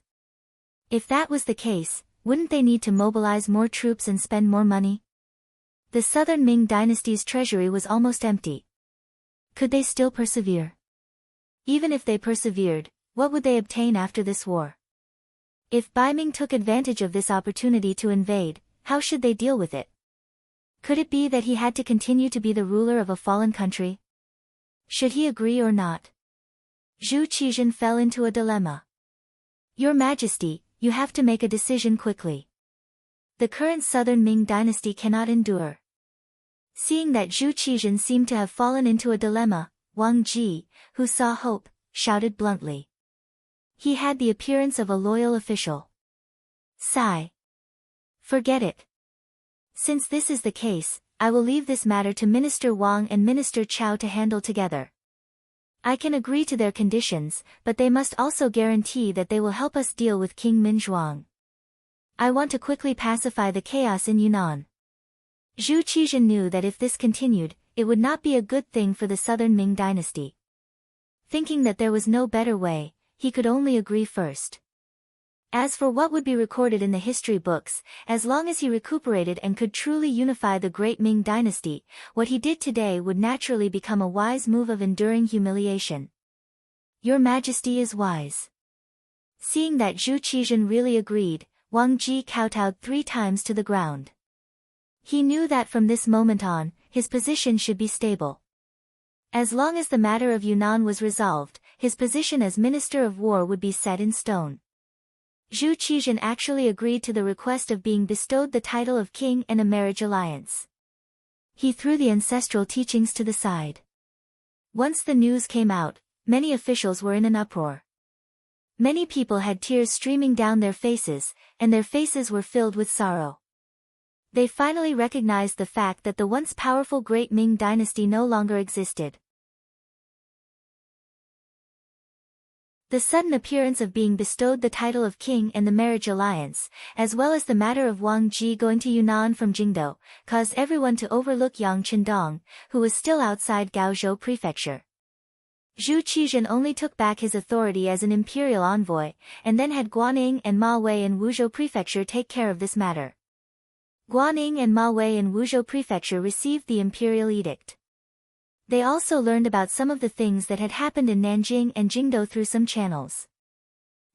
If that was the case, wouldn't they need to mobilize more troops and spend more money? The Southern Ming dynasty's treasury was almost empty. Could they still persevere? Even if they persevered, what would they obtain after this war? If Baiming took advantage of this opportunity to invade, how should they deal with it? Could it be that he had to continue to be the ruler of a fallen country? Should he agree or not? Zhu Qizhen fell into a dilemma. Your Majesty, you have to make a decision quickly. The current Southern Ming dynasty cannot endure. Seeing that Zhu Qizhen seemed to have fallen into a dilemma, Wang Ji, who saw hope, shouted bluntly. He had the appearance of a loyal official. Sigh. Forget it. Since this is the case, I will leave this matter to Minister Wang and Minister Chao to handle together. I can agree to their conditions, but they must also guarantee that they will help us deal with King Minzhuang. I want to quickly pacify the chaos in Yunnan. Zhu Qizhen knew that if this continued, it would not be a good thing for the southern Ming dynasty. Thinking that there was no better way, he could only agree first. As for what would be recorded in the history books, as long as he recuperated and could truly unify the great Ming dynasty, what he did today would naturally become a wise move of enduring humiliation. Your Majesty is wise. Seeing that Zhu Qizhen really agreed, Wang Ji kowtowed 3 times to the ground. He knew that from this moment on, his position should be stable. As long as the matter of Yunnan was resolved, his position as Minister of War would be set in stone. Zhu Qizhen actually agreed to the request of being bestowed the title of king and a marriage alliance. He threw the ancestral teachings to the side. Once the news came out, many officials were in an uproar. Many people had tears streaming down their faces, and their faces were filled with sorrow. They finally recognized the fact that the once powerful great Ming dynasty no longer existed. The sudden appearance of being bestowed the title of king and the marriage alliance, as well as the matter of Wang Ji going to Yunnan from Jingdou, caused everyone to overlook Yang Qindong, who was still outside Gaozhou prefecture. Zhu Qizhen only took back his authority as an imperial envoy, and then had Guaning and Ma Wei in Wuzhou prefecture take care of this matter. Guaning and Ma Wei in Wuzhou prefecture received the imperial edict. They also learned about some of the things that had happened in Nanjing and Jingdou through some channels.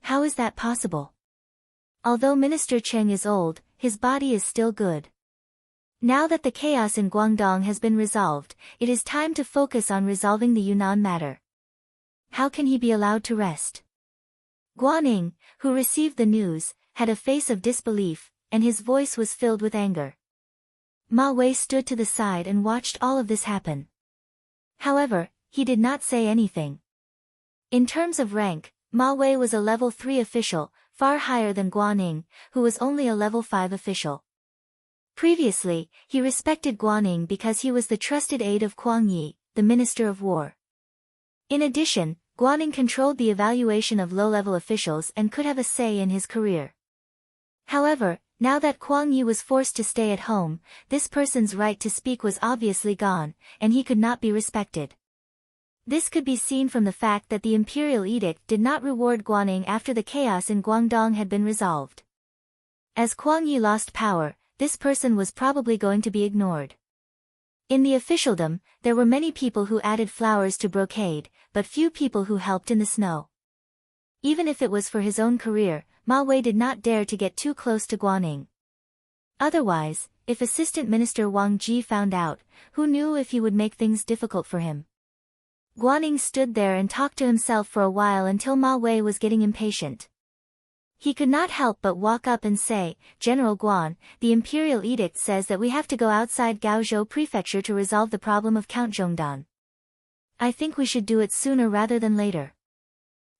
How is that possible? Although Minister Qing is old, his body is still good. Now that the chaos in Guangdong has been resolved, it is time to focus on resolving the Yunnan matter. How can he be allowed to rest? Guaning, who received the news, had a face of disbelief, and his voice was filled with anger. Ma Wei stood to the side and watched all of this happen. However, he did not say anything. In terms of rank, Ma Wei was a level 3 official, far higher than Guaning, who was only a level 5 official. Previously, he respected Guaning because he was the trusted aide of Kuang Yi, the Minister of War. In addition, Guaning controlled the evaluation of low-level officials and could have a say in his career. However, now that Kuang Yi was forced to stay at home, this person's right to speak was obviously gone, and he could not be respected. This could be seen from the fact that the imperial edict did not reward Guaning after the chaos in Guangdong had been resolved. As Kuang Yi lost power, this person was probably going to be ignored. In the officialdom, there were many people who added flowers to brocade, but few people who helped in the snow. Even if it was for his own career, Ma Wei did not dare to get too close to Guaning. Otherwise, if Assistant Minister Wang Ji found out, who knew if he would make things difficult for him? Guaning stood there and talked to himself for a while until Ma Wei was getting impatient. He could not help but walk up and say, "General Guan, the imperial edict says that we have to go outside Gaozhou prefecture to resolve the problem of Count Zhongdan. I think we should do it sooner rather than later.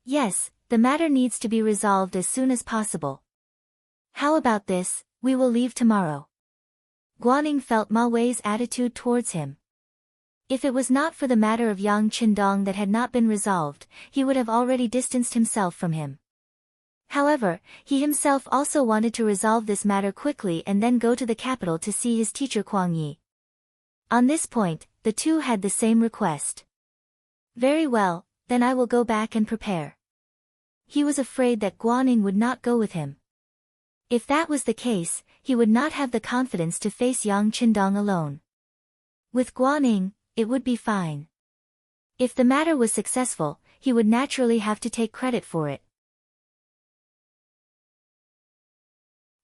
Yes, the matter needs to be resolved as soon as possible. How about this, we will leave tomorrow." Guaning felt Ma Wei's attitude towards him. If it was not for the matter of Yang Qindong that had not been resolved, he would have already distanced himself from him. However, he himself also wanted to resolve this matter quickly and then go to the capital to see his teacher Kuang Yi. On this point, the two had the same request. Very well, then I will go back and prepare. He was afraid that Guaning would not go with him. If that was the case, he would not have the confidence to face Yang Qindong alone. With Guaning, it would be fine. If the matter was successful, he would naturally have to take credit for it.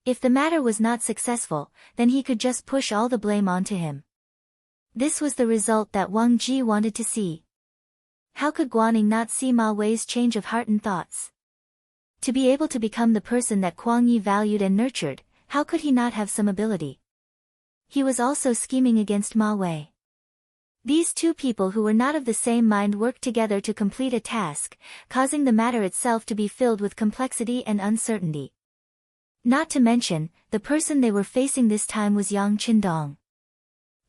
If the matter was not successful, then he could just push all the blame onto him. This was the result that Wang Ji wanted to see. How could Guaning not see Ma Wei's change of heart and thoughts? To be able to become the person that Kuang Yi valued and nurtured, how could he not have some ability? He was also scheming against Ma Wei. These two people who were not of the same mind worked together to complete a task, causing the matter itself to be filled with complexity and uncertainty. Not to mention, the person they were facing this time was Yang Qindong.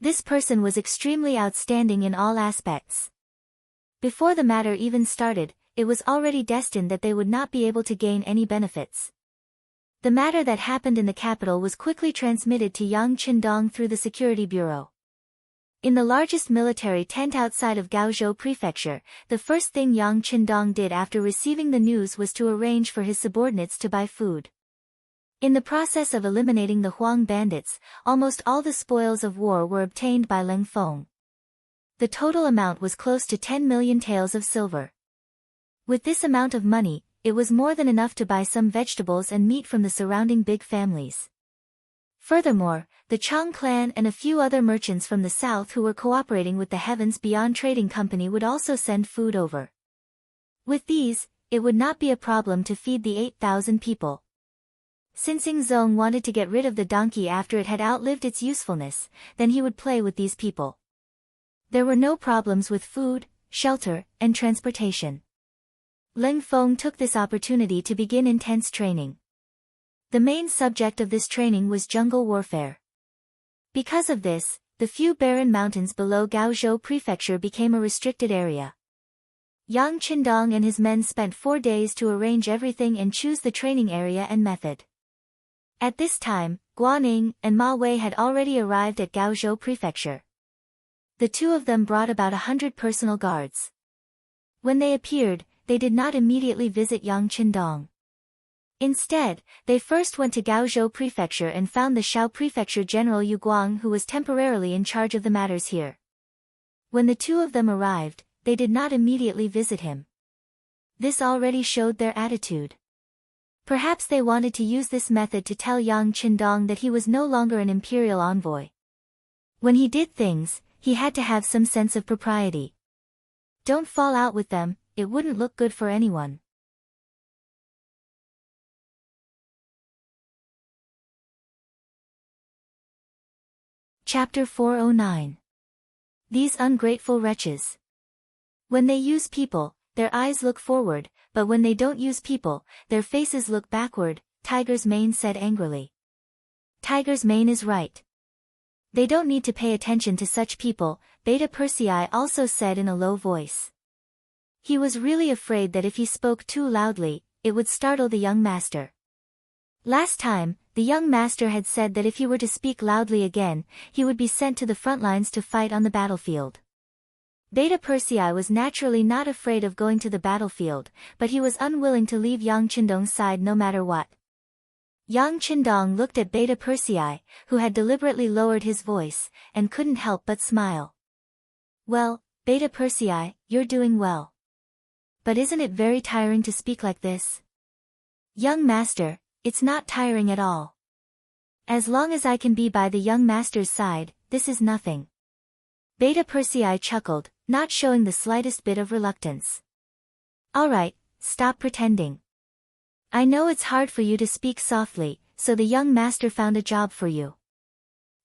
This person was extremely outstanding in all aspects. Before the matter even started, it was already destined that they would not be able to gain any benefits. The matter that happened in the capital was quickly transmitted to Yang Qindong through the security bureau. In the largest military tent outside of Gaozhou Prefecture, the first thing Yang Qindong did after receiving the news was to arrange for his subordinates to buy food. In the process of eliminating the Huang bandits, almost all the spoils of war were obtained by Leng Feng. The total amount was close to 10 million taels of silver. With this amount of money, it was more than enough to buy some vegetables and meat from the surrounding big families. Furthermore, the Qing clan and a few other merchants from the south who were cooperating with the Heavens Beyond Trading Company would also send food over. With these, it would not be a problem to feed the 8,000 people. Since Zong wanted to get rid of the donkey after it had outlived its usefulness, then he would play with these people. There were no problems with food, shelter, and transportation. Leng Feng took this opportunity to begin intense training. The main subject of this training was jungle warfare. Because of this, the few barren mountains below Gaozhou Prefecture became a restricted area. Yang Qindong and his men spent 4 days to arrange everything and choose the training area and method. At this time, Guaning and Ma Wei had already arrived at Gaozhou Prefecture. The two of them brought about 100 personal guards. When they appeared, they did not immediately visit Yang Qindong. Instead, they first went to Gaozhou Prefecture and found the Shao Prefecture General Yu Guang, who was temporarily in charge of the matters here. When the two of them arrived, they did not immediately visit him. This already showed their attitude. Perhaps they wanted to use this method to tell Yang Qindong that he was no longer an imperial envoy. When he did things, he had to have some sense of propriety. Don't fall out with them, it wouldn't look good for anyone. Chapter 409. These ungrateful wretches. When they use people, their eyes look forward, but when they don't use people, their faces look backward, Tiger's Mane said angrily. Tiger's Mane is right. They don't need to pay attention to such people, Beta Persei also said in a low voice. He was really afraid that if he spoke too loudly, it would startle the young master. Last time, the young master had said that if he were to speak loudly again, he would be sent to the front lines to fight on the battlefield. Beta Persei was naturally not afraid of going to the battlefield, but he was unwilling to leave Yang Qindong's side no matter what. Yang Qindong looked at Beta Persei, who had deliberately lowered his voice, and couldn't help but smile. Well, Beta Persei, you're doing well. But isn't it very tiring to speak like this? Young master, it's not tiring at all. As long as I can be by the young master's side, this is nothing. Beta Persei chuckled, not showing the slightest bit of reluctance. All right, stop pretending. I know it's hard for you to speak softly, so the young master found a job for you.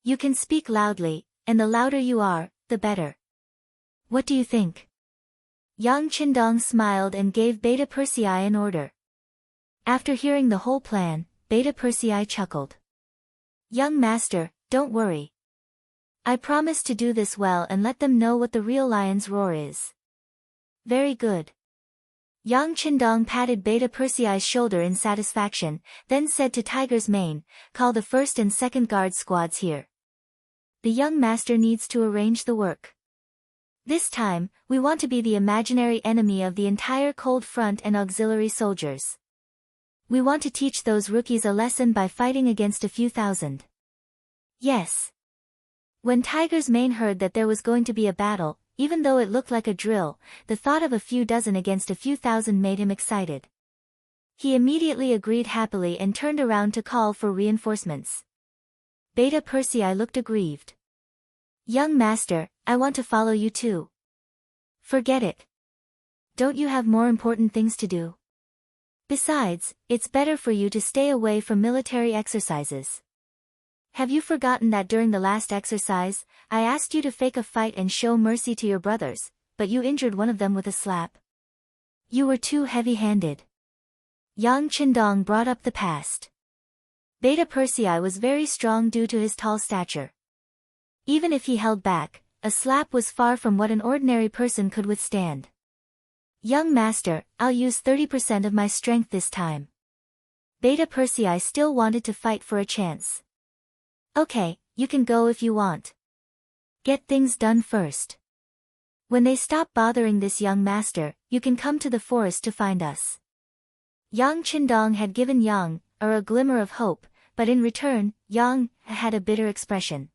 You can speak loudly, and the louder you are, the better. What do you think? Yang Qindong smiled and gave Beta Persei an order. After hearing the whole plan, Beta Persei chuckled. Young master, don't worry. I promise to do this well and let them know what the real lion's roar is. Very good. Yang Qindong patted Beta Persei's shoulder in satisfaction, then said to Tiger's Mane, call the first and second guard squads here. The young master needs to arrange the work. This time, we want to be the imaginary enemy of the entire cold front and auxiliary soldiers. We want to teach those rookies a lesson by fighting against a few thousand. Yes. When Tiger's Mane heard that there was going to be a battle, even though it looked like a drill, the thought of a few dozen against a few thousand made him excited. He immediately agreed happily and turned around to call for reinforcements. Beta Persei looked aggrieved. Young master, I want to follow you too. Forget it. Don't you have more important things to do? Besides, it's better for you to stay away from military exercises. Have you forgotten that during the last exercise, I asked you to fake a fight and show mercy to your brothers, but you injured one of them with a slap? You were too heavy-handed. Yang Qindong brought up the past. Beta Persei was very strong due to his tall stature. Even if he held back, a slap was far from what an ordinary person could withstand. Young master, I'll use 30% of my strength this time. Beta Persei still wanted to fight for a chance. Okay, you can go if you want. Get things done first. When they stop bothering this young master, you can come to the forest to find us. Yang Qindong had given Yang a glimmer of hope, but in return, Yang had a bitter expression.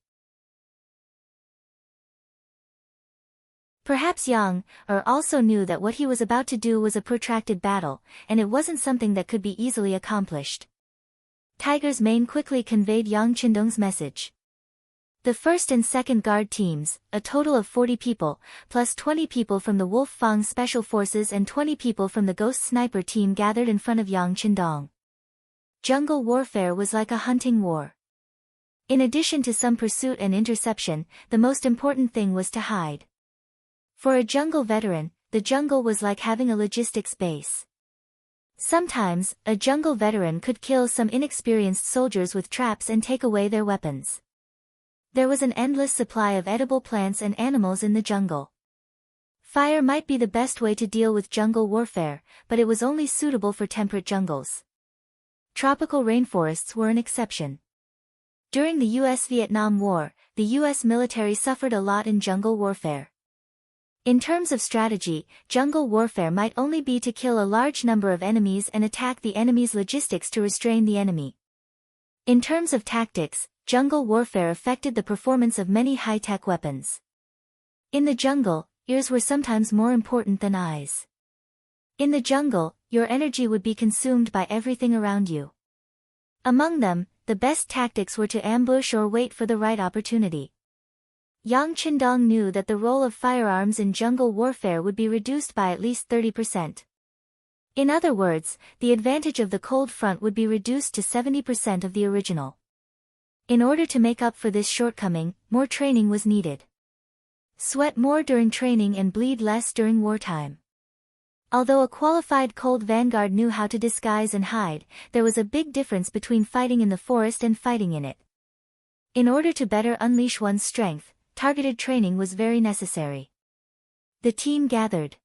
Perhaps Yang also knew that what he was about to do was a protracted battle, and it wasn't something that could be easily accomplished. Tiger's mane quickly conveyed Yang Qindong's message. The first and second guard teams, a total of 40 people, plus 20 people from the Wolf Fang Special Forces and 20 people from the Ghost Sniper team gathered in front of Yang Qindong. Jungle warfare was like a hunting war. In addition to some pursuit and interception, the most important thing was to hide. For a jungle veteran, the jungle was like having a logistics base. Sometimes, a jungle veteran could kill some inexperienced soldiers with traps and take away their weapons. There was an endless supply of edible plants and animals in the jungle. Fire might be the best way to deal with jungle warfare, but it was only suitable for temperate jungles. Tropical rainforests were an exception. During the U.S.-Vietnam War, the U.S. military suffered a lot in jungle warfare. In terms of strategy, jungle warfare might only be to kill a large number of enemies and attack the enemy's logistics to restrain the enemy. In terms of tactics, jungle warfare affected the performance of many high-tech weapons. In the jungle, ears were sometimes more important than eyes. In the jungle, your energy would be consumed by everything around you. Among them, the best tactics were to ambush or wait for the right opportunity. Yang Qindong knew that the role of firearms in jungle warfare would be reduced by at least 30%. In other words, the advantage of the cold front would be reduced to 70% of the original. In order to make up for this shortcoming, more training was needed. Sweat more during training and bleed less during wartime. Although a qualified cold vanguard knew how to disguise and hide, there was a big difference between fighting in the forest and fighting in it. In order to better unleash one's strength, targeted training was very necessary. The team gathered.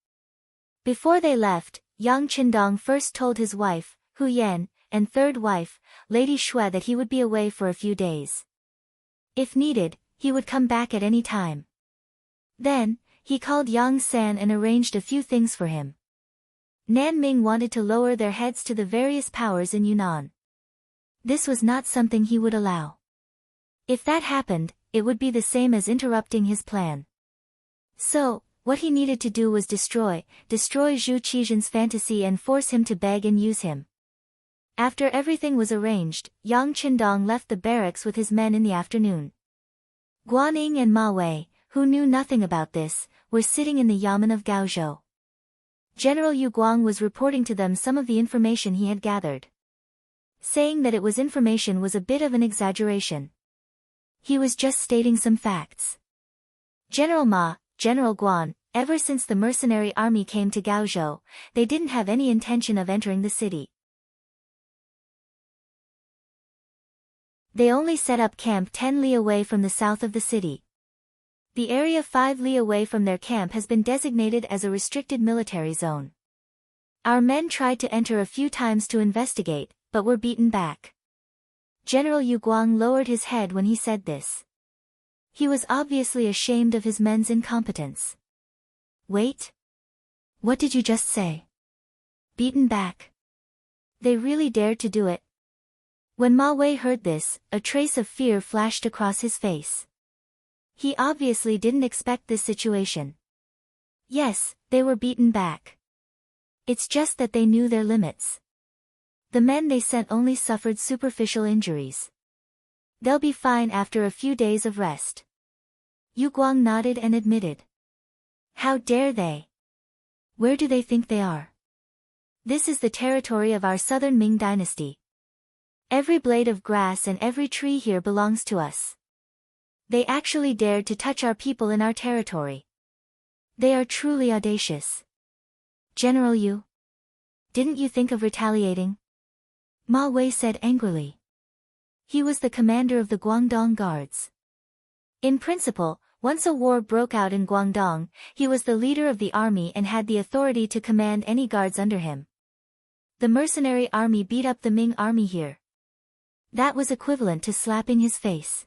Before they left, Yang Qindong first told his wife, Hu Yan, and third wife, Lady Xue, that he would be away for a few days. If needed, he would come back at any time. Then, he called Yang San and arranged a few things for him. Nanming wanted to lower their heads to the various powers in Yunnan. This was not something he would allow. If that happened, it would be the same as interrupting his plan. So, what he needed to do was destroy Zhu Qizhen's fantasy and force him to beg and use him. After everything was arranged, Yang Qindong left the barracks with his men in the afternoon. Guaning and Ma Wei, who knew nothing about this, were sitting in the yamen of Gaozhou. General Yu Guang was reporting to them some of the information he had gathered. Saying that it was information was a bit of an exaggeration. He was just stating some facts. General Ma, General Guan, ever since the mercenary army came to Gaozhou, they didn't have any intention of entering the city. They only set up camp 10 li away from the south of the city. The area 5 li away from their camp has been designated as a restricted military zone. Our men tried to enter a few times to investigate, but were beaten back. General Yu Guang lowered his head when he said this. He was obviously ashamed of his men's incompetence. Wait? What did you just say? Beaten back? They really dared to do it? When Ma Wei heard this, a trace of fear flashed across his face. He obviously didn't expect this situation. Yes, they were beaten back. It's just that they knew their limits. The men they sent only suffered superficial injuries. They'll be fine after a few days of rest. Yu Guang nodded and admitted. How dare they? Where do they think they are? This is the territory of our southern Ming dynasty. Every blade of grass and every tree here belongs to us. They actually dared to touch our people in our territory. They are truly audacious. General Yu, didn't you think of retaliating? Ma Wei said angrily. He was the commander of the Guangdong Guards. In principle, once a war broke out in Guangdong, he was the leader of the army and had the authority to command any guards under him. The mercenary army beat up the Ming army here. That was equivalent to slapping his face.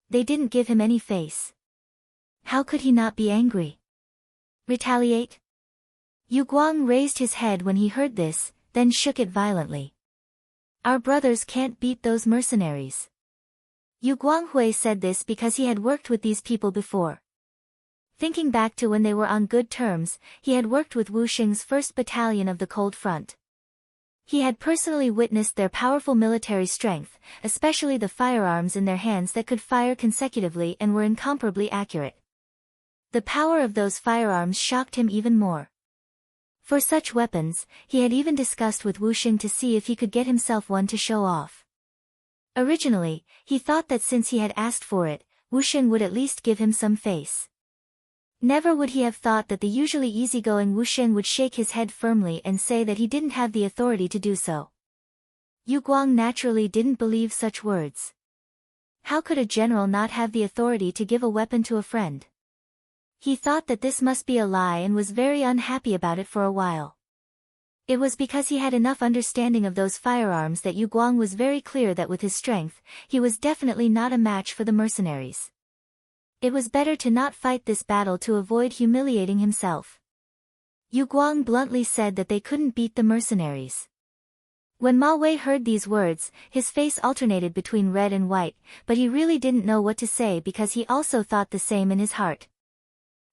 They didn't give him any face. How could he not be angry? Retaliate? Yu Guang raised his head when he heard this, then shook it violently. Our brothers can't beat those mercenaries. Yu Guanghui said this because he had worked with these people before. Thinking back to when they were on good terms, he had worked with Wu Xing's 1st Battalion of the Cold Front. He had personally witnessed their powerful military strength, especially the firearms in their hands that could fire consecutively and were incomparably accurate. The power of those firearms shocked him even more. For such weapons, he had even discussed with Wu Xing to see if he could get himself one to show off. Originally, he thought that since he had asked for it, Wu Xing would at least give him some face. Never would he have thought that the usually easygoing Wu Xing would shake his head firmly and say that he didn't have the authority to do so. Yu Guang naturally didn't believe such words. How could a general not have the authority to give a weapon to a friend? He thought that this must be a lie and was very unhappy about it for a while. It was because he had enough understanding of those firearms that Yu Guang was very clear that with his strength, he was definitely not a match for the mercenaries. It was better to not fight this battle to avoid humiliating himself. Yu Guang bluntly said that they couldn't beat the mercenaries. When Ma Wei heard these words, his face alternated between red and white, but he really didn't know what to say because he also thought the same in his heart.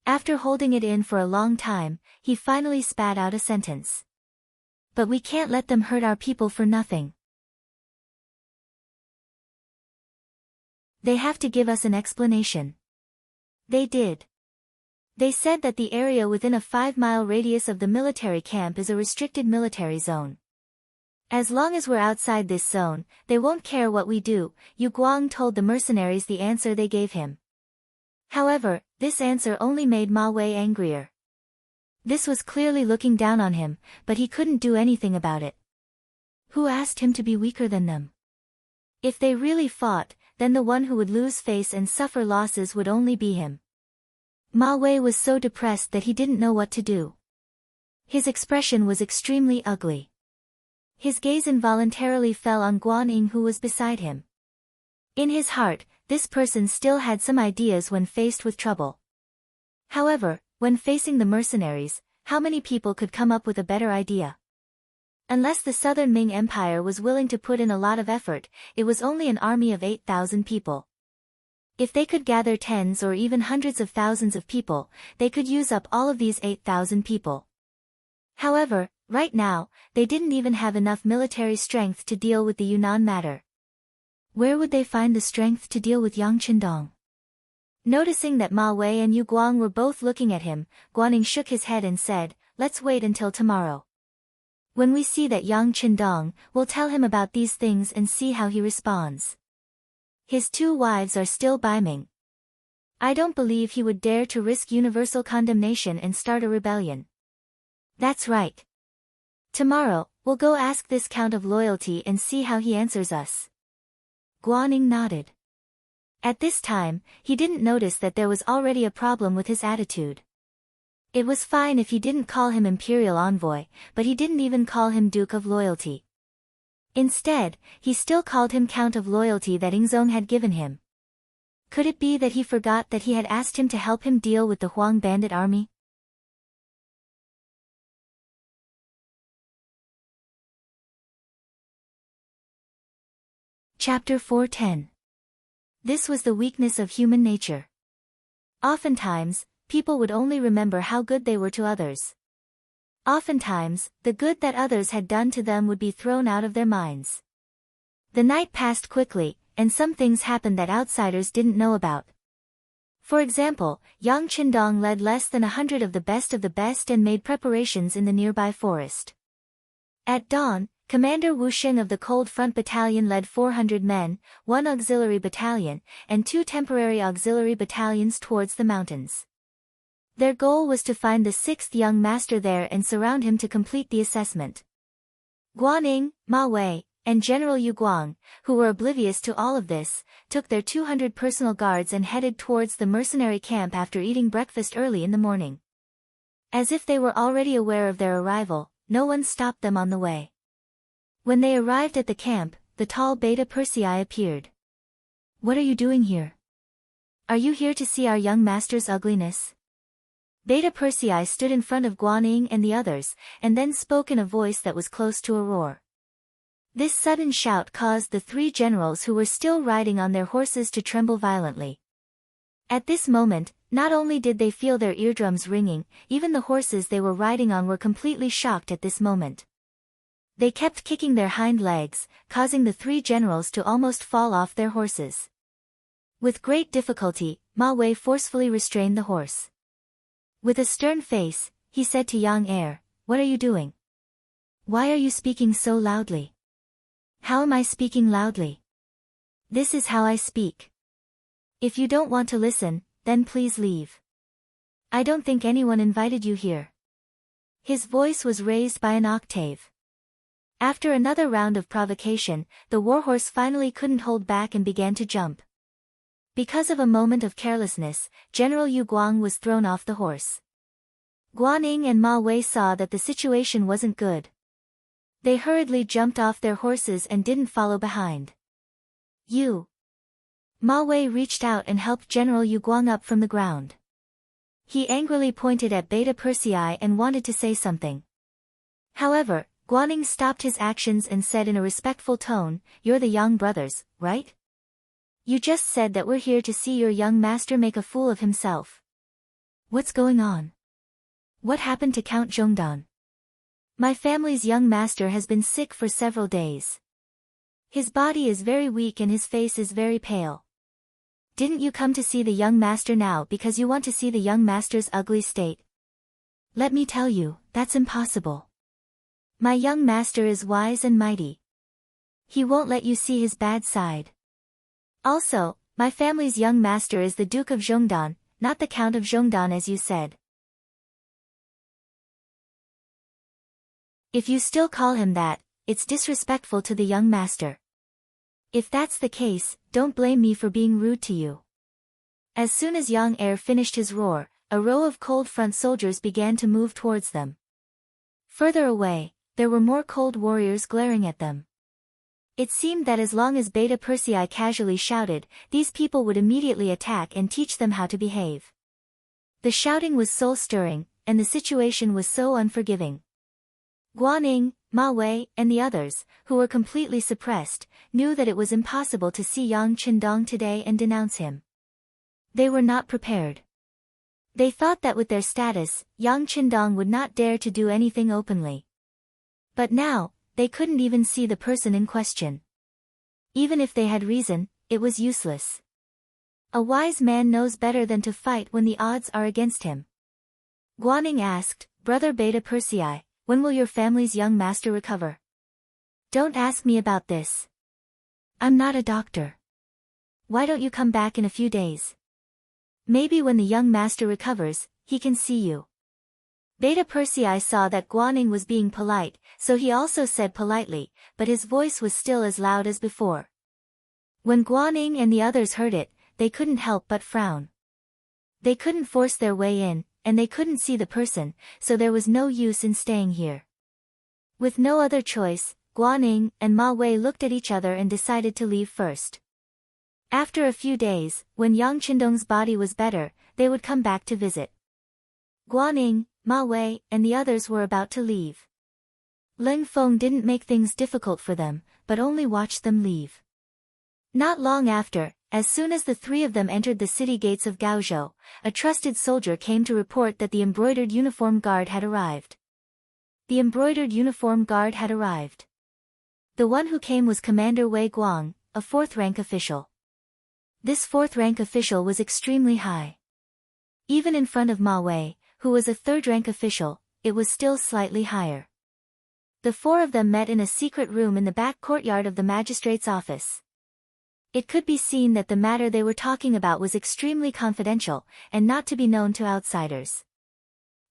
After holding it in for a long time, he finally spat out a sentence. But we can't let them hurt our people for nothing. They have to give us an explanation. They did. They said that the area within a 5-mile radius of the military camp is a restricted military zone. As long as we're outside this zone, they won't care what we do, Yu Guang told the mercenaries the answer they gave him. However, this answer only made Ma Wei angrier. This was clearly looking down on him, but he couldn't do anything about it. Who asked him to be weaker than them? If they really fought, then the one who would lose face and suffer losses would only be him. Ma Wei was so depressed that he didn't know what to do. His expression was extremely ugly. His gaze involuntarily fell on Guan Ying, who was beside him. In his heart, this person still had some ideas when faced with trouble. However, when facing the mercenaries, how many people could come up with a better idea? Unless the Southern Ming Empire was willing to put in a lot of effort, it was only an army of 8,000 people. If they could gather tens or even hundreds of thousands of people, they could use up all of these 8,000 people. However, right now, they didn't even have enough military strength to deal with the Yunnan matter. Where would they find the strength to deal with Yang Qindong? Noticing that Ma Wei and Yu Guang were both looking at him, Guanning shook his head and said, "Let's wait until tomorrow. When we see that Yang Qindong, we'll tell him about these things and see how he responds. His 2 wives are still by Ming. I don't believe he would dare to risk universal condemnation and start a rebellion." That's right. Tomorrow, we'll go ask this Count of Loyalty and see how he answers us. Guanning nodded. At this time, he didn't notice that there was already a problem with his attitude. It was fine if he didn't call him Imperial Envoy, but he didn't even call him Duke of Loyalty. Instead, he still called him Count of Loyalty that Ingzong had given him. Could it be that he forgot that he had asked him to help him deal with the Huang bandit army? Chapter 410. This was the weakness of human nature. Oftentimes, people would only remember how good they were to others. Oftentimes, the good that others had done to them would be thrown out of their minds. The night passed quickly, and some things happened that outsiders didn't know about. For example, Yang Qindong led less than 100 of the best and made preparations in the nearby forest. At dawn, Commander Wu Xing of the Cold Front Battalion led 400 men, 1 auxiliary battalion, and 2 temporary auxiliary battalions towards the mountains. Their goal was to find the 6th young master there and surround him to complete the assessment. Guan Ying, Ma Wei, and General Yu Guang, who were oblivious to all of this, took their 200 personal guards and headed towards the mercenary camp after eating breakfast early in the morning. As if they were already aware of their arrival, no one stopped them on the way. When they arrived at the camp, the tall Beta Persei appeared. "What are you doing here? Are you here to see our young master's ugliness?" Beta Persei stood in front of Guanyin and the others, and then spoke in a voice that was close to a roar. This sudden shout caused the three generals who were still riding on their horses to tremble violently. At this moment, not only did they feel their eardrums ringing, even the horses they were riding on were completely shocked at this moment. They kept kicking their hind legs, causing the three generals to almost fall off their horses. With great difficulty, Ma Wei forcefully restrained the horse. With a stern face, he said to Yang Er, "What are you doing? Why are you speaking so loudly?" "How am I speaking loudly? This is how I speak. If you don't want to listen, then please leave. I don't think anyone invited you here." His voice was raised by an octave. After another round of provocation, the warhorse finally couldn't hold back and began to jump. Because of a moment of carelessness, General Yu Guang was thrown off the horse. Guanyin and Ma Wei saw that the situation wasn't good. They hurriedly jumped off their horses and didn't follow behind. "You!" Ma Wei reached out and helped General Yu Guang up from the ground. He angrily pointed at Beta Persei and wanted to say something. However, Guanyin stopped his actions and said in a respectful tone, "You're the young brothers, right? You just said that we're here to see your young master make a fool of himself. What's going on? What happened to Count Zhongdan? My family's young master has been sick for several days. His body is very weak and his face is very pale. Didn't you come to see the young master now because you want to see the young master's ugly state? Let me tell you, that's impossible. My young master is wise and mighty. He won't let you see his bad side. Also, my family's young master is the Duke of Zhongdan, not the Count of Zhongdan as you said. If you still call him that, it's disrespectful to the young master. If that's the case, don't blame me for being rude to you." As soon as Yang Er finished his roar, a row of cold front soldiers began to move towards them. Further away, there were more cold warriors glaring at them. It seemed that as long as Beta Persei casually shouted, these people would immediately attack and teach them how to behave. The shouting was soul-stirring, and the situation was so unforgiving. Guanyin, Ma Wei, and the others, who were completely suppressed, knew that it was impossible to see Yang Qindong today and denounce him. They were not prepared. They thought that with their status, Yang Qindong would not dare to do anything openly. But now, they couldn't even see the person in question. Even if they had reason, it was useless. A wise man knows better than to fight when the odds are against him. Guanyin asked, "Brother Beta Persei, when will your family's young master recover?" "Don't ask me about this. I'm not a doctor. Why don't you come back in a few days? Maybe when the young master recovers, he can see you." Beta Persei saw that Guanyin was being polite, so he also said politely, but his voice was still as loud as before. When Guanyin and the others heard it, they couldn't help but frown. They couldn't force their way in, and they couldn't see the person, so there was no use in staying here. With no other choice, Guanyin and Ma Wei looked at each other and decided to leave first. After a few days, when Yang Qindong's body was better, they would come back to visit. Guanyin, Ma Wei, and the others were about to leave. Ling Feng didn't make things difficult for them, but only watched them leave. Not long after, as soon as the three of them entered the city gates of Gaozhou, a trusted soldier came to report that the embroidered uniform guard had arrived. The embroidered uniform guard had arrived. The one who came was Commander Wei Guang, a fourth-rank official. This fourth-rank official was extremely high. Even in front of Ma Wei, who was a third-rank official, it was still slightly higher. The four of them met in a secret room in the back courtyard of the magistrate's office. It could be seen that the matter they were talking about was extremely confidential, and not to be known to outsiders.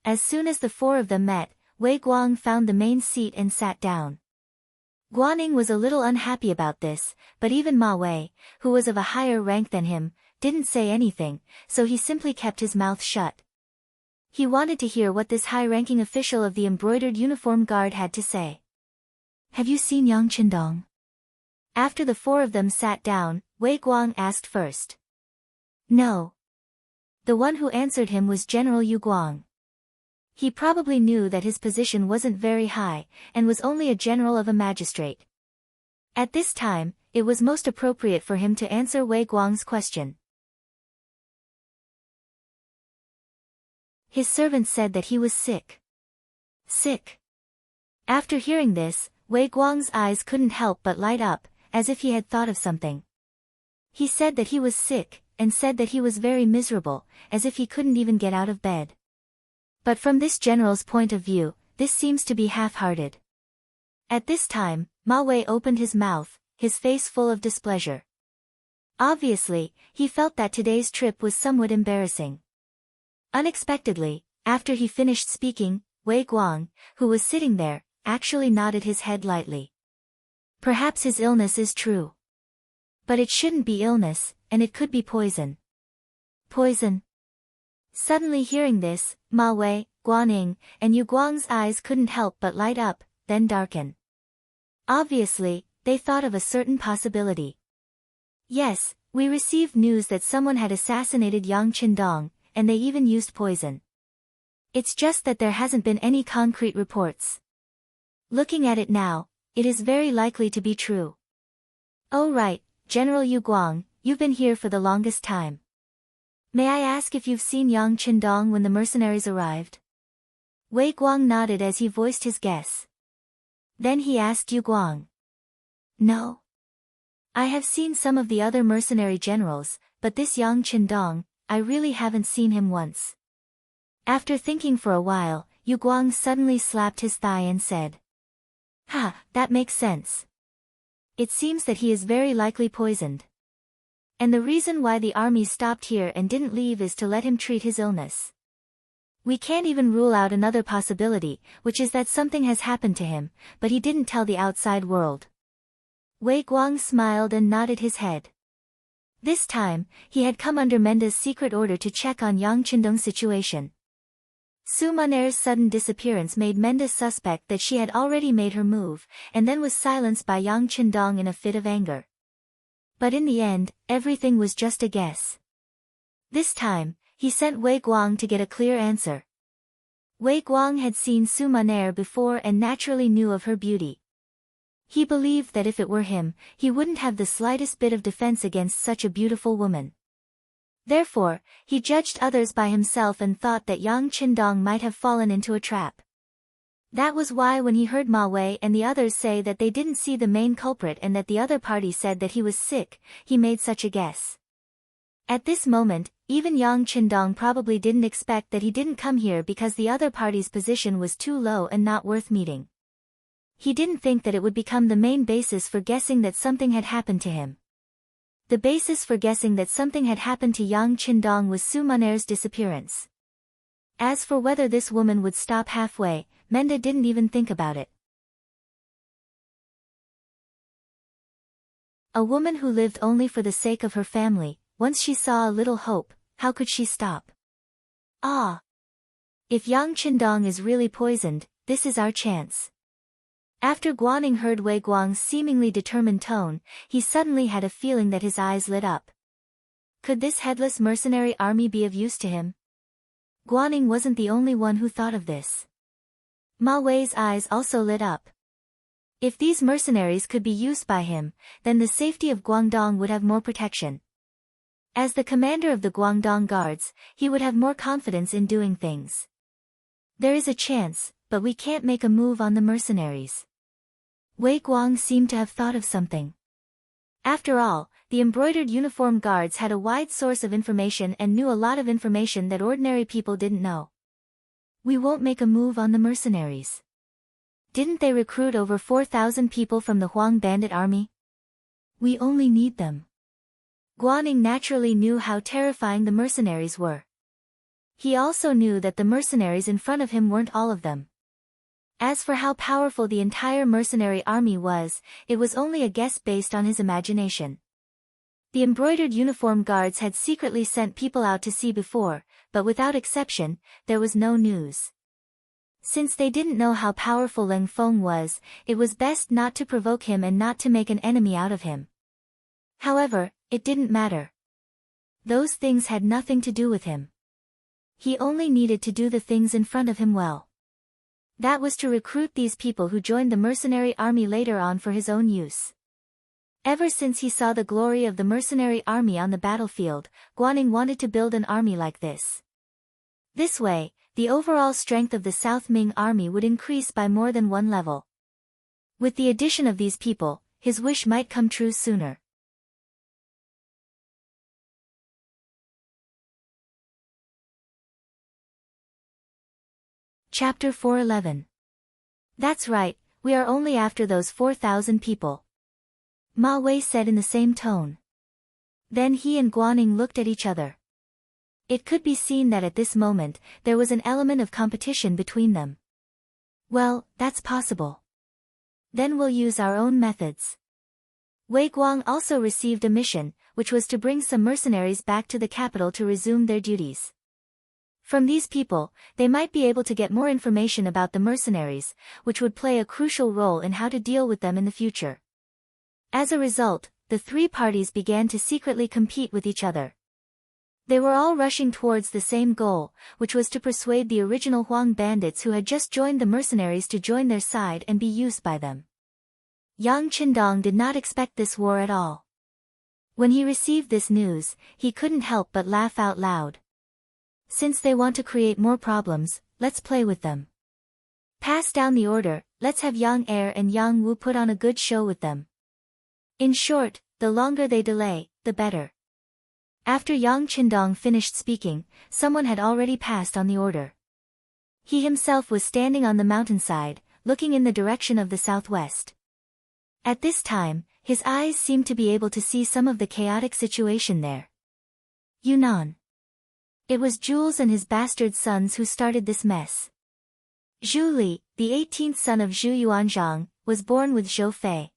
As soon as the four of them met, Wei Guang found the main seat and sat down. Guaning was a little unhappy about this, but even Ma Wei, who was of a higher rank than him, didn't say anything, so he simply kept his mouth shut. He wanted to hear what this high-ranking official of the embroidered uniform guard had to say. "Have you seen Yang Qindong?" After the four of them sat down, Wei Guang asked first. "No." The one who answered him was General Yu Guang. He probably knew that his position wasn't very high, and was only a general of a magistrate. At this time, it was most appropriate for him to answer Wei Guang's question. His servant said that he was sick. Sick. After hearing this, Wei Guang's eyes couldn't help but light up, as if he had thought of something. He said that he was sick, and said that he was very miserable, as if he couldn't even get out of bed. But from this general's point of view, this seems to be half-hearted. At this time, Ma Wei opened his mouth, his face full of displeasure. Obviously, he felt that today's trip was somewhat embarrassing. Unexpectedly, after he finished speaking, Wei Guang, who was sitting there, actually nodded his head lightly. Perhaps his illness is true. But it shouldn't be illness, and it could be poison. Poison? Suddenly hearing this, Ma Wei, Guaning, and Yu Guang's eyes couldn't help but light up, then darken. Obviously, they thought of a certain possibility. Yes, we received news that someone had assassinated Yang Qindong, and they even used poison. It's just that there hasn't been any concrete reports. Looking at it now, it is very likely to be true. Oh right, General Yu Guang, you've been here for the longest time. May I ask if you've seen Yang Qindong when the mercenaries arrived? Wei Guang nodded as he voiced his guess. Then he asked Yu Guang. No. I have seen some of the other mercenary generals, but this Yang Qindong, I really haven't seen him once. After thinking for a while, Yu Guang suddenly slapped his thigh and said. Ha, that makes sense. It seems that he is very likely poisoned. And the reason why the army stopped here and didn't leave is to let him treat his illness. We can't even rule out another possibility, which is that something has happened to him, but he didn't tell the outside world. Wei Guang smiled and nodded his head. This time, he had come under Menda's secret order to check on Yang Qindong's situation. Su Maner's sudden disappearance made Menda suspect that she had already made her move, and then was silenced by Yang Qindong in a fit of anger. But in the end, everything was just a guess. This time, he sent Wei Guang to get a clear answer. Wei Guang had seen Su Maner before and naturally knew of her beauty. He believed that if it were him, he wouldn't have the slightest bit of defense against such a beautiful woman. Therefore, he judged others by himself and thought that Yang Qindong might have fallen into a trap. That was why when he heard Ma Wei and the others say that they didn't see the main culprit and that the other party said that he was sick, he made such a guess. At this moment, even Yang Qindong probably didn't expect that he didn't come here because the other party's position was too low and not worth meeting. He didn't think that it would become the main basis for guessing that something had happened to him. The basis for guessing that something had happened to Yang Qindong was Su Maner's disappearance. As for whether this woman would stop halfway, Menda didn't even think about it. A woman who lived only for the sake of her family, once she saw a little hope, how could she stop? Ah! If Yang Qindong is really poisoned, this is our chance. After Guaning heard Wei Guang's seemingly determined tone, he suddenly had a feeling that his eyes lit up. Could this headless mercenary army be of use to him? Guaning wasn't the only one who thought of this. Ma Wei's eyes also lit up. If these mercenaries could be used by him, then the safety of Guangdong would have more protection. As the commander of the Guangdong guards, he would have more confidence in doing things. There is a chance, but we can't make a move on the mercenaries. Wei Guang seemed to have thought of something. After all, the embroidered uniform guards had a wide source of information and knew a lot of information that ordinary people didn't know. We won't make a move on the mercenaries. Didn't they recruit over 4,000 people from the Huang bandit army? We only need them. Guaning naturally knew how terrifying the mercenaries were. He also knew that the mercenaries in front of him weren't all of them. As for how powerful the entire mercenary army was, it was only a guess based on his imagination. The embroidered uniform guards had secretly sent people out to see before, but without exception, there was no news. Since they didn't know how powerful Leng Feng was, it was best not to provoke him and not to make an enemy out of him. However, it didn't matter. Those things had nothing to do with him. He only needed to do the things in front of him well. That was to recruit these people who joined the mercenary army later on for his own use. Ever since he saw the glory of the mercenary army on the battlefield, Guanning wanted to build an army like this. This way, the overall strength of the South Ming army would increase by more than one level. With the addition of these people, his wish might come true sooner. Chapter 411. That's right, we are only after those 4,000 people. Ma Wei said in the same tone. Then he and Guanning looked at each other. It could be seen that at this moment, there was an element of competition between them. Well, that's possible. Then we'll use our own methods. Wei Guang also received a mission, which was to bring some mercenaries back to the capital to resume their duties. From these people, they might be able to get more information about the mercenaries, which would play a crucial role in how to deal with them in the future. As a result, the three parties began to secretly compete with each other. They were all rushing towards the same goal, which was to persuade the original Huang bandits who had just joined the mercenaries to join their side and be used by them. Yang Qindong did not expect this war at all. When he received this news, he couldn't help but laugh out loud. Since they want to create more problems, let's play with them. Pass down the order, let's have Yang Er and Yang Wu put on a good show with them. In short, the longer they delay, the better. After Yang Qindong finished speaking, someone had already passed on the order. He himself was standing on the mountainside, looking in the direction of the southwest. At this time, his eyes seemed to be able to see some of the chaotic situation there. Yunnan. It was Jules and his bastard sons who started this mess. Zhu Li, the 18th son of Zhu Yuanzhang, was born with Zhou Fei.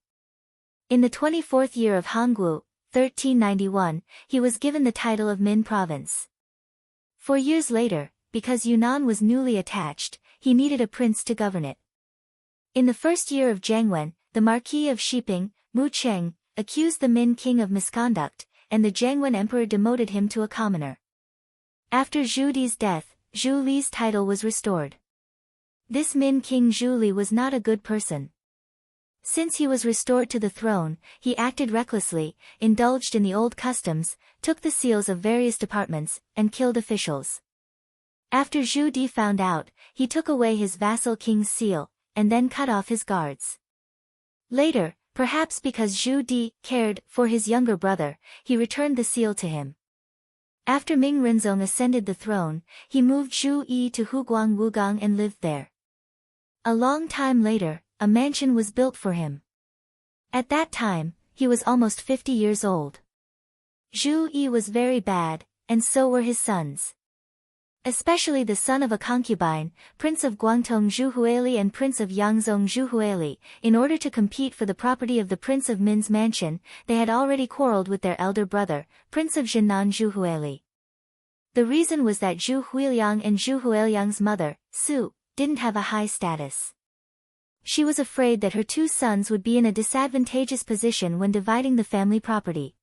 In the 24th year of Hanggu, 1391, he was given the title of Min Province. 4 years later, because Yunnan was newly attached, he needed a prince to govern it. In the first year of Jiangwen, the Marquis of Shiping, Mu Cheng, accused the Min king of misconduct, and the Jiangwen emperor demoted him to a commoner. After Zhu Di's death, Zhu Li's title was restored. This Min king Zhu Li was not a good person. Since he was restored to the throne, he acted recklessly, indulged in the old customs, took the seals of various departments, and killed officials. After Zhu Di found out, he took away his vassal king's seal, and then cut off his guards. Later, perhaps because Zhu Di cared for his younger brother, he returned the seal to him. After Ming Renzong ascended the throne, he moved Zhu Yi to Huguang Wugang and lived there. A long time later, a mansion was built for him. At that time, he was almost 50 years old. Zhu Yi was very bad, and so were his sons. Especially the son of a concubine, Prince of Guangdong Zhu Huili and Prince of Yangzhong Zhu Huili. In order to compete for the property of the Prince of Min's mansion, they had already quarreled with their elder brother, Prince of Zhenan Zhu Huili. The reason was that Zhu Huiliang and Zhu Huiliang's mother, Su, didn't have a high status. She was afraid that her two sons would be in a disadvantageous position when dividing the family property.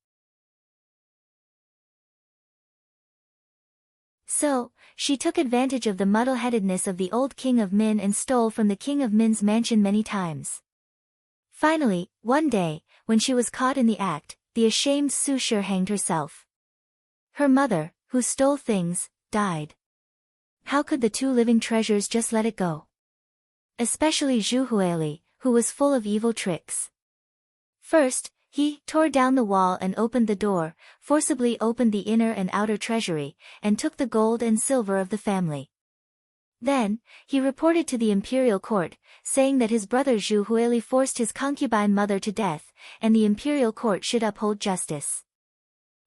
So, she took advantage of the muddle-headedness of the old king of Min and stole from the king of Min's mansion many times. Finally, one day, when she was caught in the act, the ashamed Su Shi hanged herself. Her mother, who stole things, died. How could the two living treasures just let it go? Especially Zhu Huili, who was full of evil tricks. First, he tore down the wall and opened the door, forcibly opened the inner and outer treasury, and took the gold and silver of the family. Then, he reported to the imperial court, saying that his brother Zhu Huili forced his concubine mother to death, and the imperial court should uphold justice.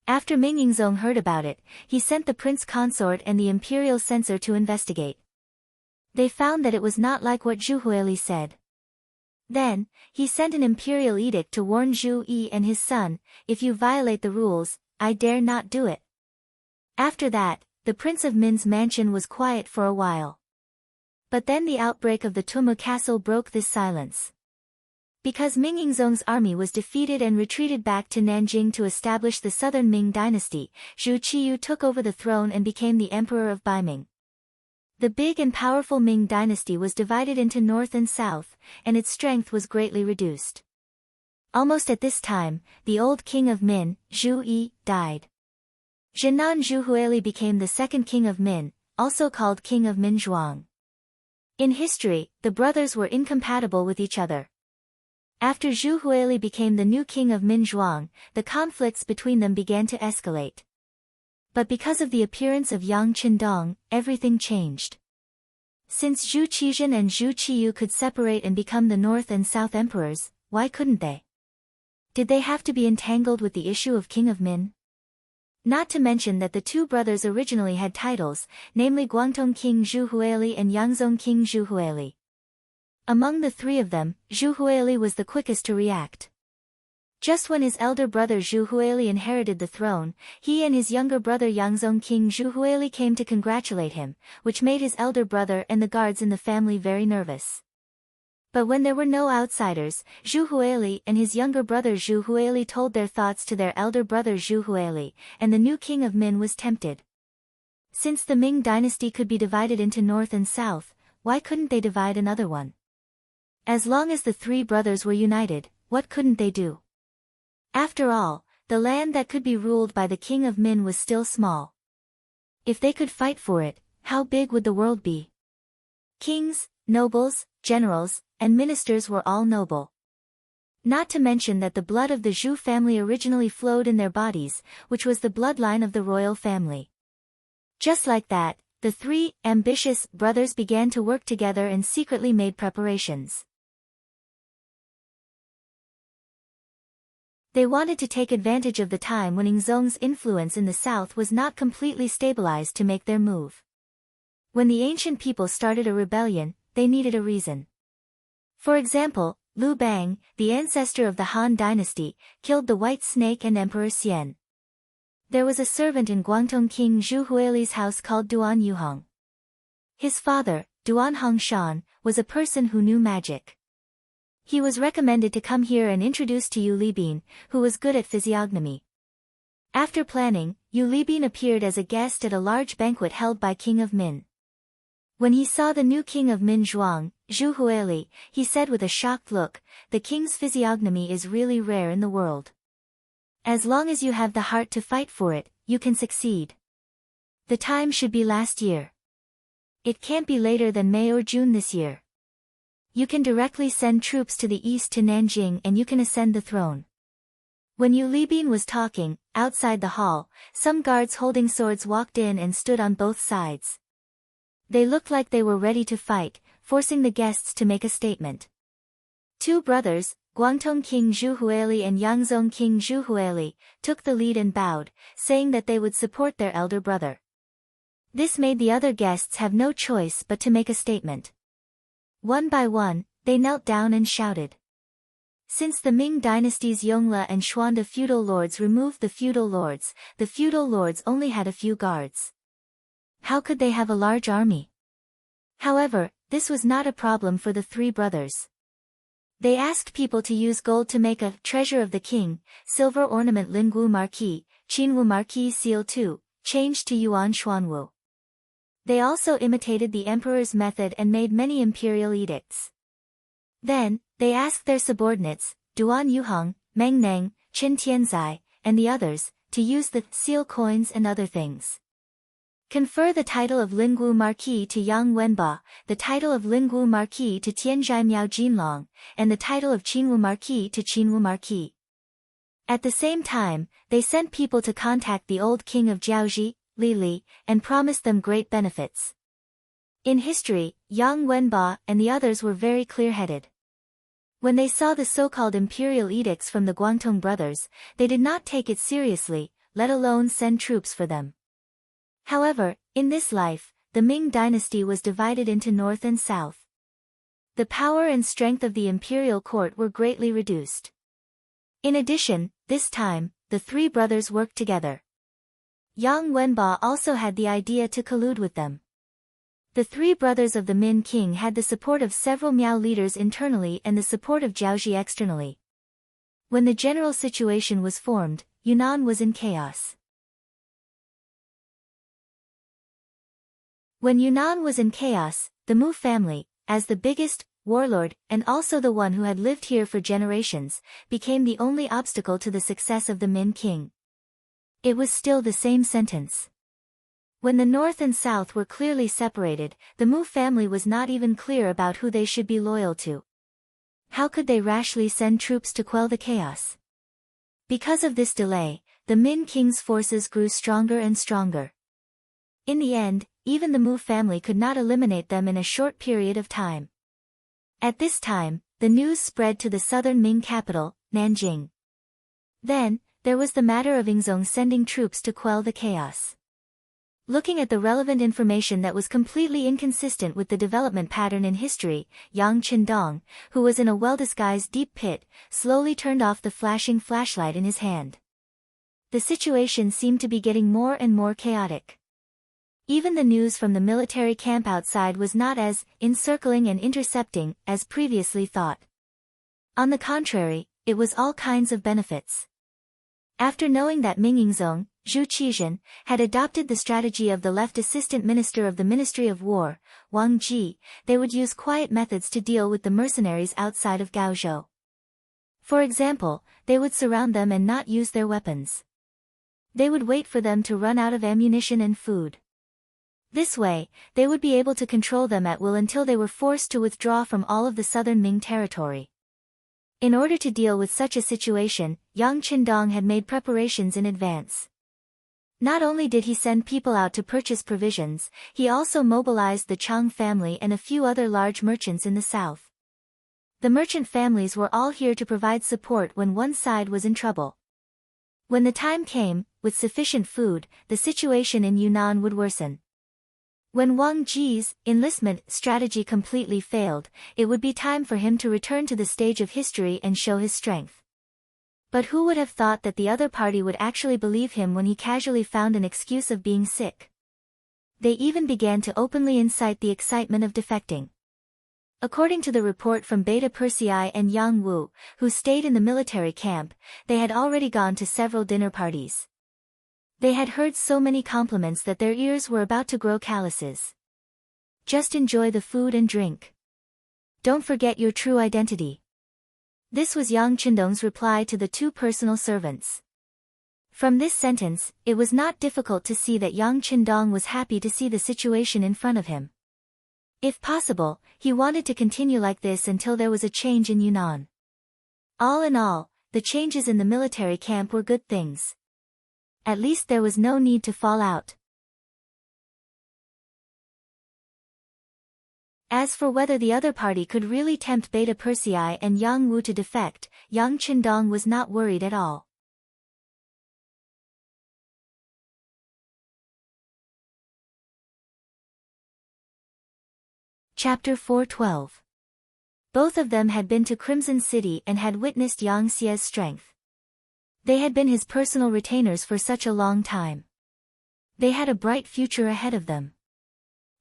After Ming Yingzong heard about it, he sent the prince consort and the imperial censor to investigate. They found that it was not like what Zhu Huili said. Then, he sent an imperial edict to warn Zhu Yi and his son, "If you violate the rules, I dare not do it." After that, the Prince of Min's mansion was quiet for a while. But then the outbreak of the Tumu castle broke this silence. Because Ming Yingzong's army was defeated and retreated back to Nanjing to establish the southern Ming dynasty, Zhu Qiyu took over the throne and became the emperor of Baiming. The big and powerful Ming dynasty was divided into north and south, and its strength was greatly reduced. Almost at this time, the old king of Min, Zhu Yi, died. Zhenan Zhu Huili became the second king of Min, also called king of Min Zhuang. In history, the brothers were incompatible with each other. After Zhu Huili became the new king of Min Zhuang, the conflicts between them began to escalate. But because of the appearance of Yang Qindong, everything changed. Since Zhu Qizhen and Zhu Qiyu could separate and become the North and South emperors, why couldn't they? Did they have to be entangled with the issue of King of Min? Not to mention that the two brothers originally had titles, namely Guangdong King Zhu Huili and Yangzong King Zhu Huili. Among the three of them, Zhu Huili was the quickest to react. Just when his elder brother Zhu Huili inherited the throne, he and his younger brother Yangzong King Zhu Huili came to congratulate him, which made his elder brother and the guards in the family very nervous. But when there were no outsiders, Zhu Huili and his younger brother Zhu Huili told their thoughts to their elder brother Zhu Huili, and the new king of Min was tempted. Since the Ming dynasty could be divided into north and south, why couldn't they divide another one? As long as the three brothers were united, what couldn't they do? After all, the land that could be ruled by the king of Min was still small. If they could fight for it, how big would the world be? Kings, nobles, generals, and ministers were all noble. Not to mention that the blood of the Zhu family originally flowed in their bodies, which was the bloodline of the royal family. Just like that, the three ambitious brothers began to work together and secretly made preparations. They wanted to take advantage of the time when Yingzong's influence in the south was not completely stabilized to make their move. When the ancient people started a rebellion, they needed a reason. For example, Liu Bang, the ancestor of the Han dynasty, killed the White Snake and Emperor Xian. There was a servant in Guangdong King Zhu Huili's house called Duan Yuhong. His father, Duan Hongshan, was a person who knew magic. He was recommended to come here and introduce to Yu Libin, who was good at physiognomy. After planning, Yu Libin appeared as a guest at a large banquet held by King of Min. When he saw the new king of Min Zhuang, Zhu Huili, he said with a shocked look, "The king's physiognomy is really rare in the world. As long as you have the heart to fight for it, you can succeed. The time should be last year. It can't be later than May or June this year. You can directly send troops to the east to Nanjing and you can ascend the throne." When Yu Libin was talking, outside the hall, some guards holding swords walked in and stood on both sides. They looked like they were ready to fight, forcing the guests to make a statement. Two brothers, Guangdong King Zhu Huili and Yangzong King Zhu Huili, took the lead and bowed, saying that they would support their elder brother. This made the other guests have no choice but to make a statement. One by one, they knelt down and shouted. Since the Ming dynasty's Yongle and Xuande feudal lords removed the feudal lords only had a few guards. How could they have a large army? However, this was not a problem for the three brothers. They asked people to use gold to make a treasure of the king, silver ornament Lingwu Marquis, Qinwu Marquis seal 2, changed to Yuan Xuanwu. They also imitated the emperor's method and made many imperial edicts. Then, they asked their subordinates, Duan Yuhong, Meng Neng, Qin Tianzai, and the others, to use the seal coins and other things. Confer the title of Lingwu Marquis to Yang Wenba, the title of Lingwu Marquis to Tianzhai Miao Jinlong, and the title of Qinwu Marquis to Qinwu Marquis. At the same time, they sent people to contact the old king of Jiaoji, Li Li, and promised them great benefits. In history, Yang Wenba and the others were very clear-headed. When they saw the so-called imperial edicts from the Guangdong brothers, they did not take it seriously, let alone send troops for them. However, in this life, the Ming dynasty was divided into north and south. The power and strength of the imperial court were greatly reduced. In addition, this time, the three brothers worked together. Yang Wenba also had the idea to collude with them. The three brothers of the Min king had the support of several Miao leaders internally and the support of Jiaozhi externally. When the general situation was formed, Yunnan was in chaos. When Yunnan was in chaos, the Mu family, as the biggest, warlord, and also the one who had lived here for generations, became the only obstacle to the success of the Min king. It was still the same sentence. When the north and south were clearly separated, the Mu family was not even clear about who they should be loyal to. How could they rashly send troops to quell the chaos? Because of this delay, the Min king's forces grew stronger and stronger. In the end, even the Mu family could not eliminate them in a short period of time. At this time, the news spread to the southern Ming capital, Nanjing. Then, there was the matter of Yingzong sending troops to quell the chaos. Looking at the relevant information that was completely inconsistent with the development pattern in history, Yang Qindong, who was in a well-disguised deep pit, slowly turned off the flashing flashlight in his hand. The situation seemed to be getting more and more chaotic. Even the news from the military camp outside was not as encircling and intercepting as previously thought. On the contrary, it was all kinds of benefits. After knowing that Ming Yingzong, Zhu Qizhen, had adopted the strategy of the left assistant minister of the Ministry of War, Wang Ji, they would use quiet methods to deal with the mercenaries outside of Gaozhou. For example, they would surround them and not use their weapons. They would wait for them to run out of ammunition and food. This way, they would be able to control them at will until they were forced to withdraw from all of the southern Ming territory. In order to deal with such a situation, Yang Qindong had made preparations in advance. Not only did he send people out to purchase provisions, he also mobilized the Chang family and a few other large merchants in the south. The merchant families were all here to provide support when one side was in trouble. When the time came, with sufficient food, the situation in Yunnan would worsen. When Wang Ji's enlistment strategy completely failed, it would be time for him to return to the stage of history and show his strength. But who would have thought that the other party would actually believe him when he casually found an excuse of being sick? They even began to openly incite the excitement of defecting. According to the report from Beta Persei and Yang Wu, who stayed in the military camp, they had already gone to several dinner parties. They had heard so many compliments that their ears were about to grow calluses. Just enjoy the food and drink. Don't forget your true identity. This was Yang Qindong's reply to the two personal servants. From this sentence, it was not difficult to see that Yang Qindong was happy to see the situation in front of him. If possible, he wanted to continue like this until there was a change in Yunnan. All in all, the changes in the military camp were good things. At least there was no need to fall out. As for whether the other party could really tempt Beta Persei and Yang Wu to defect, Yang Qindong was not worried at all. Chapter 4:12. Both of them had been to Crimson City and had witnessed Yang Xie's strength. They had been his personal retainers for such a long time. They had a bright future ahead of them.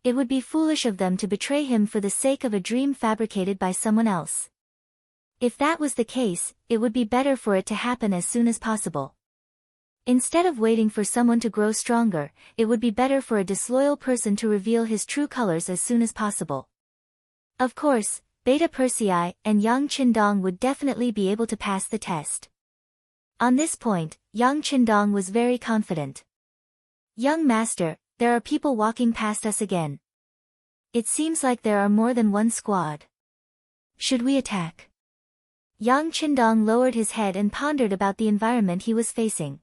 It would be foolish of them to betray him for the sake of a dream fabricated by someone else. If that was the case, it would be better for it to happen as soon as possible. Instead of waiting for someone to grow stronger, it would be better for a disloyal person to reveal his true colors as soon as possible. Of course, Beta Persei and Yang Qindong would definitely be able to pass the test. On this point, Yang Qindong was very confident. Young master, there are people walking past us again. It seems like there are more than one squad. Should we attack? Yang Qindong lowered his head and pondered about the environment he was facing.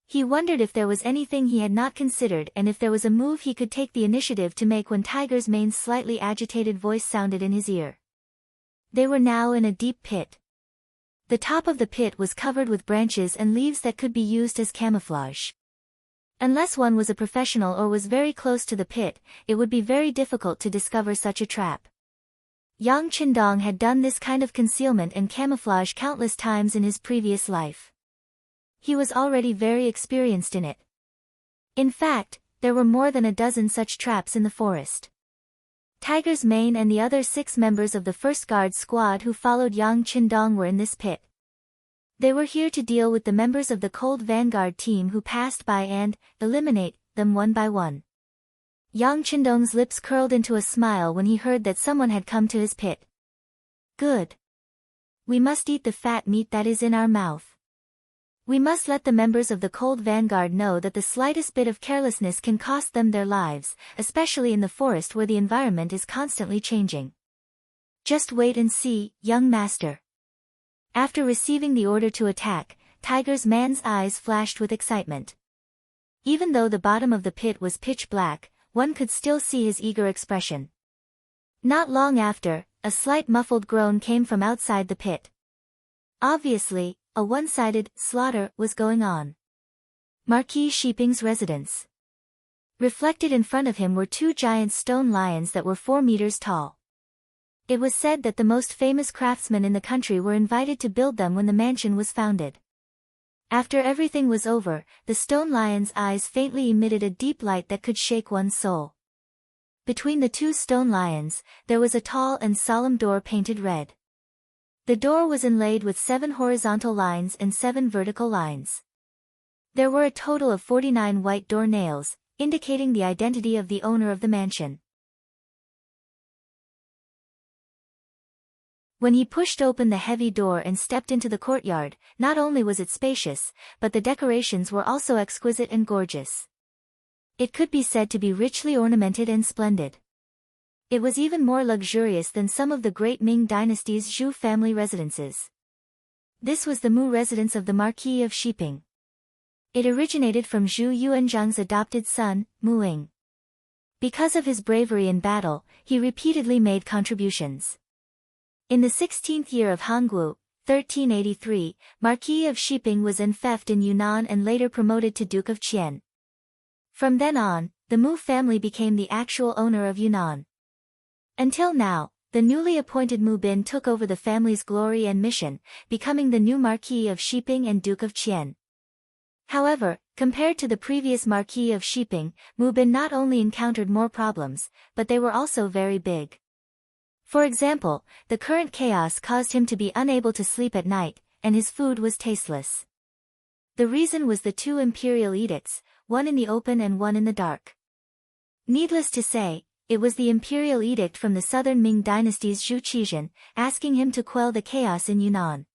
He wondered if there was anything he had not considered and if there was a move he could take the initiative to make when Tiger's mane's slightly agitated voice sounded in his ear. They were now in a deep pit. The top of the pit was covered with branches and leaves that could be used as camouflage. Unless one was a professional or was very close to the pit, it would be very difficult to discover such a trap. Yang Qindong had done this kind of concealment and camouflage countless times in his previous life. He was already very experienced in it. In fact, there were more than a dozen such traps in the forest. Tiger's Mane and the other 6 members of the first guard squad who followed Yang Qindong were in this pit. They were here to deal with the members of the Cold Vanguard team who passed by and eliminate them one by one. Yang Qindong's lips curled into a smile when he heard that someone had come to his pit. Good. We must eat the fat meat that is in our mouth. We must let the members of the Cold Vanguard know that the slightest bit of carelessness can cost them their lives, especially in the forest where the environment is constantly changing. Just wait and see, young master. After receiving the order to attack, Tiger's Man's eyes flashed with excitement. Even though the bottom of the pit was pitch black, one could still see his eager expression. Not long after, a slight muffled groan came from outside the pit. Obviously, a one-sided slaughter was going on. Marquis Shiping's residence. Reflected in front of him were 2 giant stone lions that were 4 meters tall. It was said that the most famous craftsmen in the country were invited to build them when the mansion was founded. After everything was over, the stone lion's eyes faintly emitted a deep light that could shake one's soul. Between the 2 stone lions, there was a tall and solemn door painted red. The door was inlaid with 7 horizontal lines and 7 vertical lines. There were a total of 49 white door nails, indicating the identity of the owner of the mansion. When he pushed open the heavy door and stepped into the courtyard, not only was it spacious, but the decorations were also exquisite and gorgeous. It could be said to be richly ornamented and splendid. It was even more luxurious than some of the great Ming dynasty's Zhou family residences. This was the Mu residence of the Marquis of Shiping. It originated from Zhu Yuanzhang's adopted son, Mu Ying. Because of his bravery in battle, he repeatedly made contributions. In the 16th year of Hangguo, 1383, Marquis of Shiping was enfeoffed in Yunnan and later promoted to Duke of Qian. From then on, the Mu family became the actual owner of Yunnan. Until now, the newly appointed Mu Bin took over the family's glory and mission, becoming the new Marquis of Shiping and Duke of Qian. However, compared to the previous Marquis of Shiping, Mu Bin not only encountered more problems, but they were also very big. For example, the current chaos caused him to be unable to sleep at night, and his food was tasteless. The reason was the 2 imperial edicts, one in the open and one in the dark. Needless to say, it was the imperial edict from the southern Ming dynasty's Zhu Qizhen, asking him to quell the chaos in Yunnan.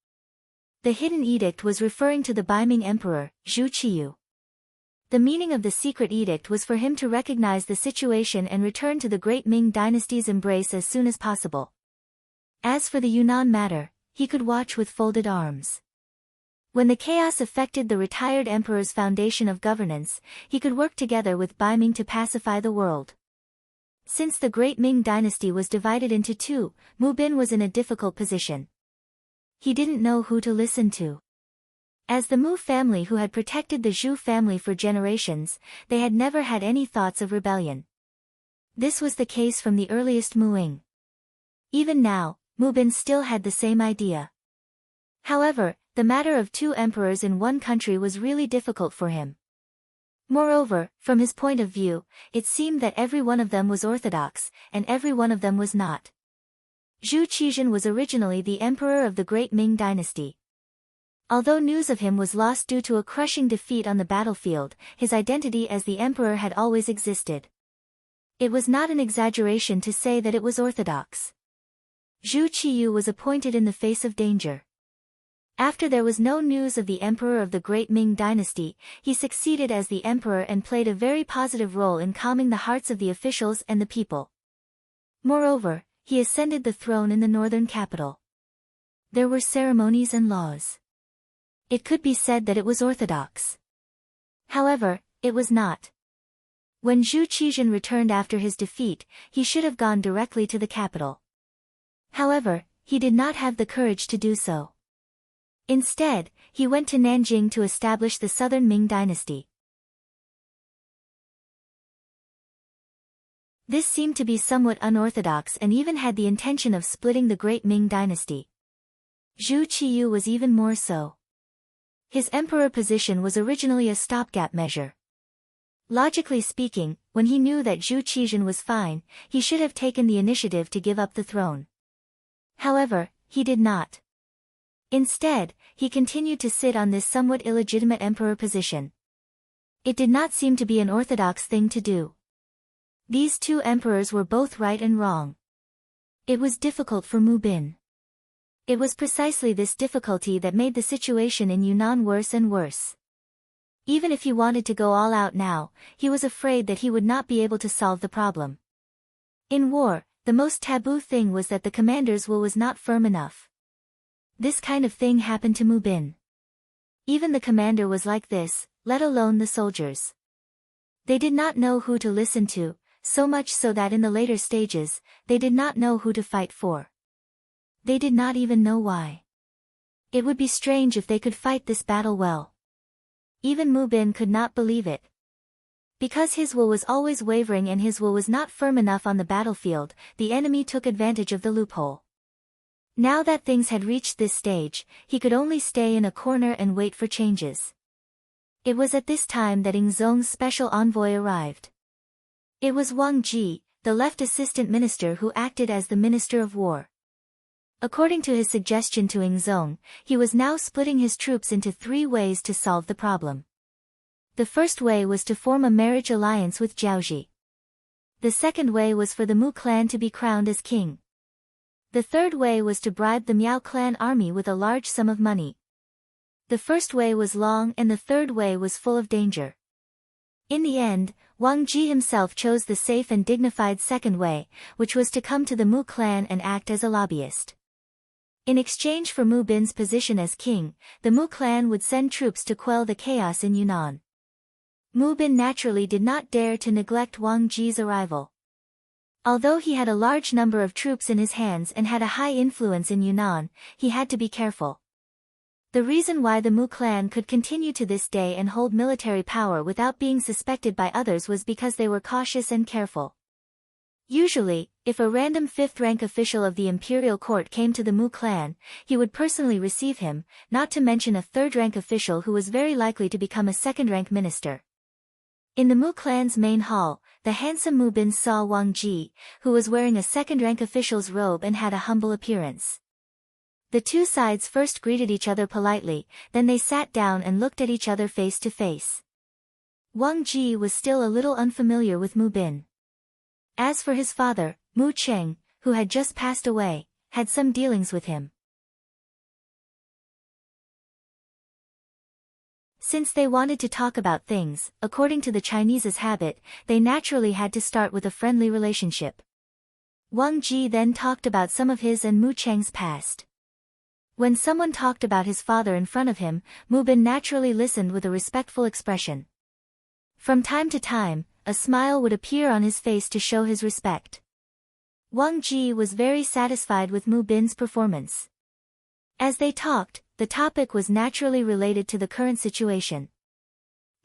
The hidden edict was referring to the Baiming emperor, Zhu Qiyu. The meaning of the secret edict was for him to recognize the situation and return to the great Ming dynasty's embrace as soon as possible. As for the Yunnan matter, he could watch with folded arms. When the chaos affected the retired emperor's foundation of governance, he could work together with Baiming to pacify the world. Since the great Ming dynasty was divided into 2, Mu Bin was in a difficult position. He didn't know who to listen to. As the Mu family who had protected the Zhu family for generations, they had never had any thoughts of rebellion. This was the case from the earliest Mu Ying. Even now, Mu Bin still had the same idea. However, the matter of 2 emperors in one country was really difficult for him. Moreover, from his point of view, it seemed that every one of them was orthodox, and every one of them was not. Zhu Qizhen was originally the emperor of the great Ming dynasty. Although news of him was lost due to a crushing defeat on the battlefield, his identity as the emperor had always existed. It was not an exaggeration to say that it was orthodox. Zhu Qiyu was appointed in the face of danger. After there was no news of the emperor of the great Ming dynasty, he succeeded as the emperor and played a very positive role in calming the hearts of the officials and the people. Moreover, he ascended the throne in the northern capital. There were ceremonies and laws. It could be said that it was orthodox. However, it was not. When Zhu Qizhen returned after his defeat, he should have gone directly to the capital. However, he did not have the courage to do so. Instead, he went to Nanjing to establish the southern Ming dynasty. This seemed to be somewhat unorthodox and even had the intention of splitting the great Ming dynasty. Zhu Qiyu was even more so. His emperor position was originally a stopgap measure. Logically speaking, when he knew that Zhu Qizhen was fine, he should have taken the initiative to give up the throne. However, he did not. Instead, he continued to sit on this somewhat illegitimate emperor position. It did not seem to be an orthodox thing to do. These two emperors were both right and wrong. It was difficult for Mu Bin. It was precisely this difficulty that made the situation in Yunnan worse and worse. Even if he wanted to go all out now, he was afraid that he would not be able to solve the problem. In war, the most taboo thing was that the commander's will was not firm enough. This kind of thing happened to Mu Bin. Even the commander was like this, let alone the soldiers. They did not know who to listen to, so much so that in the later stages, they did not know who to fight for. They did not even know why. It would be strange if they could fight this battle well. Even Mu Bin could not believe it. Because his will was always wavering and his will was not firm enough on the battlefield, the enemy took advantage of the loophole. Now that things had reached this stage, he could only stay in a corner and wait for changes. It was at this time that Ingzong's special envoy arrived. It was Wang Ji, the left assistant minister who acted as the minister of war. According to his suggestion to Ingzong, he was now splitting his troops into 3 ways to solve the problem. The first way was to form a marriage alliance with Jiaoji. The second way was for the Mu clan to be crowned as king. The third way was to bribe the Miao clan army with a large sum of money. The first way was long and the third way was full of danger. In the end, Wang Ji himself chose the safe and dignified second way, which was to come to the Mu clan and act as a lobbyist. In exchange for Mu Bin's position as king, the Mu clan would send troops to quell the chaos in Yunnan. Mu Bin naturally did not dare to neglect Wang Ji's arrival. Although he had a large number of troops in his hands and had a high influence in Yunnan, he had to be careful. The reason why the Mu clan could continue to this day and hold military power without being suspected by others was because they were cautious and careful. Usually, if a random 5th-rank official of the imperial court came to the Mu clan, he would personally receive him, not to mention a 3rd-rank official who was very likely to become a 2nd-rank minister. In the Mu clan's main hall, the handsome Mu Bin saw Wang Ji, who was wearing a 2nd-rank official's robe and had a humble appearance. The two sides first greeted each other politely, then they sat down and looked at each other face to face. Wang Ji was still a little unfamiliar with Mu Bin. As for his father, Mu Cheng, who had just passed away, had some dealings with him. Since they wanted to talk about things, according to the Chinese's habit, they naturally had to start with a friendly relationship. Wang Ji then talked about some of his and Mu Cheng's past. When someone talked about his father in front of him, Mu Bin naturally listened with a respectful expression. From time to time, a smile would appear on his face to show his respect. Wang Ji was very satisfied with Mu Bin's performance. As they talked, the topic was naturally related to the current situation.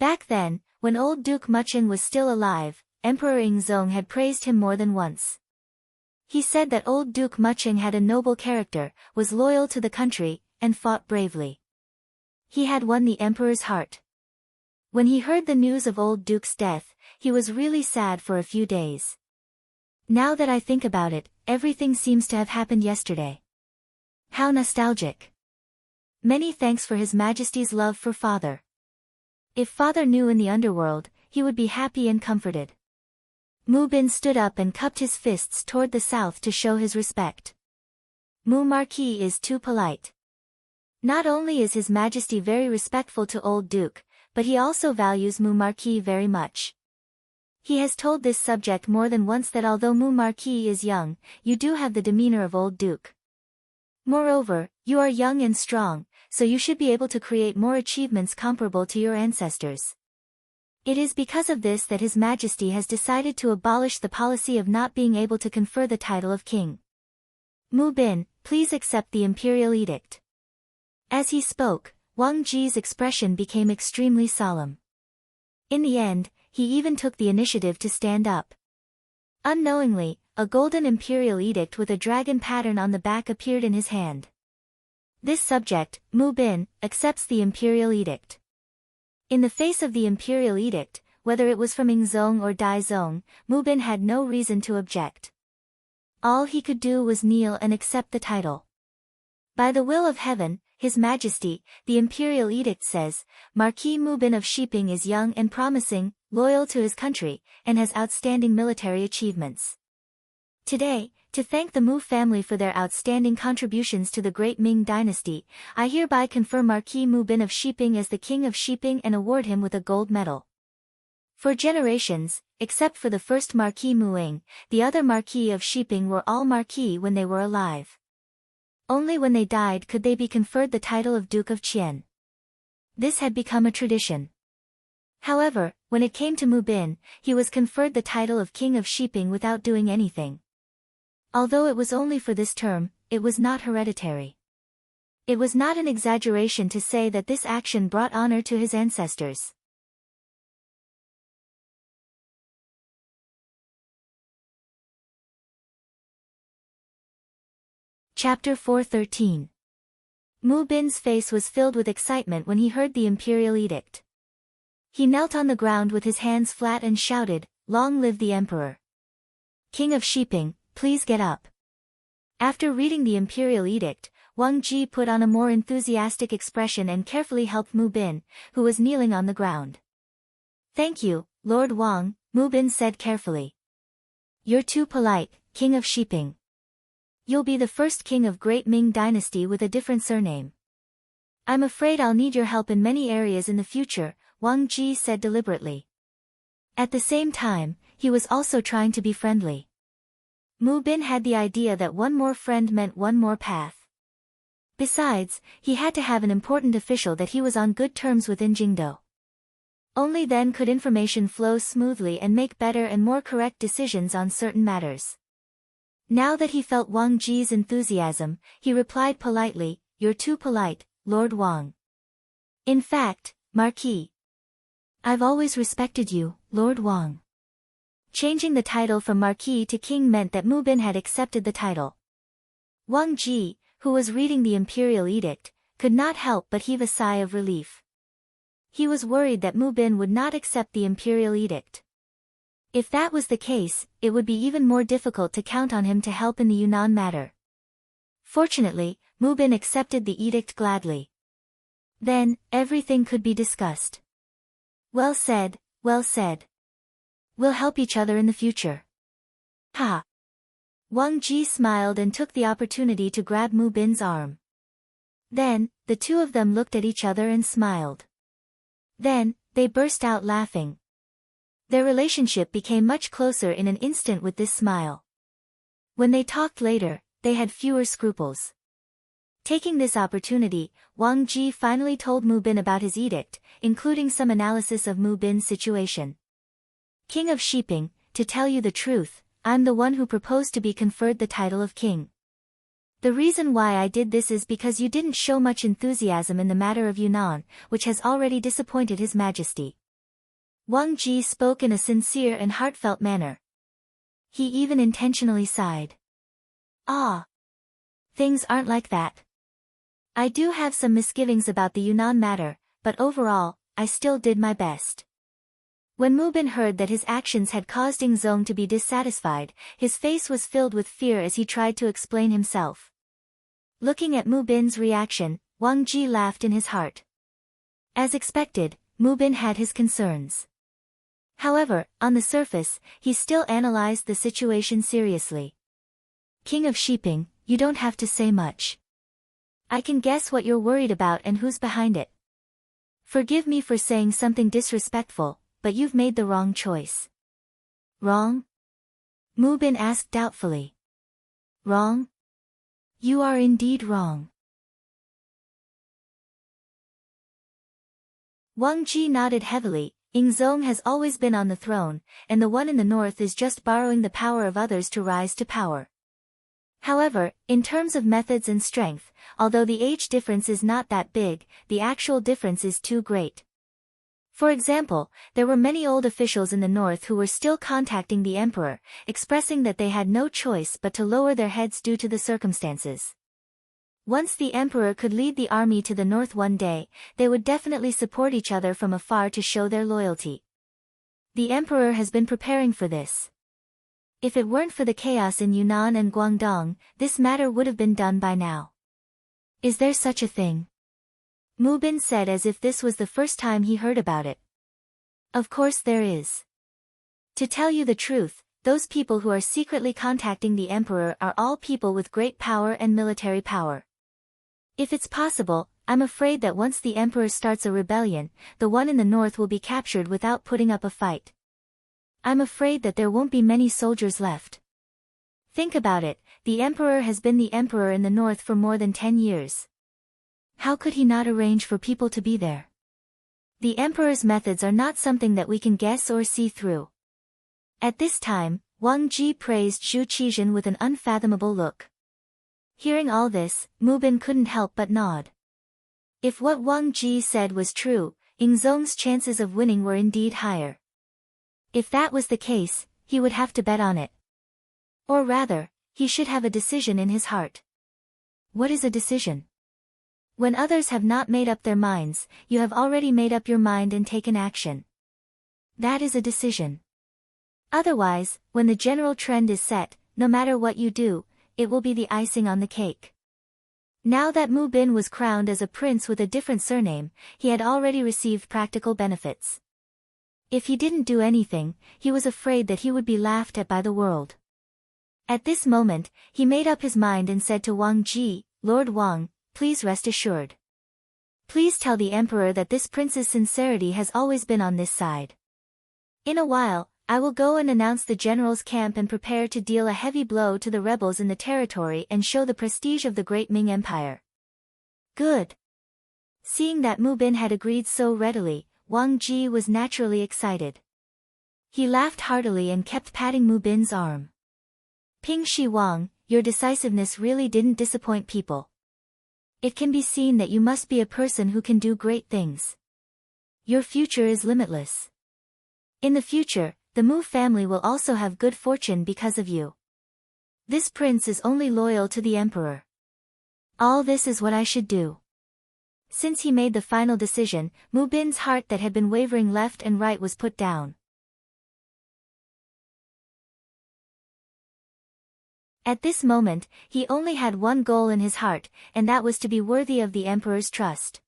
Back then, when old Duke Mucheng was still alive, Emperor Ingzong had praised him more than once. He said that old Duke Mucheng had a noble character, was loyal to the country, and fought bravely. He had won the emperor's heart. When he heard the news of old Duke's death, he was really sad for a few days. Now that I think about it, everything seems to have happened yesterday. How nostalgic. Many thanks for His Majesty's love for father. If father knew in the underworld, he would be happy and comforted. Mu Bin stood up and cupped his fists toward the south to show his respect. Mu Marquis is too polite. Not only is His Majesty very respectful to old Duke, but he also values Mu Marquis very much. He has told this subject more than once that although Mu Marquis is young, you do have the demeanor of old Duke. Moreover, you are young and strong, so you should be able to create more achievements comparable to your ancestors. It is because of this that His Majesty has decided to abolish the policy of not being able to confer the title of king. Mu Bin, please accept the imperial edict. As he spoke, Wang Ji's expression became extremely solemn. In the end, he even took the initiative to stand up. Unknowingly, a golden imperial edict with a dragon pattern on the back appeared in his hand. This subject, Mu Bin, accepts the imperial edict. In the face of the imperial edict, whether it was from Ingzong or Daizong, Mu Bin had no reason to object. All he could do was kneel and accept the title. By the will of heaven, His Majesty, the imperial edict says, Marquis Mu Bin of Shiping is young and promising, loyal to his country, and has outstanding military achievements. Today, to thank the Mu family for their outstanding contributions to the great Ming dynasty, I hereby confer Marquis Mu Bin of Shiping as the King of Shiping and award him with a gold medal. For generations, except for the first Marquis Muing, the other Marquis of Shiping were all Marquis when they were alive. Only when they died could they be conferred the title of Duke of Qian. This had become a tradition. However, when it came to Mu Bin, he was conferred the title of King of Shiping without doing anything. Although it was only for this term, it was not hereditary. It was not an exaggeration to say that this action brought honor to his ancestors. Chapter 413. Mu Bin's face was filled with excitement when he heard the imperial edict. He knelt on the ground with his hands flat and shouted, "Long live the emperor! King of Shiping, please get up." After reading the imperial edict, Wang Ji put on a more enthusiastic expression and carefully helped Mu Bin, who was kneeling on the ground. "Thank you, Lord Wang," Mu Bin said carefully. "You're too polite, King of Shiping. You'll be the first king of Great Ming Dynasty with a different surname. I'm afraid I'll need your help in many areas in the future," Wang Ji said deliberately. At the same time, he was also trying to be friendly. Mu Bin had the idea that one more friend meant one more path. Besides, he had to have an important official that he was on good terms with in Jingdo. Only then could information flow smoothly and make better and more correct decisions on certain matters. Now that he felt Wang Ji's enthusiasm, he replied politely, "You're too polite, Lord Wang. In fact, Marquis. I've always respected you, Lord Wang." Changing the title from Marquis to King meant that Mu Bin had accepted the title. Wang Ji, who was reading the imperial edict, could not help but heave a sigh of relief. He was worried that Mu Bin would not accept the imperial edict. If that was the case, it would be even more difficult to count on him to help in the Yunnan matter. Fortunately, Mu Bin accepted the edict gladly. Then, everything could be discussed. "Well said, well said. We'll help each other in the future." Ha! Wang Ji smiled and took the opportunity to grab Mu Bin's arm. Then, the two of them looked at each other and smiled. Then, they burst out laughing. Their relationship became much closer in an instant with this smile. When they talked later, they had fewer scruples. Taking this opportunity, Wang Ji finally told Mu Bin about his edict, including some analysis of Mu Bin's situation. "King of Shiping, to tell you the truth, I'm the one who proposed to be conferred the title of king. The reason why I did this is because you didn't show much enthusiasm in the matter of Yunnan, which has already disappointed His Majesty." Wang Ji spoke in a sincere and heartfelt manner. He even intentionally sighed. "Ah! Things aren't like that. I do have some misgivings about the Yunnan matter, but overall, I still did my best." When Mu Bin heard that his actions had caused Ingzong to be dissatisfied, his face was filled with fear as he tried to explain himself. Looking at Mu Bin's reaction, Wang Ji laughed in his heart. As expected, Mu Bin had his concerns. However, on the surface, he still analyzed the situation seriously. "King of Shiping, you don't have to say much. I can guess what you're worried about and who's behind it. Forgive me for saying something disrespectful, but you've made the wrong choice." "Wrong?" Mu Bin asked doubtfully. "Wrong? You are indeed wrong." Wang Ji nodded heavily. Ingzong has always been on the throne, and the one in the north is just borrowing the power of others to rise to power. However, in terms of methods and strength, although the age difference is not that big, the actual difference is too great. For example, there were many old officials in the north who were still contacting the emperor, expressing that they had no choice but to lower their heads due to the circumstances. Once the emperor could lead the army to the north one day, they would definitely support each other from afar to show their loyalty. The emperor has been preparing for this. If it weren't for the chaos in Yunnan and Guangdong, this matter would have been done by now. Is there such a thing? Mu Bin said as if this was the first time he heard about it. Of course there is. To tell you the truth, those people who are secretly contacting the emperor are all people with great power and military power. If it's possible, I'm afraid that once the emperor starts a rebellion, the one in the north will be captured without putting up a fight. I'm afraid that there won't be many soldiers left. Think about it, the emperor has been the emperor in the north for more than 10 years. How could he not arrange for people to be there? The emperor's methods are not something that we can guess or see through. At this time, Wang Ji praised Zhu Qizhen with an unfathomable look. Hearing all this, Mu Bin couldn't help but nod. If what Wang Ji said was true, Yingzong's chances of winning were indeed higher. If that was the case, he would have to bet on it. Or rather, he should have a decision in his heart. What is a decision? When others have not made up their minds, you have already made up your mind and taken action. That is a decision. Otherwise, when the general trend is set, no matter what you do, it will be the icing on the cake. Now that Mu Bin was crowned as a prince with a different surname, he had already received practical benefits. If he didn't do anything, he was afraid that he would be laughed at by the world. At this moment, he made up his mind and said to Wang Ji, "Lord Wang, please rest assured. Please tell the emperor that this prince's sincerity has always been on this side. In a while, I will go and announce the general's camp and prepare to deal a heavy blow to the rebels in the territory and show the prestige of the great Ming Empire." Good. Seeing that Mu Bin had agreed so readily, Wang Ji was naturally excited. He laughed heartily and kept patting Mu Bin's arm. "Ping Shi Wang, your decisiveness really didn't disappoint people. It can be seen that you must be a person who can do great things. Your future is limitless. In the future, the Mu family will also have good fortune because of you. This prince is only loyal to the emperor. All this is what I should do." Since he made the final decision, Mu Bin's heart that had been wavering left and right was put down. At this moment, he only had one goal in his heart, and that was to be worthy of the emperor's trust.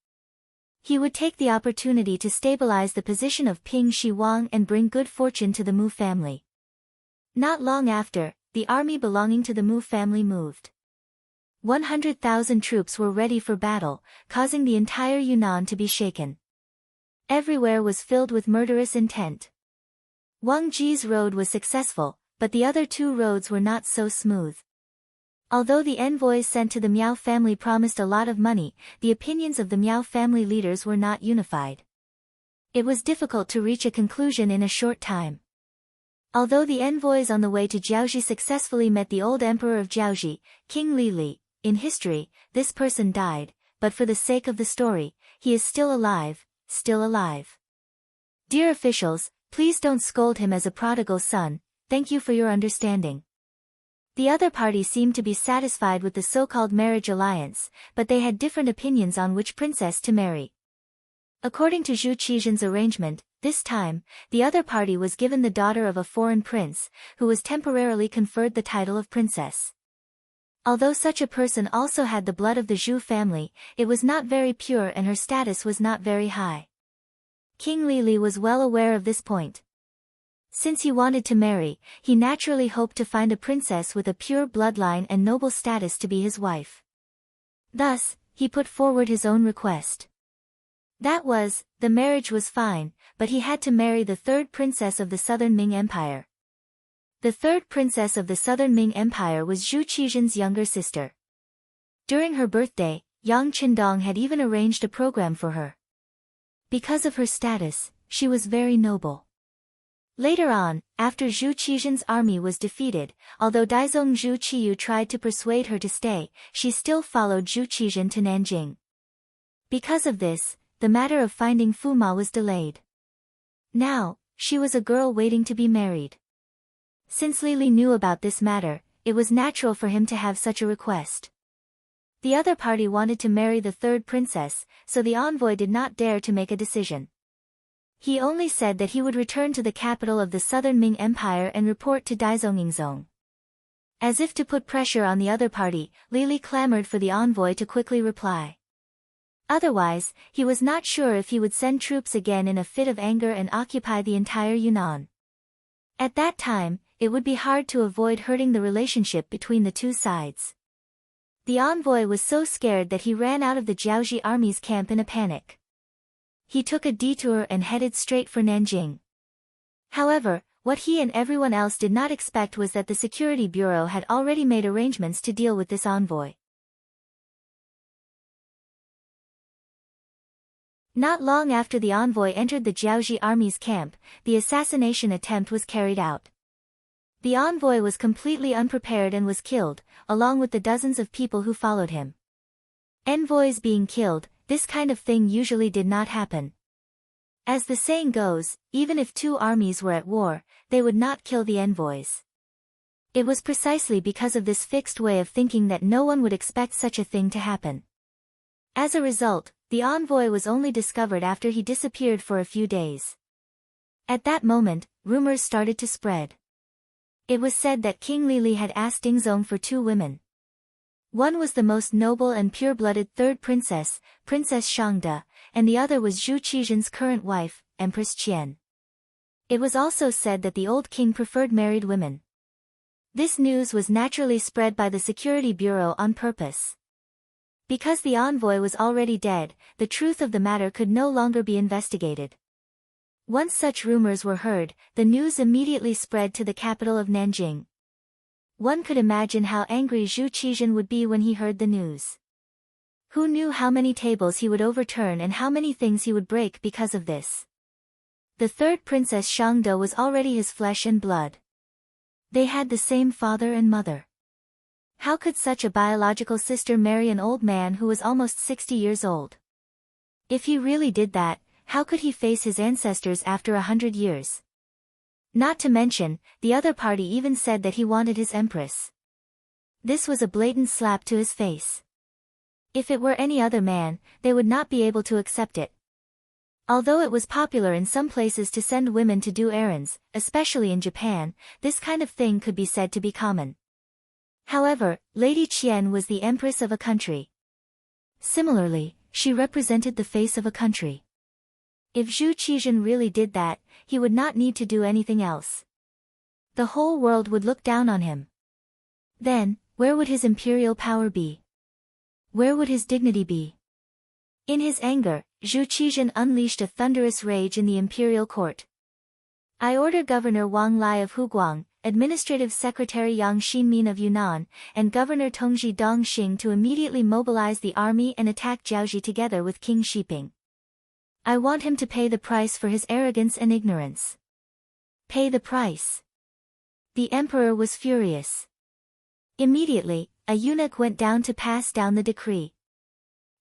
He would take the opportunity to stabilize the position of Ping Shi Wang and bring good fortune to the Mu family. Not long after, the army belonging to the Mu family moved. 100,000 troops were ready for battle, causing the entire Yunnan to be shaken. Everywhere was filled with murderous intent. Wang Ji's road was successful, but the other two roads were not so smooth. Although the envoys sent to the Miao family promised a lot of money, the opinions of the Miao family leaders were not unified. It was difficult to reach a conclusion in a short time. Although the envoys on the way to Jiaozhi successfully met the old emperor of Jiaozhi, King Li, in history, this person died, but for the sake of the story, he is still alive, still alive. Dear officials, please don't scold him as a prodigal son. Thank you for your understanding. The other party seemed to be satisfied with the so-called marriage alliance, but they had different opinions on which princess to marry. According to Zhu Qizhen's arrangement, this time, the other party was given the daughter of a foreign prince, who was temporarily conferred the title of princess. Although such a person also had the blood of the Zhu family, it was not very pure and her status was not very high. King Li was well aware of this point. Since he wanted to marry, he naturally hoped to find a princess with a pure bloodline and noble status to be his wife. Thus, he put forward his own request. That was, the marriage was fine, but he had to marry the third princess of the southern Ming Empire. The third princess of the southern Ming Empire was Zhu Qizhen's younger sister. During her birthday, Yang Qindong had even arranged a program for her. Because of her status, she was very noble. Later on, after Zhu Qizhen's army was defeated, although Daizong Zhu Qiyu tried to persuade her to stay, she still followed Zhu Qizhen to Nanjing. Because of this, the matter of finding Fu Ma was delayed. Now, she was a girl waiting to be married. Since Li Li knew about this matter, it was natural for him to have such a request. The other party wanted to marry the third princess, so the envoy did not dare to make a decision. He only said that he would return to the capital of the southern Ming Empire and report to Daizongingzong. As if to put pressure on the other party, Li Li clamored for the envoy to quickly reply. Otherwise, he was not sure if he would send troops again in a fit of anger and occupy the entire Yunnan. At that time, it would be hard to avoid hurting the relationship between the two sides. The envoy was so scared that he ran out of the Jiaoji army's camp in a panic. He took a detour and headed straight for Nanjing. However, what he and everyone else did not expect was that the Security Bureau had already made arrangements to deal with this envoy. Not long after the envoy entered the Jiaoji army's camp, the assassination attempt was carried out. The envoy was completely unprepared and was killed, along with the dozens of people who followed him. Envoys being killed, this kind of thing usually did not happen. As the saying goes, even if two armies were at war, they would not kill the envoys. It was precisely because of this fixed way of thinking that no one would expect such a thing to happen. As a result, the envoy was only discovered after he disappeared for a few days. At that moment, rumors started to spread. It was said that King Lili had asked Dingzong for two women. One was the most noble and pure-blooded third princess, Princess Shangde, and the other was Zhu Qizhen's current wife, Empress Qian. It was also said that the old king preferred married women. This news was naturally spread by the Security Bureau on purpose. Because the envoy was already dead, the truth of the matter could no longer be investigated. Once such rumors were heard, the news immediately spread to the capital of Nanjing. One could imagine how angry Zhu Qizhen would be when he heard the news. Who knew how many tables he would overturn and how many things he would break because of this? The third princess Shangde was already his flesh and blood. They had the same father and mother. How could such a biological sister marry an old man who was almost 60 years old? If he really did that, how could he face his ancestors after 100 years? Not to mention, the other party even said that he wanted his empress. This was a blatant slap to his face. If it were any other man, they would not be able to accept it. Although it was popular in some places to send women to do errands, especially in Japan, this kind of thing could be said to be common. However, Lady Qian was the empress of a country. Similarly, she represented the face of a country. If Zhu Qizhen really did that, he would not need to do anything else. The whole world would look down on him. Then, where would his imperial power be? Where would his dignity be? In his anger, Zhu Qizhen unleashed a thunderous rage in the imperial court. I order Governor Wang Lai of Huguang, Administrative Secretary Yang Xinmin of Yunnan, and Governor Tongji Dongxing to immediately mobilize the army and attack Jiaoji together with King Shiping. I want him to pay the price for his arrogance and ignorance. Pay the price. The emperor was furious. Immediately, a eunuch went down to pass down the decree.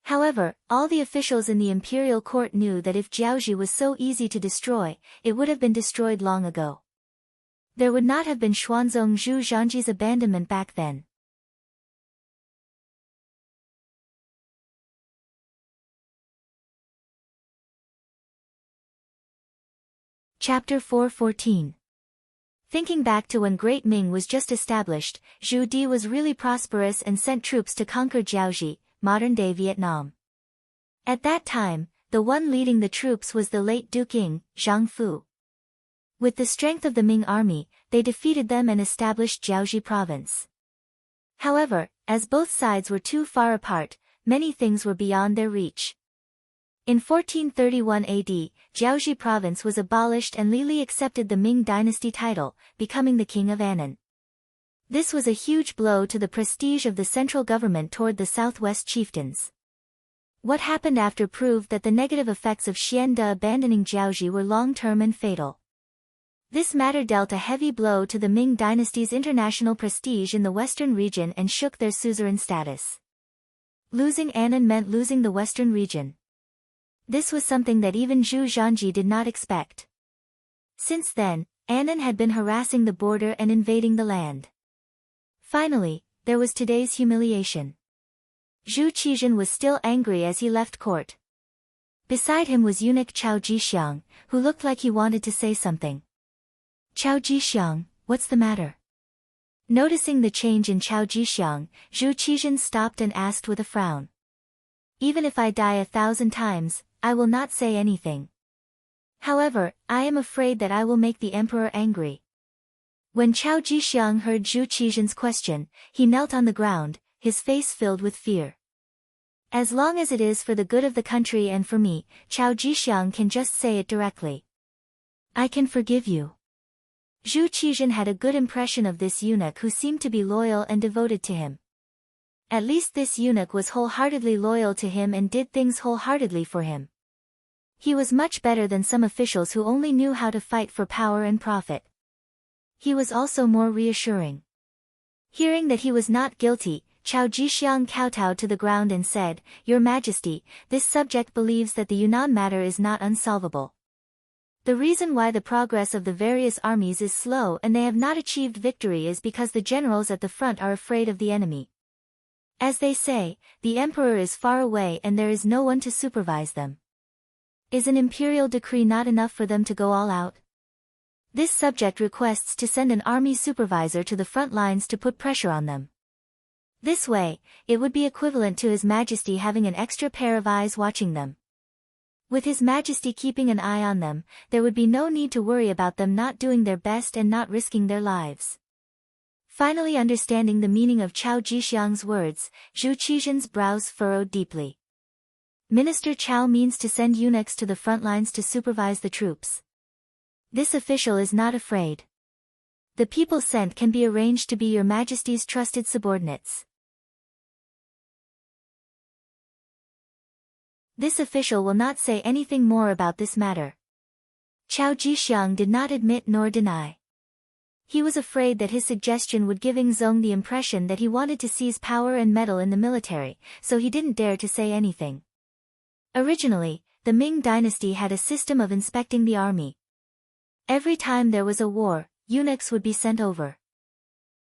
However, all the officials in the imperial court knew that if Jiaoji was so easy to destroy, it would have been destroyed long ago. There would not have been Xuanzong Zhu Zhangji's abandonment back then. Chapter 4:14. Thinking back to when Great Ming was just established, Zhu Di was really prosperous and sent troops to conquer Jiaoji, modern-day Vietnam. At that time, the one leading the troops was the late Duke Qing, Zhang Fu. With the strength of the Ming army, they defeated them and established Jiaoji province. However, as both sides were too far apart, many things were beyond their reach. In 1431 AD, Jiaoji province was abolished and Li Li accepted the Ming dynasty title, becoming the king of Annan. This was a huge blow to the prestige of the central government toward the southwest chieftains. What happened after proved that the negative effects of Xiande abandoning Jiaoji were long-term and fatal. This matter dealt a heavy blow to the Ming dynasty's international prestige in the western region and shook their suzerain status. Losing Annan meant losing the western region. This was something that even Zhu Zhangji did not expect. Since then, Annan had been harassing the border and invading the land. Finally, there was today's humiliation. Zhu Qizhen was still angry as he left court. Beside him was eunuch Chao Jixiang, who looked like he wanted to say something. Chao Jixiang, what's the matter? Noticing the change in Chao Jixiang, Zhu Qizhen stopped and asked with a frown. Even if I die 1,000 times, I will not say anything. However, I am afraid that I will make the emperor angry. When Chao Jixiang heard Zhu Qizhen's question, he knelt on the ground, his face filled with fear. As long as it is for the good of the country and for me, Chao Jixiang can just say it directly. I can forgive you. Zhu Qizhen had a good impression of this eunuch who seemed to be loyal and devoted to him. At least this eunuch was wholeheartedly loyal to him and did things wholeheartedly for him. He was much better than some officials who only knew how to fight for power and profit. He was also more reassuring. Hearing that he was not guilty, Chao Jixiang kowtowed to the ground and said, Your Majesty, this subject believes that the Yunnan matter is not unsolvable. The reason why the progress of the various armies is slow and they have not achieved victory is because the generals at the front are afraid of the enemy. As they say, the emperor is far away and there is no one to supervise them. Is an imperial decree not enough for them to go all out? This subject requests to send an army supervisor to the front lines to put pressure on them. This way, it would be equivalent to His Majesty having an extra pair of eyes watching them. With His Majesty keeping an eye on them, there would be no need to worry about them not doing their best and not risking their lives. Finally understanding the meaning of Chao Jixiang's words, Zhu Qizhen's brows furrowed deeply. Minister Chao means to send eunuchs to the front lines to supervise the troops. This official is not afraid. The people sent can be arranged to be Your Majesty's trusted subordinates. This official will not say anything more about this matter. Chao Jixiang did not admit nor deny. He was afraid that his suggestion would give Zong the impression that he wanted to seize power and meddle in the military, so he didn't dare to say anything. Originally, the Ming dynasty had a system of inspecting the army. Every time there was a war, eunuchs would be sent over.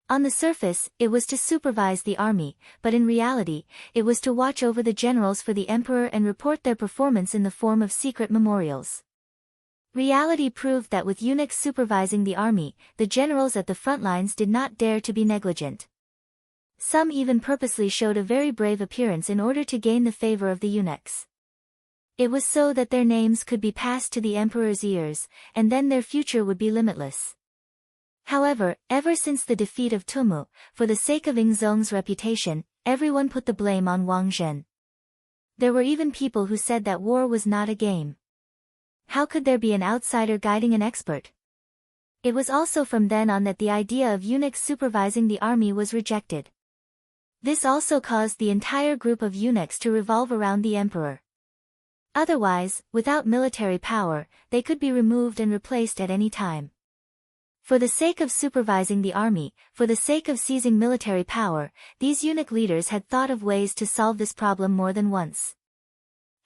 On the surface, it was to supervise the army, but in reality, it was to watch over the generals for the emperor and report their performance in the form of secret memorials. Reality proved that with eunuchs supervising the army, the generals at the front lines did not dare to be negligent. Some even purposely showed a very brave appearance in order to gain the favor of the eunuchs. It was so that their names could be passed to the emperor's ears, and then their future would be limitless. However, ever since the defeat of Tumu, for the sake of Zong's reputation, everyone put the blame on Wang Zhen. There were even people who said that war was not a game. How could there be an outsider guiding an expert? It was also from then on that the idea of eunuchs supervising the army was rejected. This also caused the entire group of eunuchs to revolve around the emperor. Otherwise, without military power, they could be removed and replaced at any time. For the sake of supervising the army, for the sake of seizing military power, these eunuch leaders had thought of ways to solve this problem more than once.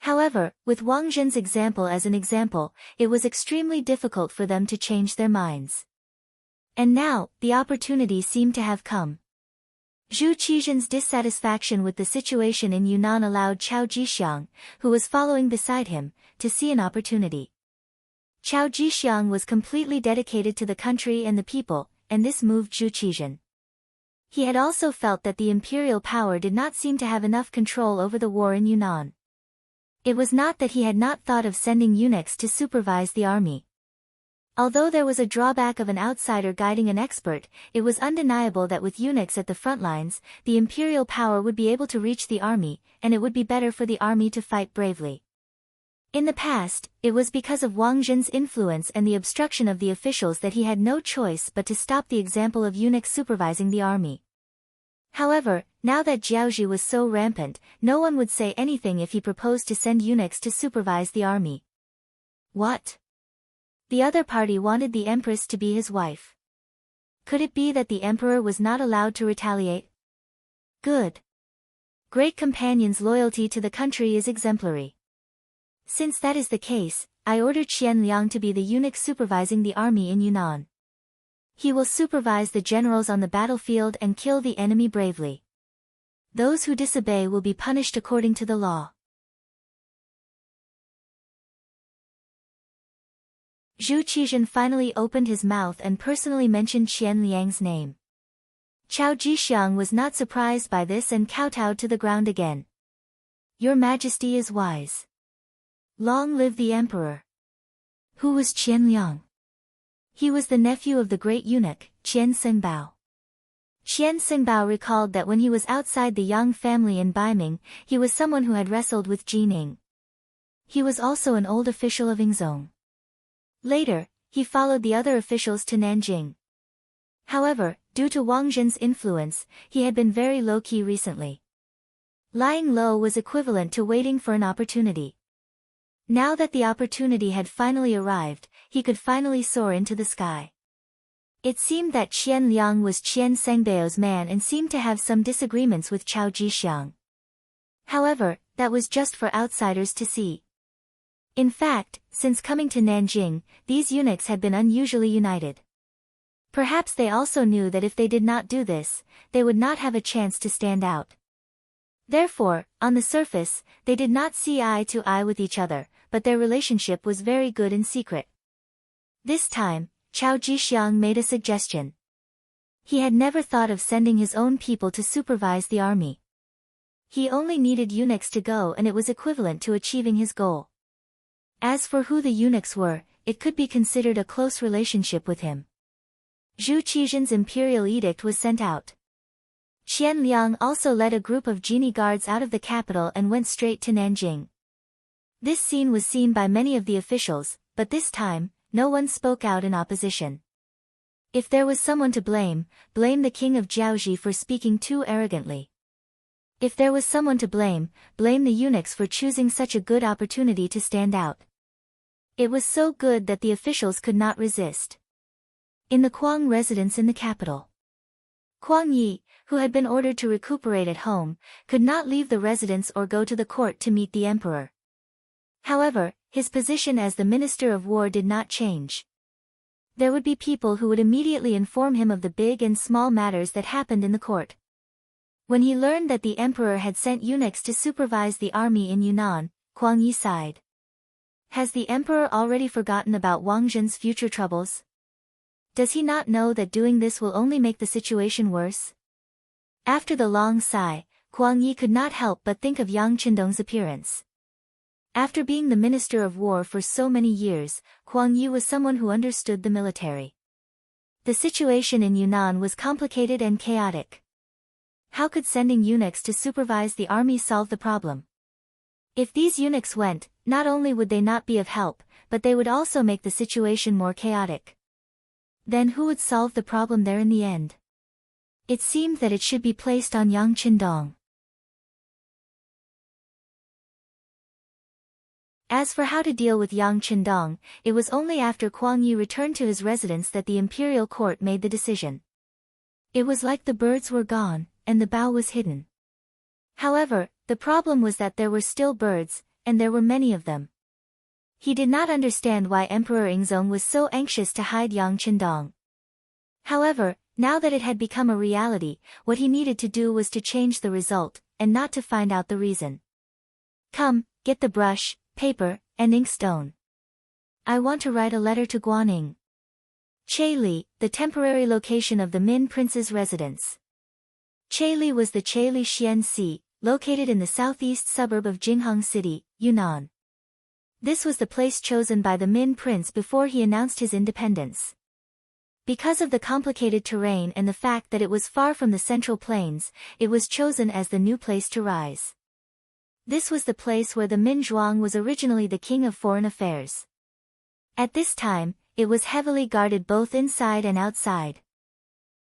However, with Wang Zhen's example as an example, it was extremely difficult for them to change their minds. And now, the opportunity seemed to have come. Zhu Qizhen's dissatisfaction with the situation in Yunnan allowed Chao Jixiang, who was following beside him, to see an opportunity. Chao Jixiang was completely dedicated to the country and the people, and this moved Zhu Qizhen. He had also felt that the imperial power did not seem to have enough control over the war in Yunnan. It was not that he had not thought of sending eunuchs to supervise the army. Although there was a drawback of an outsider guiding an expert, it was undeniable that with eunuchs at the front lines, the imperial power would be able to reach the army, and it would be better for the army to fight bravely. In the past, it was because of Wang Zhen's influence and the obstruction of the officials that he had no choice but to stop the example of eunuchs supervising the army. However, now that Jiaozhi was so rampant, no one would say anything if he proposed to send eunuchs to supervise the army. What? The other party wanted the empress to be his wife. Could it be that the emperor was not allowed to retaliate? Good. Great companion's loyalty to the country is exemplary. Since that is the case, I order Qian Liang to be the eunuch supervising the army in Yunnan. He will supervise the generals on the battlefield and kill the enemy bravely. Those who disobey will be punished according to the law. Zhu Qizhen finally opened his mouth and personally mentioned Qian Liang's name. Chao Jixiang was not surprised by this and kowtowed to the ground again. Your Majesty is wise. Long live the Emperor. Who was Qian Liang? He was the nephew of the great eunuch, Qian Xingbao. Qian Xingbao recalled that when he was outside the Yang family in Baiming, he was someone who had wrestled with Jining. He was also an old official of Yingzong. Later, he followed the other officials to Nanjing. However, due to Wang Zhen's influence, he had been very low-key recently. Lying low was equivalent to waiting for an opportunity. Now that the opportunity had finally arrived, he could finally soar into the sky. It seemed that Qian Liang was Qian Sengbao's man and seemed to have some disagreements with Chao Jixiang. However, that was just for outsiders to see. In fact, since coming to Nanjing, these eunuchs had been unusually united. Perhaps they also knew that if they did not do this, they would not have a chance to stand out. Therefore, on the surface, they did not see eye to eye with each other, but their relationship was very good in secret. This time, Chao Jixiang made a suggestion. He had never thought of sending his own people to supervise the army. He only needed eunuchs to go and it was equivalent to achieving his goal. As for who the eunuchs were, it could be considered a close relationship with him. Zhu Qizhen's imperial edict was sent out. Qian Liang also led a group of genie guards out of the capital and went straight to Nanjing. This scene was seen by many of the officials, but this time, no one spoke out in opposition. If there was someone to blame, blame the king of Jiaoji for speaking too arrogantly. If there was someone to blame the eunuchs for choosing such a good opportunity to stand out. It was so good that the officials could not resist. In the Qing residence in the capital, Kuang Yi, who had been ordered to recuperate at home, could not leave the residence or go to the court to meet the emperor. However, his position as the Minister of War did not change. There would be people who would immediately inform him of the big and small matters that happened in the court. When he learned that the emperor had sent eunuchs to supervise the army in Yunnan, Kuang Yi sighed. Has the emperor already forgotten about Wang Zhen's future troubles? Does he not know that doing this will only make the situation worse? After the long sigh, Kuang Yi could not help but think of Yang Qindong's appearance. After being the Minister of War for so many years, Kuang Yi was someone who understood the military. The situation in Yunnan was complicated and chaotic. How could sending eunuchs to supervise the army solve the problem? If these eunuchs went, not only would they not be of help, but they would also make the situation more chaotic. Then who would solve the problem there in the end? It seemed that it should be placed on Yang Qindong. As for how to deal with Yang Qindong, it was only after Kuang Yi returned to his residence that the imperial court made the decision. It was like the birds were gone, and the bough was hidden. However, the problem was that there were still birds, and there were many of them. He did not understand why Emperor Yingzong was so anxious to hide Yang Qindong. However, now that it had become a reality, what he needed to do was to change the result, and not to find out the reason. Come, get the brush, paper, and inkstone. I want to write a letter to Guaning. Cheili, the temporary location of the Min Prince's residence. Cheili was the Cheili Xianxi, located in the southeast suburb of Jinghang City, Yunnan. This was the place chosen by the Min Prince before he announced his independence. Because of the complicated terrain and the fact that it was far from the central plains, it was chosen as the new place to rise. This was the place where the Min Zhuang was originally the king of foreign affairs. At this time, it was heavily guarded both inside and outside.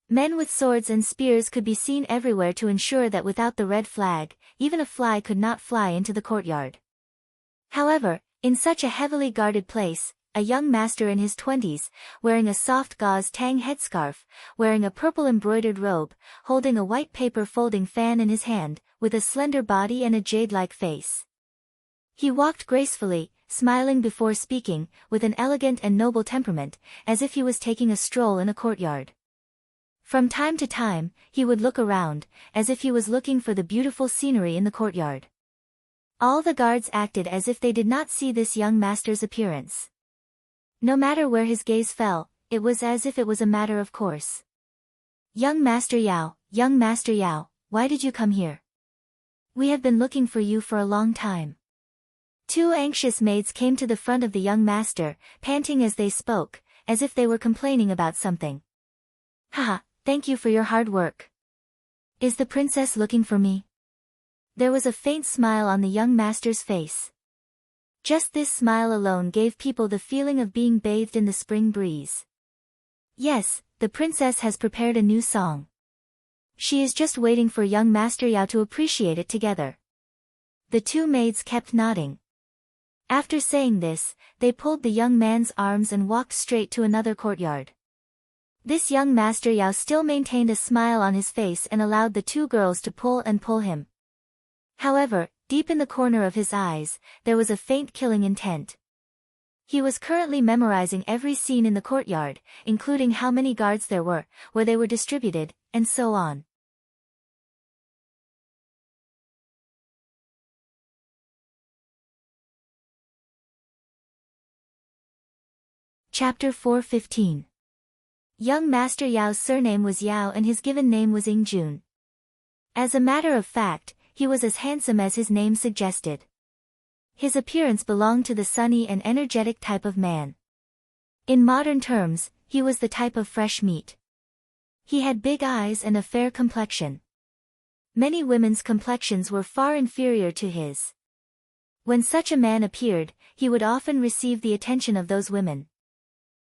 Men with swords and spears could be seen everywhere to ensure that without the red flag, even a fly could not fly into the courtyard. However, in such a heavily guarded place, a young master in his 20s, wearing a soft gauze tang headscarf, wearing a purple embroidered robe, holding a white paper folding fan in his hand, with a slender body and a jade-like face. He walked gracefully, smiling before speaking, with an elegant and noble temperament, as if he was taking a stroll in a courtyard. From time to time, he would look around, as if he was looking for the beautiful scenery in the courtyard. All the guards acted as if they did not see this young master's appearance. No matter where his gaze fell, it was as if it was a matter of course. Young Master Yao, why did you come here? We have been looking for you for a long time. Two anxious maids came to the front of the young master, panting as they spoke, as if they were complaining about something. Haha, thank you for your hard work. Is the princess looking for me? There was a faint smile on the young master's face. Just this smile alone gave people the feeling of being bathed in the spring breeze. Yes, the princess has prepared a new song. She is just waiting for young Master Yao to appreciate it together. The two maids kept nodding. After saying this, they pulled the young man's arms and walked straight to another courtyard. This young Master Yao still maintained a smile on his face and allowed the two girls to pull him. However, deep in the corner of his eyes, there was a faint killing intent. He was currently memorizing every scene in the courtyard, including how many guards there were, where they were distributed, and so on. Chapter 4:15. Young Master Yao's surname was Yao and his given name was Jun. As a matter of fact, he was as handsome as his name suggested. His appearance belonged to the sunny and energetic type of man. In modern terms, he was the type of fresh meat. He had big eyes and a fair complexion. Many women's complexions were far inferior to his. When such a man appeared, he would often receive the attention of those women.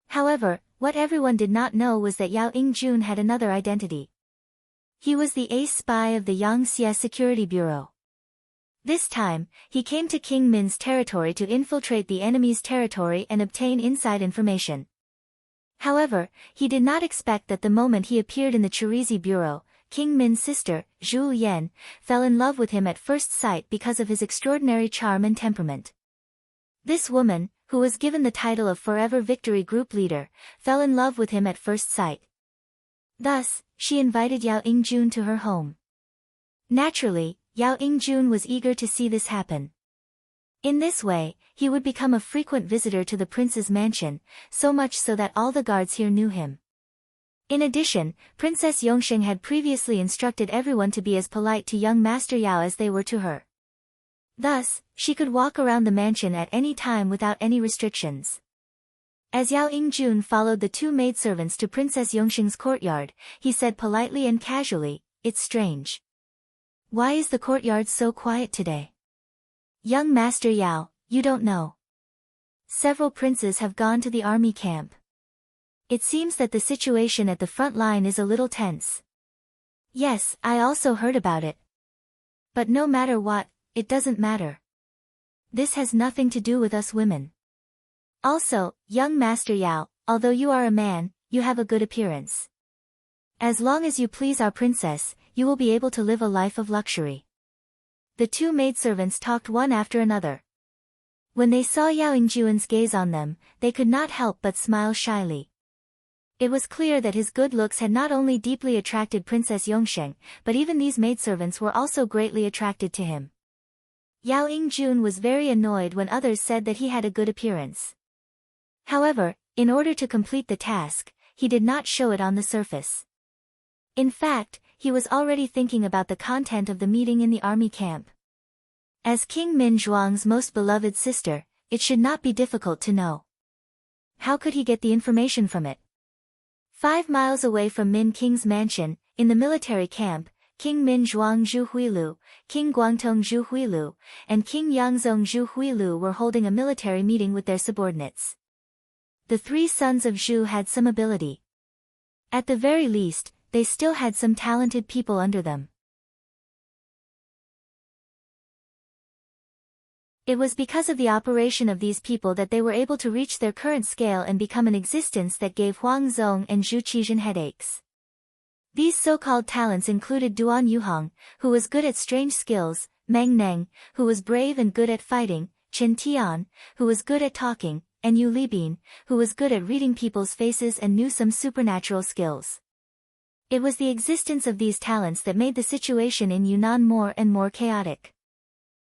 However, what everyone did not know was that Yao Jun had another identity. He was the ace spy of the Yangxia Security Bureau. This time, he came to King Min's territory to infiltrate the enemy's territory and obtain inside information. However, he did not expect that the moment he appeared in the Chirizi Bureau, King Min's sister, Zhu Yan, fell in love with him at first sight because of his extraordinary charm and temperament. This woman, who was given the title of Forever Victory Group Leader, fell in love with him at first sight. Thus, she invited Yao Jun to her home. Naturally, Yao Jun was eager to see this happen. In this way, he would become a frequent visitor to the prince's mansion, so much so that all the guards here knew him. In addition, Princess Yongsheng had previously instructed everyone to be as polite to young Master Yao as they were to her. Thus, she could walk around the mansion at any time without any restrictions. As Yao Jun followed the two maidservants to Princess Yongsheng's courtyard, he said politely and casually, "It's strange. Why is the courtyard so quiet today? Young Master Yao, you don't know. Several princes have gone to the army camp. It seems that the situation at the front line is a little tense." "Yes, I also heard about it. But no matter what, it doesn't matter. This has nothing to do with us women. Also, young Master Yao, although you are a man, you have a good appearance. As long as you please our princess, you will be able to live a life of luxury." The two maidservants talked one after another. When they saw Yao Jun's gaze on them, they could not help but smile shyly. It was clear that his good looks had not only deeply attracted Princess Yongsheng, but even these maidservants were also greatly attracted to him. Yao Jun was very annoyed when others said that he had a good appearance. However, in order to complete the task, he did not show it on the surface. In fact, he was already thinking about the content of the meeting in the army camp. As King Min Zhuang's most beloved sister, it should not be difficult to know. How could he get the information from it? 5 miles away from Min King's mansion, in the military camp, King Min Zhuang Zhu Huilu, King Guangtong Zhu Huilu, and King Yangzong Zhu Huilu were holding a military meeting with their subordinates. The three sons of Zhu had some ability. At the very least, they still had some talented people under them. It was because of the operation of these people that they were able to reach their current scale and become an existence that gave Huang Zong and Zhu Qizhen headaches. These so-called talents included Duan Yuhong, who was good at strange skills, Meng Neng, who was brave and good at fighting, Chen Tian, who was good at talking, and Yu Libin, who was good at reading people's faces and knew some supernatural skills. It was the existence of these talents that made the situation in Yunnan more and more chaotic.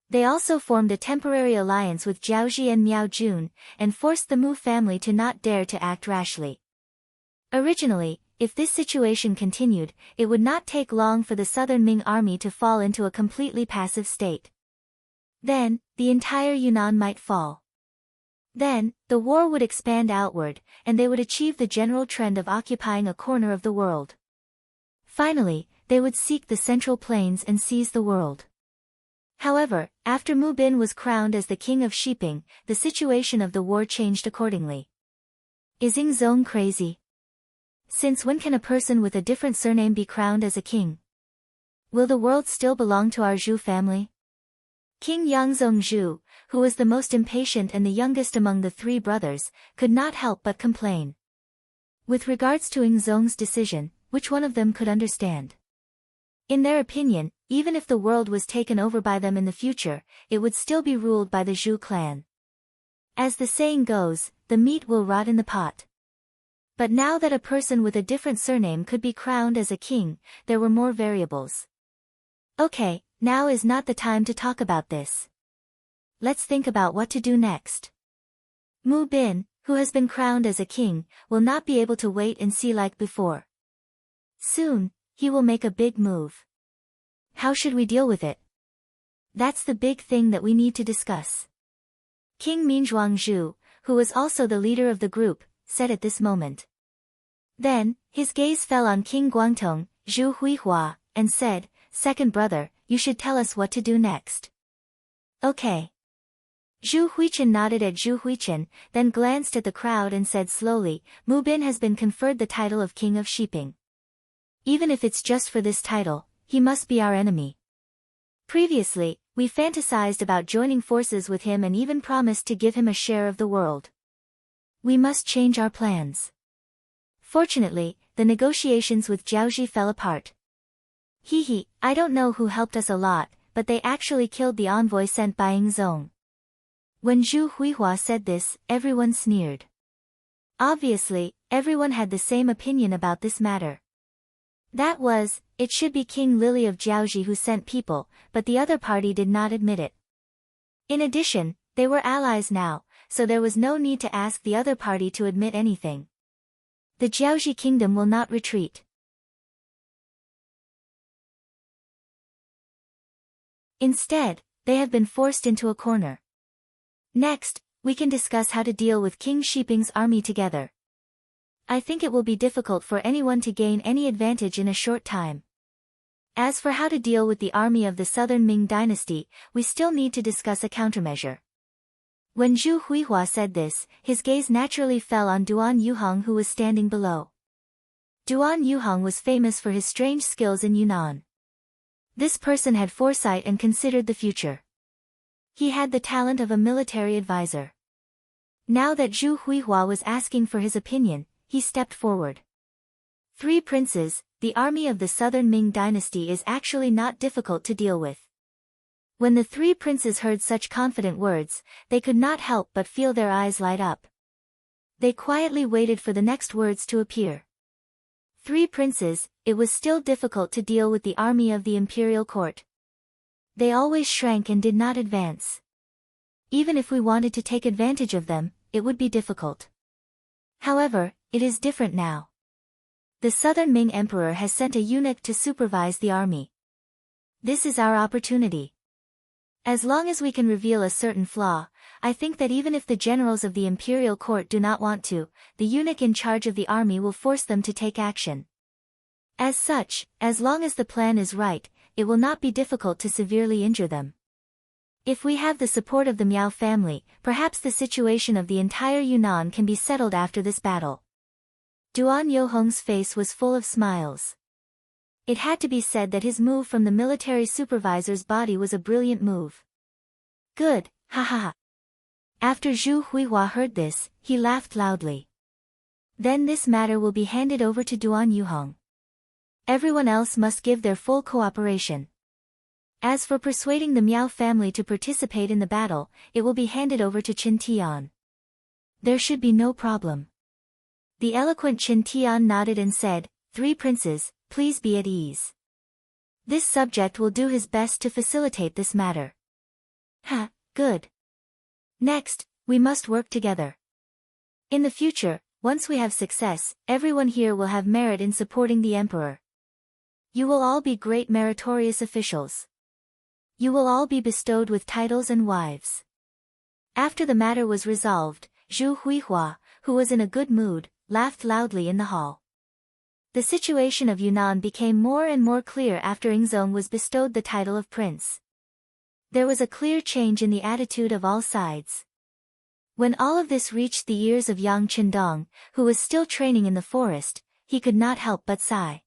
They also formed a temporary alliance with Jiaoji and Miao Jun, and forced the Mu family to not dare to act rashly. Originally, if this situation continued, it would not take long for the southern Ming army to fall into a completely passive state. Then, the entire Yunnan might fall. Then, the war would expand outward, and they would achieve the general trend of occupying a corner of the world. Finally, they would seek the central plains and seize the world. However, after Mu Bin was crowned as the king of Shiping, the situation of the war changed accordingly. Is Ying Zong crazy? Since when can a person with a different surname be crowned as a king? Will the world still belong to our Zhu family? King Yangzong Zhu, who was the most impatient and the youngest among the three brothers, could not help but complain. With regards to Ying Zong's decision, which one of them could understand? In their opinion, even if the world was taken over by them in the future, it would still be ruled by the Zhu clan. As the saying goes, the meat will rot in the pot. But now that a person with a different surname could be crowned as a king, there were more variables. Okay, now is not the time to talk about this. Let's think about what to do next. Mu Bin, who has been crowned as a king, will not be able to wait and see like before. Soon, he will make a big move. How should we deal with it? That's the big thing that we need to discuss. King Minzhuang Zhu, who was also the leader of the group, said at this moment. Then, his gaze fell on King Guangtong, Zhu Huihua, and said, "Second brother, you should tell us what to do next." Okay. Zhu Huichen nodded at Zhu Huichen, then glanced at the crowd and said slowly, Mu Bin has been conferred the title of King of Shiping. Even if it's just for this title, he must be our enemy. Previously, we fantasized about joining forces with him and even promised to give him a share of the world. We must change our plans. Fortunately, the negotiations with Jiaoji fell apart. I don't know who helped us a lot, but they actually killed the envoy sent by Ying Zong. When Zhu Huihua said this, everyone sneered. Obviously, everyone had the same opinion about this matter. That was, it should be King Lily of Jiaoji who sent people, but the other party did not admit it. In addition, they were allies now, so there was no need to ask the other party to admit anything. The Jiaoji kingdom will not retreat. Instead, they have been forced into a corner. Next, we can discuss how to deal with King Shiping's army together. I think it will be difficult for anyone to gain any advantage in a short time. As for how to deal with the army of the southern Ming dynasty, we still need to discuss a countermeasure. When Zhu Huihua said this, his gaze naturally fell on Duan Yuhong who was standing below. Duan Yuhong was famous for his strange skills in Yunnan. This person had foresight and considered the future. He had the talent of a military advisor. Now that Zhu Huihua was asking for his opinion, he stepped forward. Three princes, the army of the southern Ming dynasty is actually not difficult to deal with. When the three princes heard such confident words, they could not help but feel their eyes light up. They quietly waited for the next words to appear. Three princes, it was still difficult to deal with the army of the imperial court. They always shrank and did not advance. Even if we wanted to take advantage of them, it would be difficult. However, it is different now. The southern Ming emperor has sent a eunuch to supervise the army. This is our opportunity. As long as we can reveal a certain flaw, I think that even if the generals of the imperial court do not want to, the eunuch in charge of the army will force them to take action. As such, as long as the plan is right, it will not be difficult to severely injure them. If we have the support of the Miao family, perhaps the situation of the entire Yunnan can be settled after this battle. Duan Yuhong's face was full of smiles. It had to be said that his move from the military supervisor's body was a brilliant move. Good, ha ha ha. After Zhu Huihua heard this, he laughed loudly. Then this matter will be handed over to Duan Yuhong. Everyone else must give their full cooperation. As for persuading the Miao family to participate in the battle, it will be handed over to Qin Tian. There should be no problem. The eloquent Qin Tian nodded and said, "Three princes, please be at ease. This subject will do his best to facilitate this matter." Ha, good. Next, we must work together. In the future, once we have success, everyone here will have merit in supporting the emperor. You will all be great meritorious officials. You will all be bestowed with titles and wives. After the matter was resolved, Zhu Huihua, who was in a good mood, laughed loudly in the hall. The situation of Yunnan became more and more clear after Yingzong was bestowed the title of prince. There was a clear change in the attitude of all sides. When all of this reached the ears of Yang Qindong, who was still training in the forest, he could not help but sigh.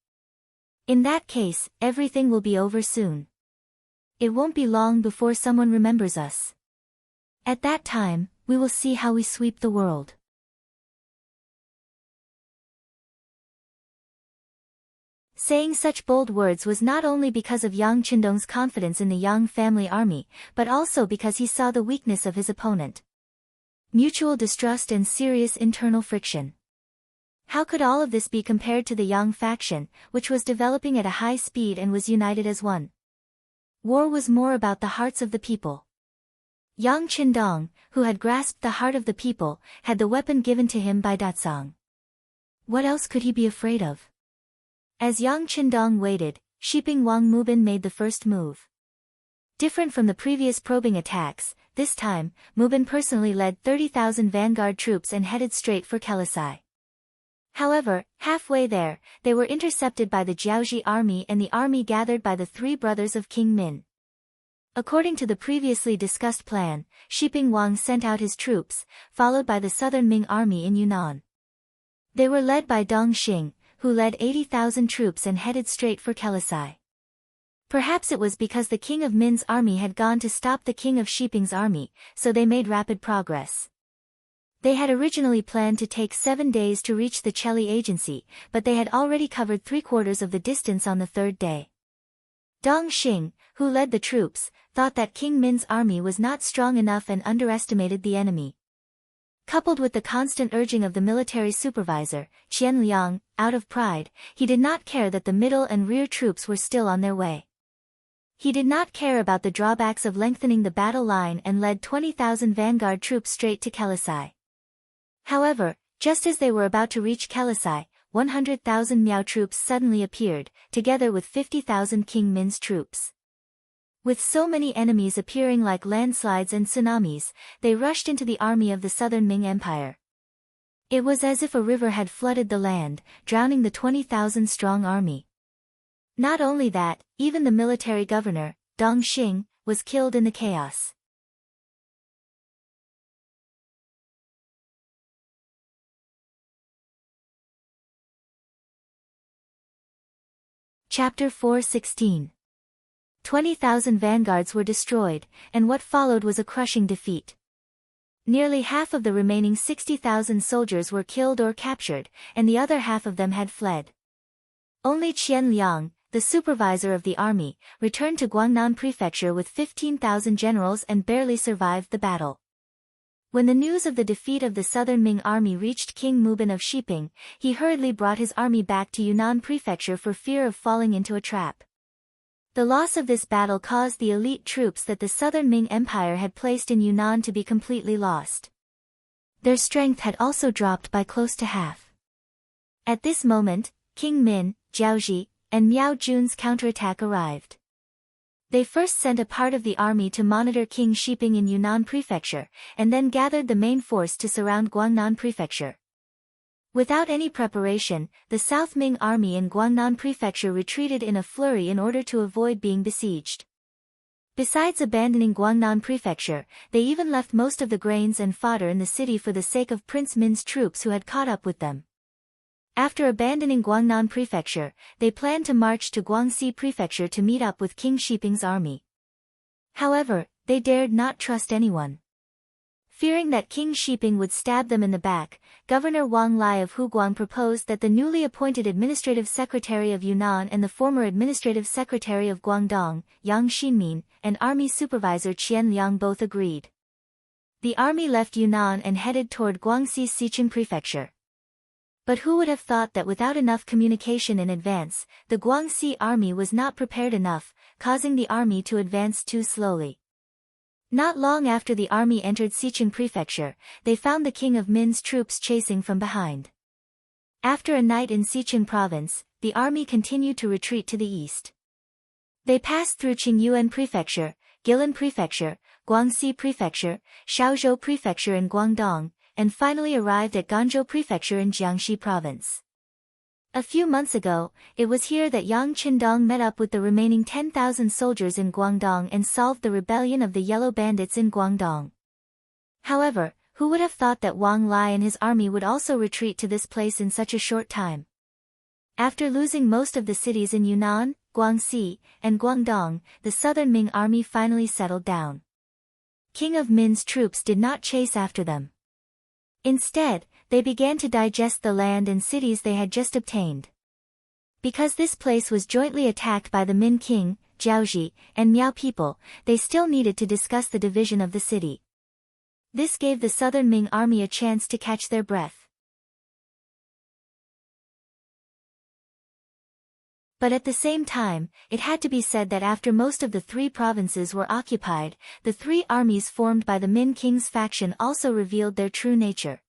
In that case, everything will be over soon. It won't be long before someone remembers us. At that time, we will see how we sweep the world. Saying such bold words was not only because of Yang Qindong's confidence in the Yang family army, but also because he saw the weakness of his opponent. Mutual distrust and serious internal friction. How could all of this be compared to the Yang faction, which was developing at a high speed and was united as one? War was more about the hearts of the people. Yang Qindong, who had grasped the heart of the people, had the weapon given to him by Datsang. What else could he be afraid of? As Yang Qindong waited, Shiping Wang Mubin made the first move. Different from the previous probing attacks, this time, Mubin personally led 30,000 vanguard troops and headed straight for Kelisai. However, halfway there, they were intercepted by the Jiaoji army and the army gathered by the three brothers of King Min. According to the previously discussed plan, Shiping Wang sent out his troops, followed by the southern Ming army in Yunnan. They were led by Dong Xing, who led 80,000 troops and headed straight for Kelisai. Perhaps it was because the king of Min's army had gone to stop the king of Shiping's army, so they made rapid progress. They had originally planned to take 7 days to reach the Cheli agency, but they had already covered 3/4 of the distance on the third day. Dong Xing, who led the troops, thought that King Min's army was not strong enough and underestimated the enemy. Coupled with the constant urging of the military supervisor, Qian Liang, out of pride, he did not care that the middle and rear troops were still on their way. He did not care about the drawbacks of lengthening the battle line and led 20,000 vanguard troops straight to Kelisai. However, just as they were about to reach Kelisai, 100,000 Miao troops suddenly appeared, together with 50,000 King Min's troops. With so many enemies appearing like landslides and tsunamis, they rushed into the army of the southern Ming Empire. It was as if a river had flooded the land, drowning the 20,000-strong army. Not only that, even the military governor, Dong Xing, was killed in the chaos. Chapter 4:16. 20,000 vanguards were destroyed, and what followed was a crushing defeat. Nearly half of the remaining 60,000 soldiers were killed or captured, and the other half of them had fled. Only Qian Liang, the supervisor of the army, returned to Guangnan Prefecture with 15,000 generals and barely survived the battle. When the news of the defeat of the southern Ming army reached King Mubin of Shiping, he hurriedly brought his army back to Yunnan Prefecture for fear of falling into a trap. The loss of this battle caused the elite troops that the southern Ming Empire had placed in Yunnan to be completely lost. Their strength had also dropped by close to half. At this moment, King Min, Jiaoji, and Miao Jun's counterattack arrived. They first sent a part of the army to monitor King Shiping in Yunnan Prefecture, and then gathered the main force to surround Guangnan Prefecture. Without any preparation, the South Ming army in Guangnan Prefecture retreated in a flurry in order to avoid being besieged. Besides abandoning Guangnan Prefecture, they even left most of the grains and fodder in the city for the sake of Prince Min's troops who had caught up with them. After abandoning Guangnan Prefecture, they planned to march to Guangxi Prefecture to meet up with King Shiping's army. However, they dared not trust anyone. Fearing that King Shiping would stab them in the back, Governor Wang Lai of Huguang proposed that the newly appointed Administrative Secretary of Yunnan and the former Administrative Secretary of Guangdong, Yang Xinmin, and Army Supervisor Qian Liang both agreed. The army left Yunnan and headed toward Guangxi's Xiqing Prefecture. But who would have thought that without enough communication in advance, the Guangxi army was not prepared enough, causing the army to advance too slowly. Not long after the army entered Xiqing Prefecture, they found the King of Min's troops chasing from behind. After a night in Xiqing Province, the army continued to retreat to the east. They passed through Qingyuan Prefecture, Guilin Prefecture, Guangxi Prefecture, Shaozhou Prefecture in Guangdong, and finally arrived at Ganzhou Prefecture in Jiangxi Province. A few months ago, it was here that Yang Qindong met up with the remaining 10,000 soldiers in Guangdong and solved the rebellion of the Yellow Bandits in Guangdong. However, who would have thought that Wang Lai and his army would also retreat to this place in such a short time? After losing most of the cities in Yunnan, Guangxi, and Guangdong, the southern Ming army finally settled down. King of Min's troops did not chase after them. Instead, they began to digest the land and cities they had just obtained. Because this place was jointly attacked by the Min king, Jiaozhi, and Miao people, they still needed to discuss the division of the city. This gave the southern Ming army a chance to catch their breath. But at the same time, it had to be said that after most of the three provinces were occupied, the three armies formed by the Min king's faction also revealed their true nature.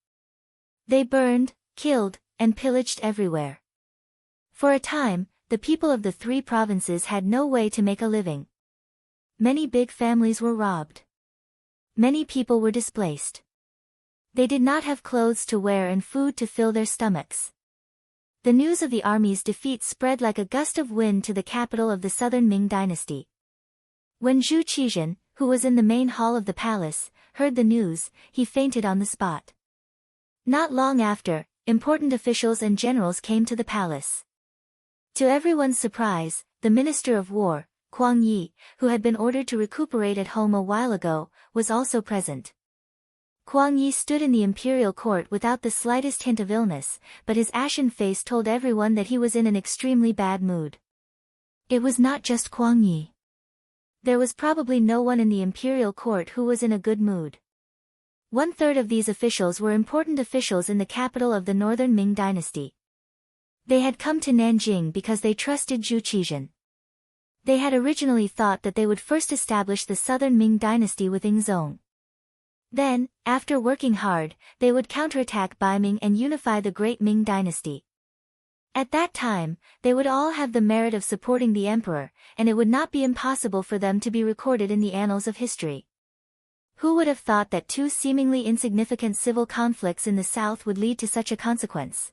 They burned, killed, and pillaged everywhere. For a time, the people of the three provinces had no way to make a living. Many big families were robbed. Many people were displaced. They did not have clothes to wear and food to fill their stomachs. The news of the army's defeat spread like a gust of wind to the capital of the southern Ming dynasty. When Zhu Qizhen, who was in the main hall of the palace, heard the news, he fainted on the spot. Not long after, important officials and generals came to the palace. To everyone's surprise, the Minister of War, Kuang Yi, who had been ordered to recuperate at home a while ago, was also present. Kuang Yi stood in the imperial court without the slightest hint of illness, but his ashen face told everyone that he was in an extremely bad mood. It was not just Kuang Yi. There was probably no one in the imperial court who was in a good mood. 1/3 of these officials were important officials in the capital of the northern Ming dynasty. They had come to Nanjing because they trusted Zhu Qizhen. They had originally thought that they would first establish the southern Ming dynasty with Yingzong. Then, after working hard, they would counterattack Baiming and unify the great Ming dynasty. At that time, they would all have the merit of supporting the emperor, and it would not be impossible for them to be recorded in the annals of history. Who would have thought that two seemingly insignificant civil conflicts in the south would lead to such a consequence?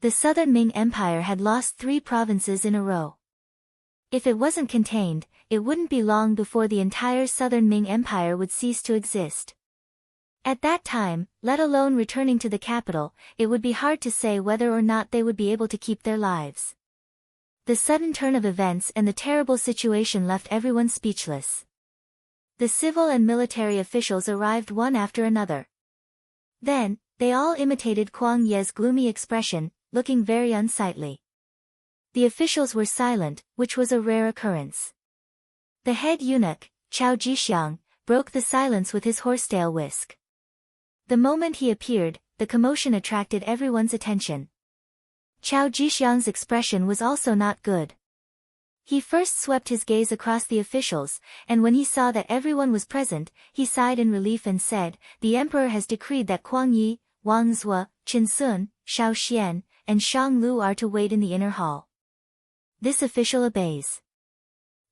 The southern Ming Empire had lost 3 provinces in a row. If it wasn't contained, it wouldn't be long before the entire southern Ming Empire would cease to exist. At that time, let alone returning to the capital, it would be hard to say whether or not they would be able to keep their lives. The sudden turn of events and the terrible situation left everyone speechless. The civil and military officials arrived one after another. Then, they all imitated Kuang Ye's gloomy expression, looking very unsightly. The officials were silent, which was a rare occurrence. The head eunuch, Chao Jixiang, broke the silence with his horsetail whisk. The moment he appeared, the commotion attracted everyone's attention. Chao Jixiang's expression was also not good. He first swept his gaze across the officials, and when he saw that everyone was present, he sighed in relief and said, "The emperor has decreed that Kuang Yi, Wang Zue, Qin Sun, Shao Xian, and Shang Lu are to wait in the inner hall." This official obeys.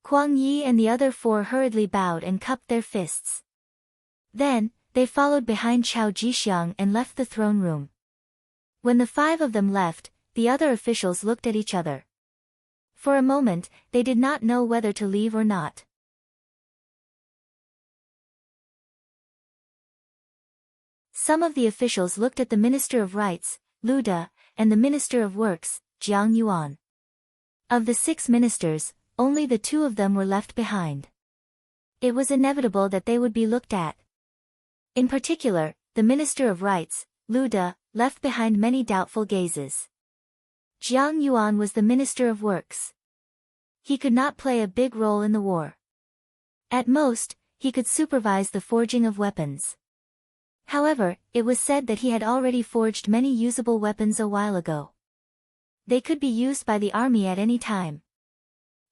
Kuang Yi and the other 4 hurriedly bowed and cupped their fists. Then, they followed behind Chao Jixiang and left the throne room. When the 5 of them left, the other officials looked at each other. For a moment, they did not know whether to leave or not. Some of the officials looked at the Minister of Rights, Lu De, and the Minister of Works, Jiang Yuan. Of the 6 ministers, only the 2 of them were left behind. It was inevitable that they would be looked at. In particular, the Minister of Rights, Liu De, left behind many doubtful gazes. Jiang Yuan was the Minister of Works. He could not play a big role in the war. At most, he could supervise the forging of weapons. However, it was said that he had already forged many usable weapons a while ago. They could be used by the army at any time.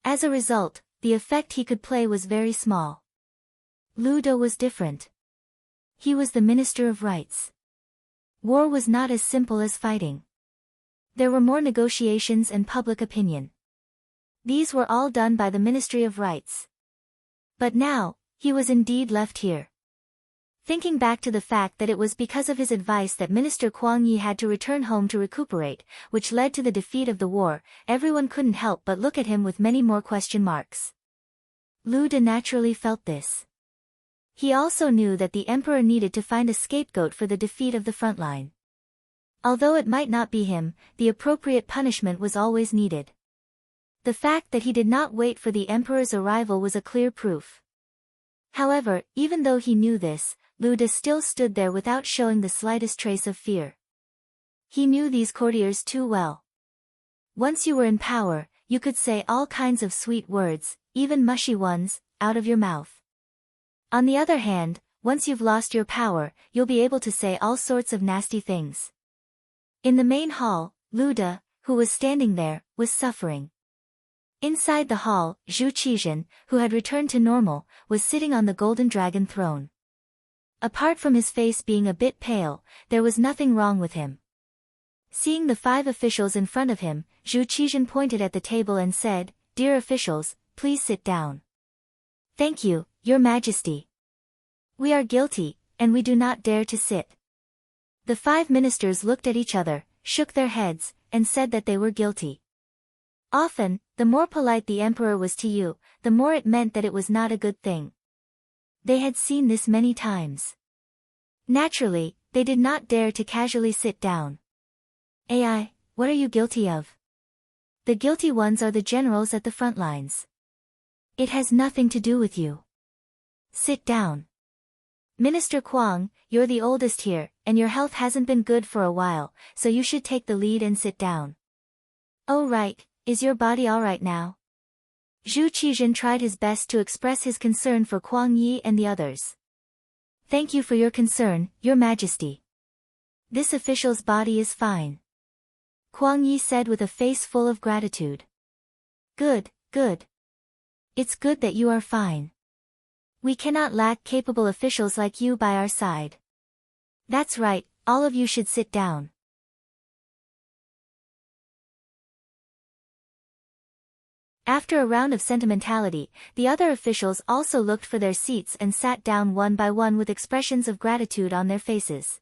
As a result, the effect he could play was very small. Liu De was different. He was the Minister of Rights. War was not as simple as fighting. There were more negotiations and public opinion. These were all done by the Ministry of Rights. But now, he was indeed left here. Thinking back to the fact that it was because of his advice that Minister Kuang Yi had to return home to recuperate, which led to the defeat of the war, everyone couldn't help but look at him with many more question marks. Liu De naturally felt this. He also knew that the emperor needed to find a scapegoat for the defeat of the front line. Although it might not be him, the appropriate punishment was always needed. The fact that he did not wait for the emperor's arrival was a clear proof. However, even though he knew this, Liu De still stood there without showing the slightest trace of fear. He knew these courtiers too well. Once you were in power, you could say all kinds of sweet words, even mushy ones, out of your mouth. On the other hand, once you've lost your power, you'll be able to say all sorts of nasty things. In the main hall, Liu De, who was standing there, was suffering. Inside the hall, Zhu Qizhen, who had returned to normal, was sitting on the golden dragon throne. Apart from his face being a bit pale, there was nothing wrong with him. Seeing the 5 officials in front of him, Zhu Qizhen pointed at the table and said, "Dear officials, please sit down." "Thank you, Your Majesty. We are guilty, and we do not dare to sit." The 5 ministers looked at each other, shook their heads, and said that they were guilty. Often, the more polite the emperor was to you, the more it meant that it was not a good thing. They had seen this many times. Naturally, they did not dare to casually sit down. "Ai, what are you guilty of?" "The guilty ones are the generals at the front lines. It has nothing to do with you. Sit down." "Minister Kuang, you're the oldest here, and your health hasn't been good for a while, so you should take the lead and sit down." "Oh right, is your body all right now?" Zhu Qizhen tried his best to express his concern for Kuang Yi and the others. "Thank you for your concern, Your Majesty. This official's body is fine," Kuang Yi said with a face full of gratitude. "Good, good. It's good that you are fine. We cannot lack capable officials like you by our side." "That's right, all of you should sit down." After a round of sentimentality, the other officials also looked for their seats and sat down one by one with expressions of gratitude on their faces.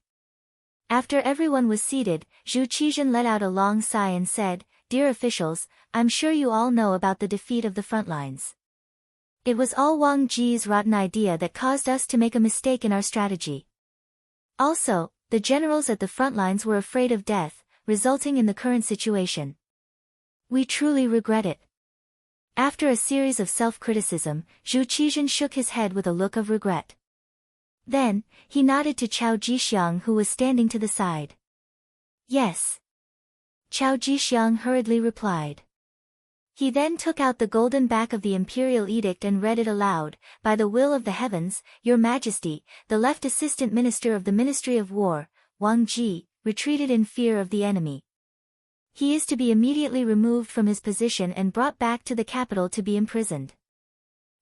After everyone was seated, Zhu Qizhen let out a long sigh and said, "Dear officials, I'm sure you all know about the defeat of the front lines. It was all Wang Ji's rotten idea that caused us to make a mistake in our strategy. Also, the generals at the front lines were afraid of death, resulting in the current situation. We truly regret it." After a series of self-criticism, Zhu Qizhen shook his head with a look of regret. Then, he nodded to Chao Jixiang who was standing to the side. "Yes." Chao Jixiang hurriedly replied. He then took out the golden back of the imperial edict and read it aloud, "By the will of the heavens, Your Majesty, the left assistant minister of the Ministry of War, Wang Ji, retreated in fear of the enemy. He is to be immediately removed from his position and brought back to the capital to be imprisoned.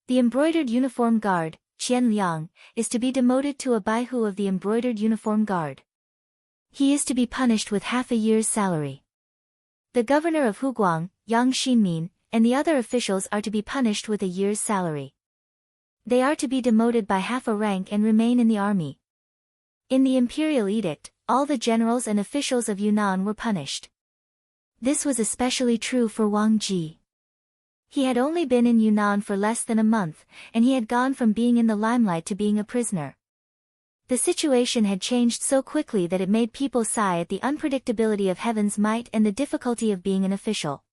The embroidered uniform guard, Qian Liang, is to be demoted to a baihu of the embroidered uniform guard. He is to be punished with half a year's salary. The governor of Huguang, Yang Xinmin, and the other officials are to be punished with a year's salary. They are to be demoted by half a rank and remain in the army." In the imperial edict, all the generals and officials of Yunnan were punished. This was especially true for Wang Ji. He had only been in Yunnan for less than a month, and he had gone from being in the limelight to being a prisoner. The situation had changed so quickly that it made people sigh at the unpredictability of heaven's might and the difficulty of being an official.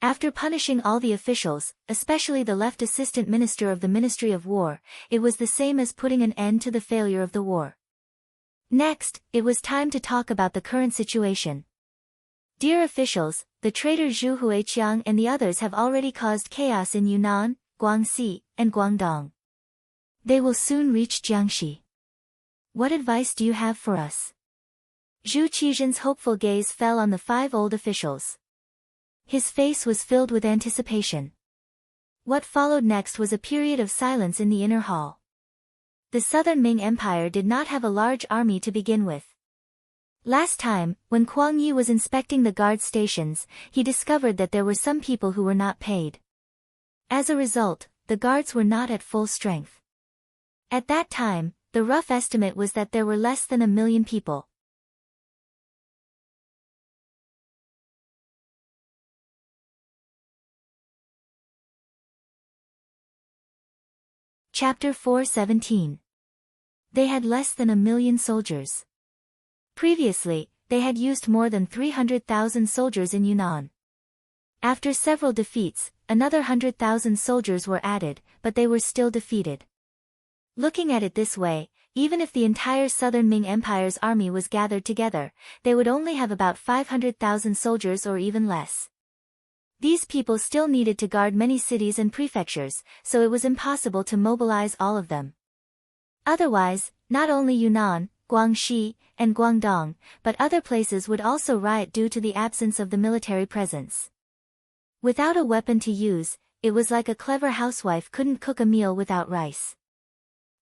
After punishing all the officials, especially the left assistant minister of the Ministry of War, it was the same as putting an end to the failure of the war. Next, it was time to talk about the current situation. Dear officials, the traitor Zhu Huiqiang and the others have already caused chaos in Yunnan, Guangxi, and Guangdong. They will soon reach Jiangxi. What advice do you have for us? Zhu Qizhen's hopeful gaze fell on the 5 old officials. His face was filled with anticipation. What followed next was a period of silence in the inner hall. The Southern Ming Empire did not have a large army to begin with. Last time, when Kuang Yi was inspecting the guard stations, he discovered that there were some people who were not paid. As a result, the guards were not at full strength. At that time, the rough estimate was that there were less than 1 million people. Chapter 4:17. They had less than 1 million soldiers. Previously, they had used more than 300,000 soldiers in Yunnan. After several defeats, another 100,000 soldiers were added, but they were still defeated. Looking at it this way, even if the entire Southern Ming Empire's army was gathered together, they would only have about 500,000 soldiers or even less. These people still needed to guard many cities and prefectures, so it was impossible to mobilize all of them. Otherwise, not only Yunnan, Guangxi, and Guangdong, but other places would also riot due to the absence of the military presence. Without a weapon to use, it was like a clever housewife couldn't cook a meal without rice.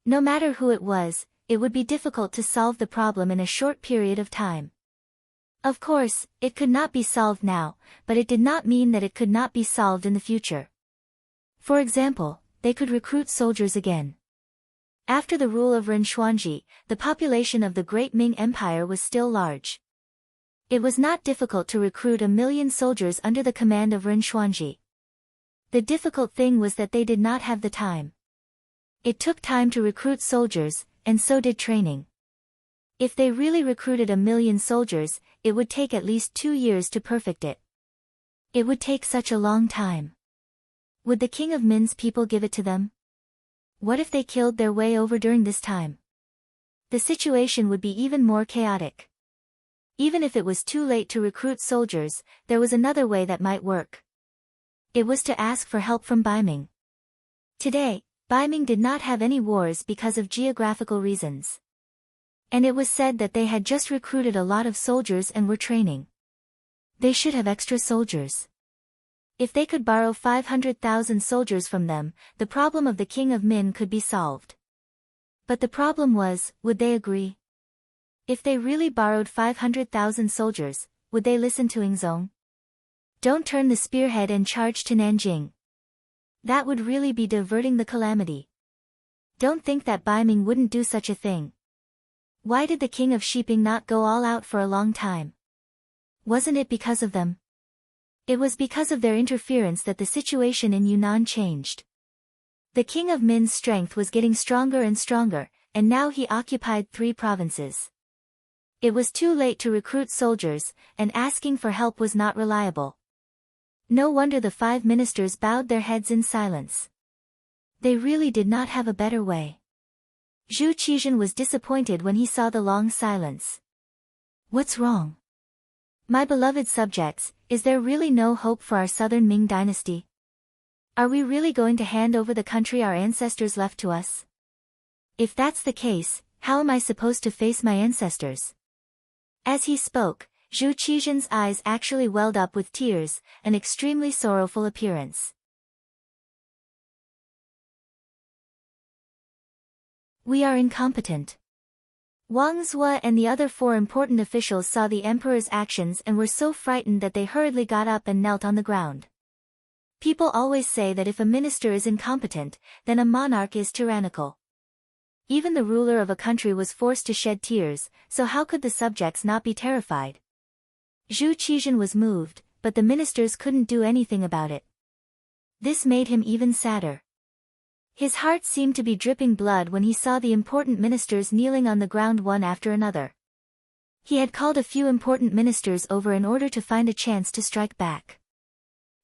No matter who it was, it would be difficult to solve the problem in a short period of time. Of course, it could not be solved now, but it did not mean that it could not be solved in the future. For example, they could recruit soldiers again. After the rule of Ren Xuanji, the population of the Great Ming Empire was still large. It was not difficult to recruit 1 million soldiers under the command of Ren Xuanji. The difficult thing was that they did not have the time. It took time to recruit soldiers, and so did training. If they really recruited 1 million soldiers, it would take at least 2 years to perfect it. It would take such a long time. Would the King of Min's people give it to them? What if they killed their way over during this time? The situation would be even more chaotic. Even if it was too late to recruit soldiers, there was another way that might work. It was to ask for help from Baiming. Today, Baiming did not have any wars because of geographical reasons. And it was said that they had just recruited a lot of soldiers and were training. They should have extra soldiers. If they could borrow 500,000 soldiers from them, the problem of the King of Min could be solved. But the problem was, would they agree? If they really borrowed 500,000 soldiers, would they listen to Yingzong? Don't turn the spearhead and charge to Nanjing. That would really be diverting the calamity. Don't think that Baiming wouldn't do such a thing. Why did the King of Shiping not go all out for a long time? Wasn't it because of them? It was because of their interference that the situation in Yunnan changed. The King of Min's strength was getting stronger and stronger, and now he occupied 3 provinces. It was too late to recruit soldiers, and asking for help was not reliable. No wonder the 5 ministers bowed their heads in silence. They really did not have a better way. Zhu Qizhen was disappointed when he saw the long silence. What's wrong? My beloved subjects, is there really no hope for our Southern Ming dynasty? Are we really going to hand over the country our ancestors left to us? If that's the case, how am I supposed to face my ancestors? As he spoke, Zhu Qizhen's eyes actually welled up with tears, an extremely sorrowful appearance. We are incompetent. Wang Zhua and the other 4 important officials saw the emperor's actions and were so frightened that they hurriedly got up and knelt on the ground. People always say that if a minister is incompetent, then a monarch is tyrannical. Even the ruler of a country was forced to shed tears, so how could the subjects not be terrified? Zhu Qizhen was moved, but the ministers couldn't do anything about it. This made him even sadder. His heart seemed to be dripping blood when he saw the important ministers kneeling on the ground one after another. He had called a few important ministers over in order to find a chance to strike back.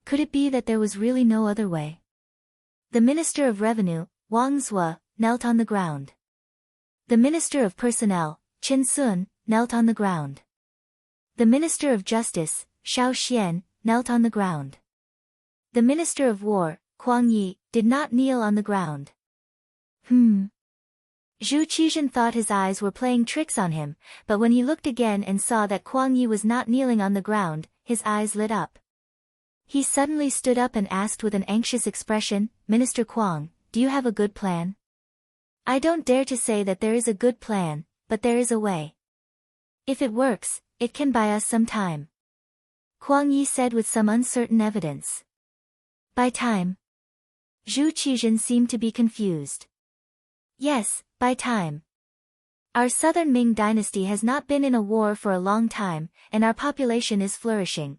Could it be that there was really no other way? The Minister of Revenue, Wang Zue, knelt on the ground. The Minister of Personnel, Qin Sun, knelt on the ground. The Minister of Justice, Xiao Xian, knelt on the ground. The Minister of War, Kuang Yi, did not kneel on the ground. Zhu Qizhen thought his eyes were playing tricks on him, but when he looked again and saw that Kuang Yi was not kneeling on the ground, his eyes lit up. He suddenly stood up and asked with an anxious expression, "Minister Kuang, do you have a good plan?" "I don't dare to say that there is a good plan, but there is a way. If it works, it can buy us some time," Kuang Yi said with some uncertain evidence. "By time?" Zhu Qizhen seemed to be confused. "Yes, by time. Our southern Ming dynasty has not been in a war for a long time, and our population is flourishing.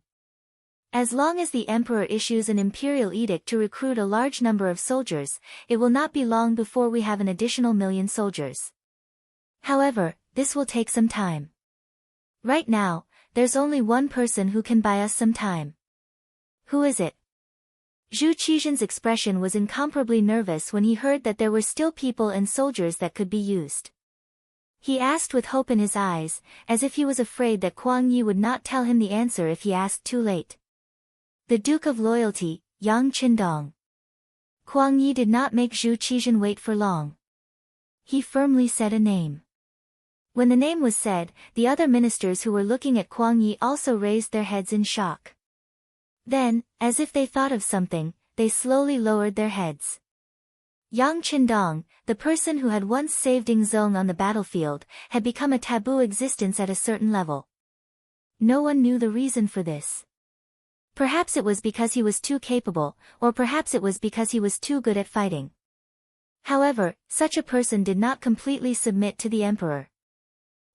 As long as the emperor issues an imperial edict to recruit a large number of soldiers, it will not be long before we have an additional 1,000,000 soldiers. However, this will take some time. Right now, there's only one person who can buy us some time." "Who is it?" Zhu Qizhen's expression was incomparably nervous when he heard that there were still people and soldiers that could be used. He asked with hope in his eyes, as if he was afraid that Kuang Yi would not tell him the answer if he asked too late. "The Duke of Loyalty, Yang Qindong." Kuang Yi did not make Zhu Qizhen wait for long. He firmly said a name. When the name was said, the other ministers who were looking at Kuang Yi also raised their heads in shock. Then, as if they thought of something, they slowly lowered their heads. Yang Qindong, the person who had once saved Ding Zong on the battlefield, had become a taboo existence at a certain level. No one knew the reason for this. Perhaps it was because he was too capable, or perhaps it was because he was too good at fighting. However, such a person did not completely submit to the emperor.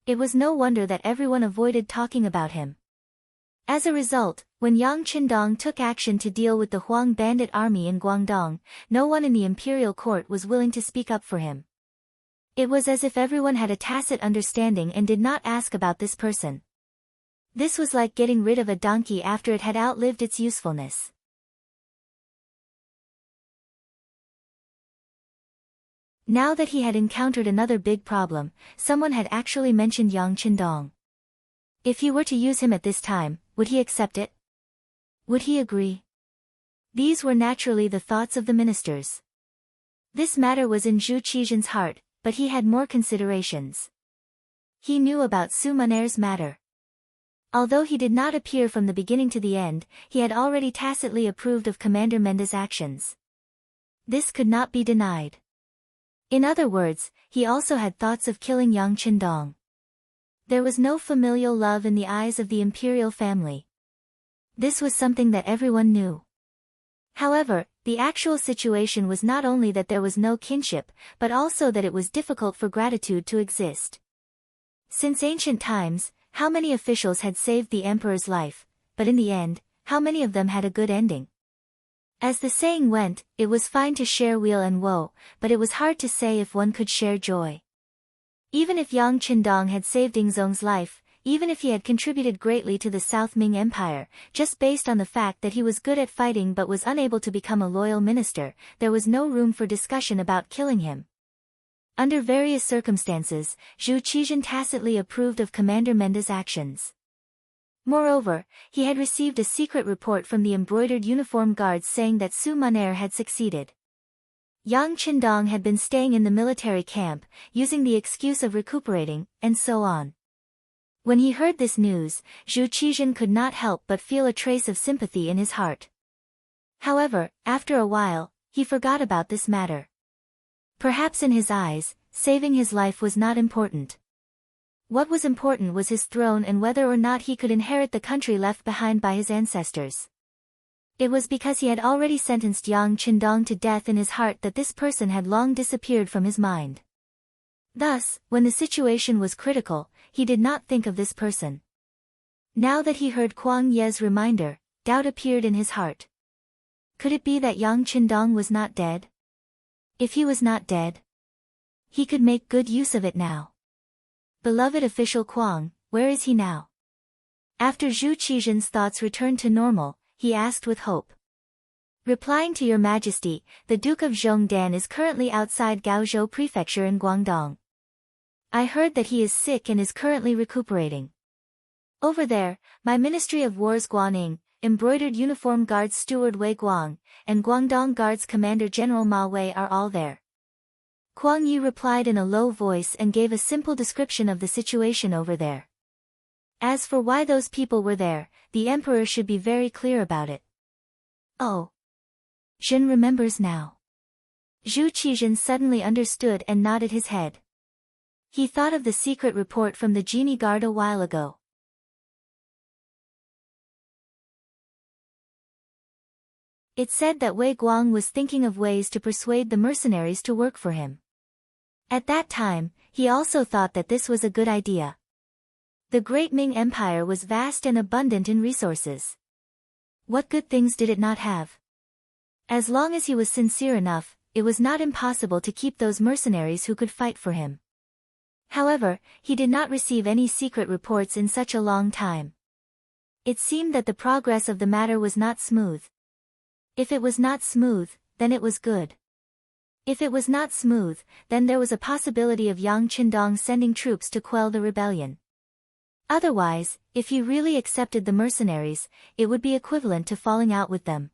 It was no wonder that everyone avoided talking about him. As a result, when Yang Qindong took action to deal with the Huang bandit army in Guangdong, no one in the imperial court was willing to speak up for him. It was as if everyone had a tacit understanding and did not ask about this person. This was like getting rid of a donkey after it had outlived its usefulness. Now that he had encountered another big problem, someone had actually mentioned Yang Qindong. If he were to use him at this time, would he accept it? Would he agree? These were naturally the thoughts of the ministers. This matter was in Zhu Qizhen's heart, but he had more considerations. He knew about Su Muner's matter. Although he did not appear from the beginning to the end, he had already tacitly approved of Commander Menda's actions. This could not be denied. In other words, he also had thoughts of killing Yang Qindong. There was no familial love in the eyes of the imperial family. This was something that everyone knew. However, the actual situation was not only that there was no kinship, but also that it was difficult for gratitude to exist. Since ancient times, how many officials had saved the emperor's life, but in the end, how many of them had a good ending? As the saying went, it was fine to share weal and woe, but it was hard to say if one could share joy. Even if Yang Qindong had saved Dingzong's life, even if he had contributed greatly to the South Ming Empire, just based on the fact that he was good at fighting but was unable to become a loyal minister, there was no room for discussion about killing him. Under various circumstances, Zhu Qizhen tacitly approved of Commander Menda's actions. Moreover, he had received a secret report from the embroidered uniform guards saying that Su Muner had succeeded. Yang Qindong had been staying in the military camp, using the excuse of recuperating, and so on. When he heard this news, Zhu Qizhen could not help but feel a trace of sympathy in his heart. However, after a while, he forgot about this matter. Perhaps in his eyes, saving his life was not important. What was important was his throne and whether or not he could inherit the country left behind by his ancestors. It was because he had already sentenced Yang Qindong to death in his heart that this person had long disappeared from his mind. Thus, when the situation was critical, he did not think of this person. Now that he heard Kuang Ye's reminder, doubt appeared in his heart. Could it be that Yang Qindong was not dead? If he was not dead, he could make good use of it now. Beloved official Kuang, where is he now? After Zhu Qizhen's thoughts returned to normal, he asked with hope. Replying to your majesty, the Duke of Zhongdan is currently outside Gaozhou Prefecture in Guangdong. I heard that he is sick and is currently recuperating. Over there, my Ministry of War's Guaning, Embroidered Uniform Guards Steward Wei Guang, and Guangdong Guards Commander General Ma Wei are all there. Kuang Yi replied in a low voice and gave a simple description of the situation over there. As for why those people were there, the emperor should be very clear about it. Oh. Zhen remembers now. Zhu Qizhen suddenly understood and nodded his head. He thought of the secret report from the genie guard a while ago. It said that Wei Guang was thinking of ways to persuade the mercenaries to work for him. At that time, he also thought that this was a good idea. The Great Ming Empire was vast and abundant in resources. What good things did it not have? As long as he was sincere enough, it was not impossible to keep those mercenaries who could fight for him. However, he did not receive any secret reports in such a long time. It seemed that the progress of the matter was not smooth. If it was not smooth, then it was good. If it was not smooth, then there was a possibility of Yang Qindong sending troops to quell the rebellion. Otherwise, if he really accepted the mercenaries, it would be equivalent to falling out with them.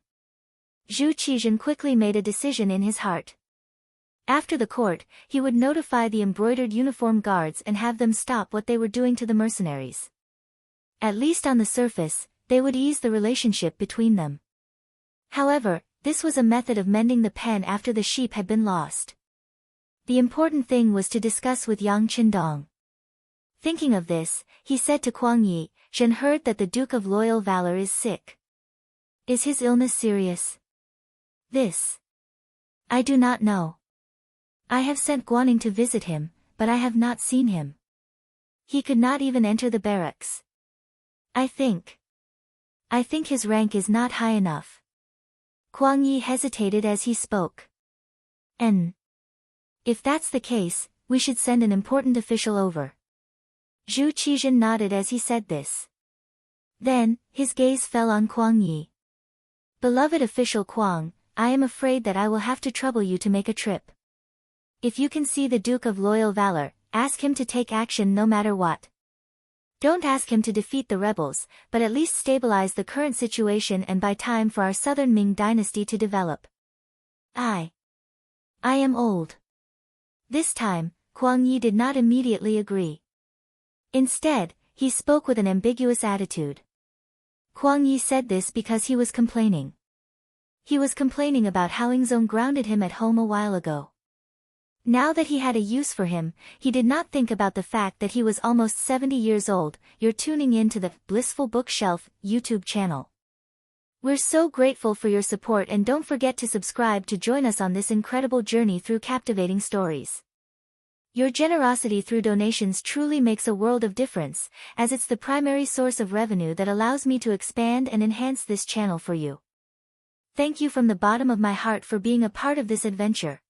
Zhu Qizhen quickly made a decision in his heart. After the court, he would notify the embroidered uniform guards and have them stop what they were doing to the mercenaries. At least on the surface, they would ease the relationship between them. However, this was a method of mending the pen after the sheep had been lost. The important thing was to discuss with Yang Qindong. Thinking of this, he said to Kuang Yi, "Zhen heard that the Duke of Loyal Valor is sick. Is his illness serious?" "This. I do not know. I have sent Guaning to visit him, but I have not seen him. He could not even enter the barracks. I think his rank is not high enough." Kuang Yi hesitated as he spoke. If that's the case, we should send an important official over." Zhu Qizhen nodded as he said this. Then, his gaze fell on Kuang Yi. "Beloved official Kuang, I am afraid that I will have to trouble you to make a trip. If you can see the Duke of Loyal Valor, ask him to take action no matter what. Don't ask him to defeat the rebels, but at least stabilize the current situation and buy time for our southern Ming dynasty to develop. I am old." This time, Kuang Yi did not immediately agree. Instead, he spoke with an ambiguous attitude. Kuang Yi said this because he was complaining. He was complaining about how Ingzong grounded him at home a while ago. Now that he had a use for him, he did not think about the fact that he was almost 70 years old. You're tuning in to the Blissful Bookshelf YouTube channel. We're so grateful for your support, and don't forget to subscribe to join us on this incredible journey through captivating stories. Your generosity through donations truly makes a world of difference, as it's the primary source of revenue that allows me to expand and enhance this channel for you. Thank you from the bottom of my heart for being a part of this adventure.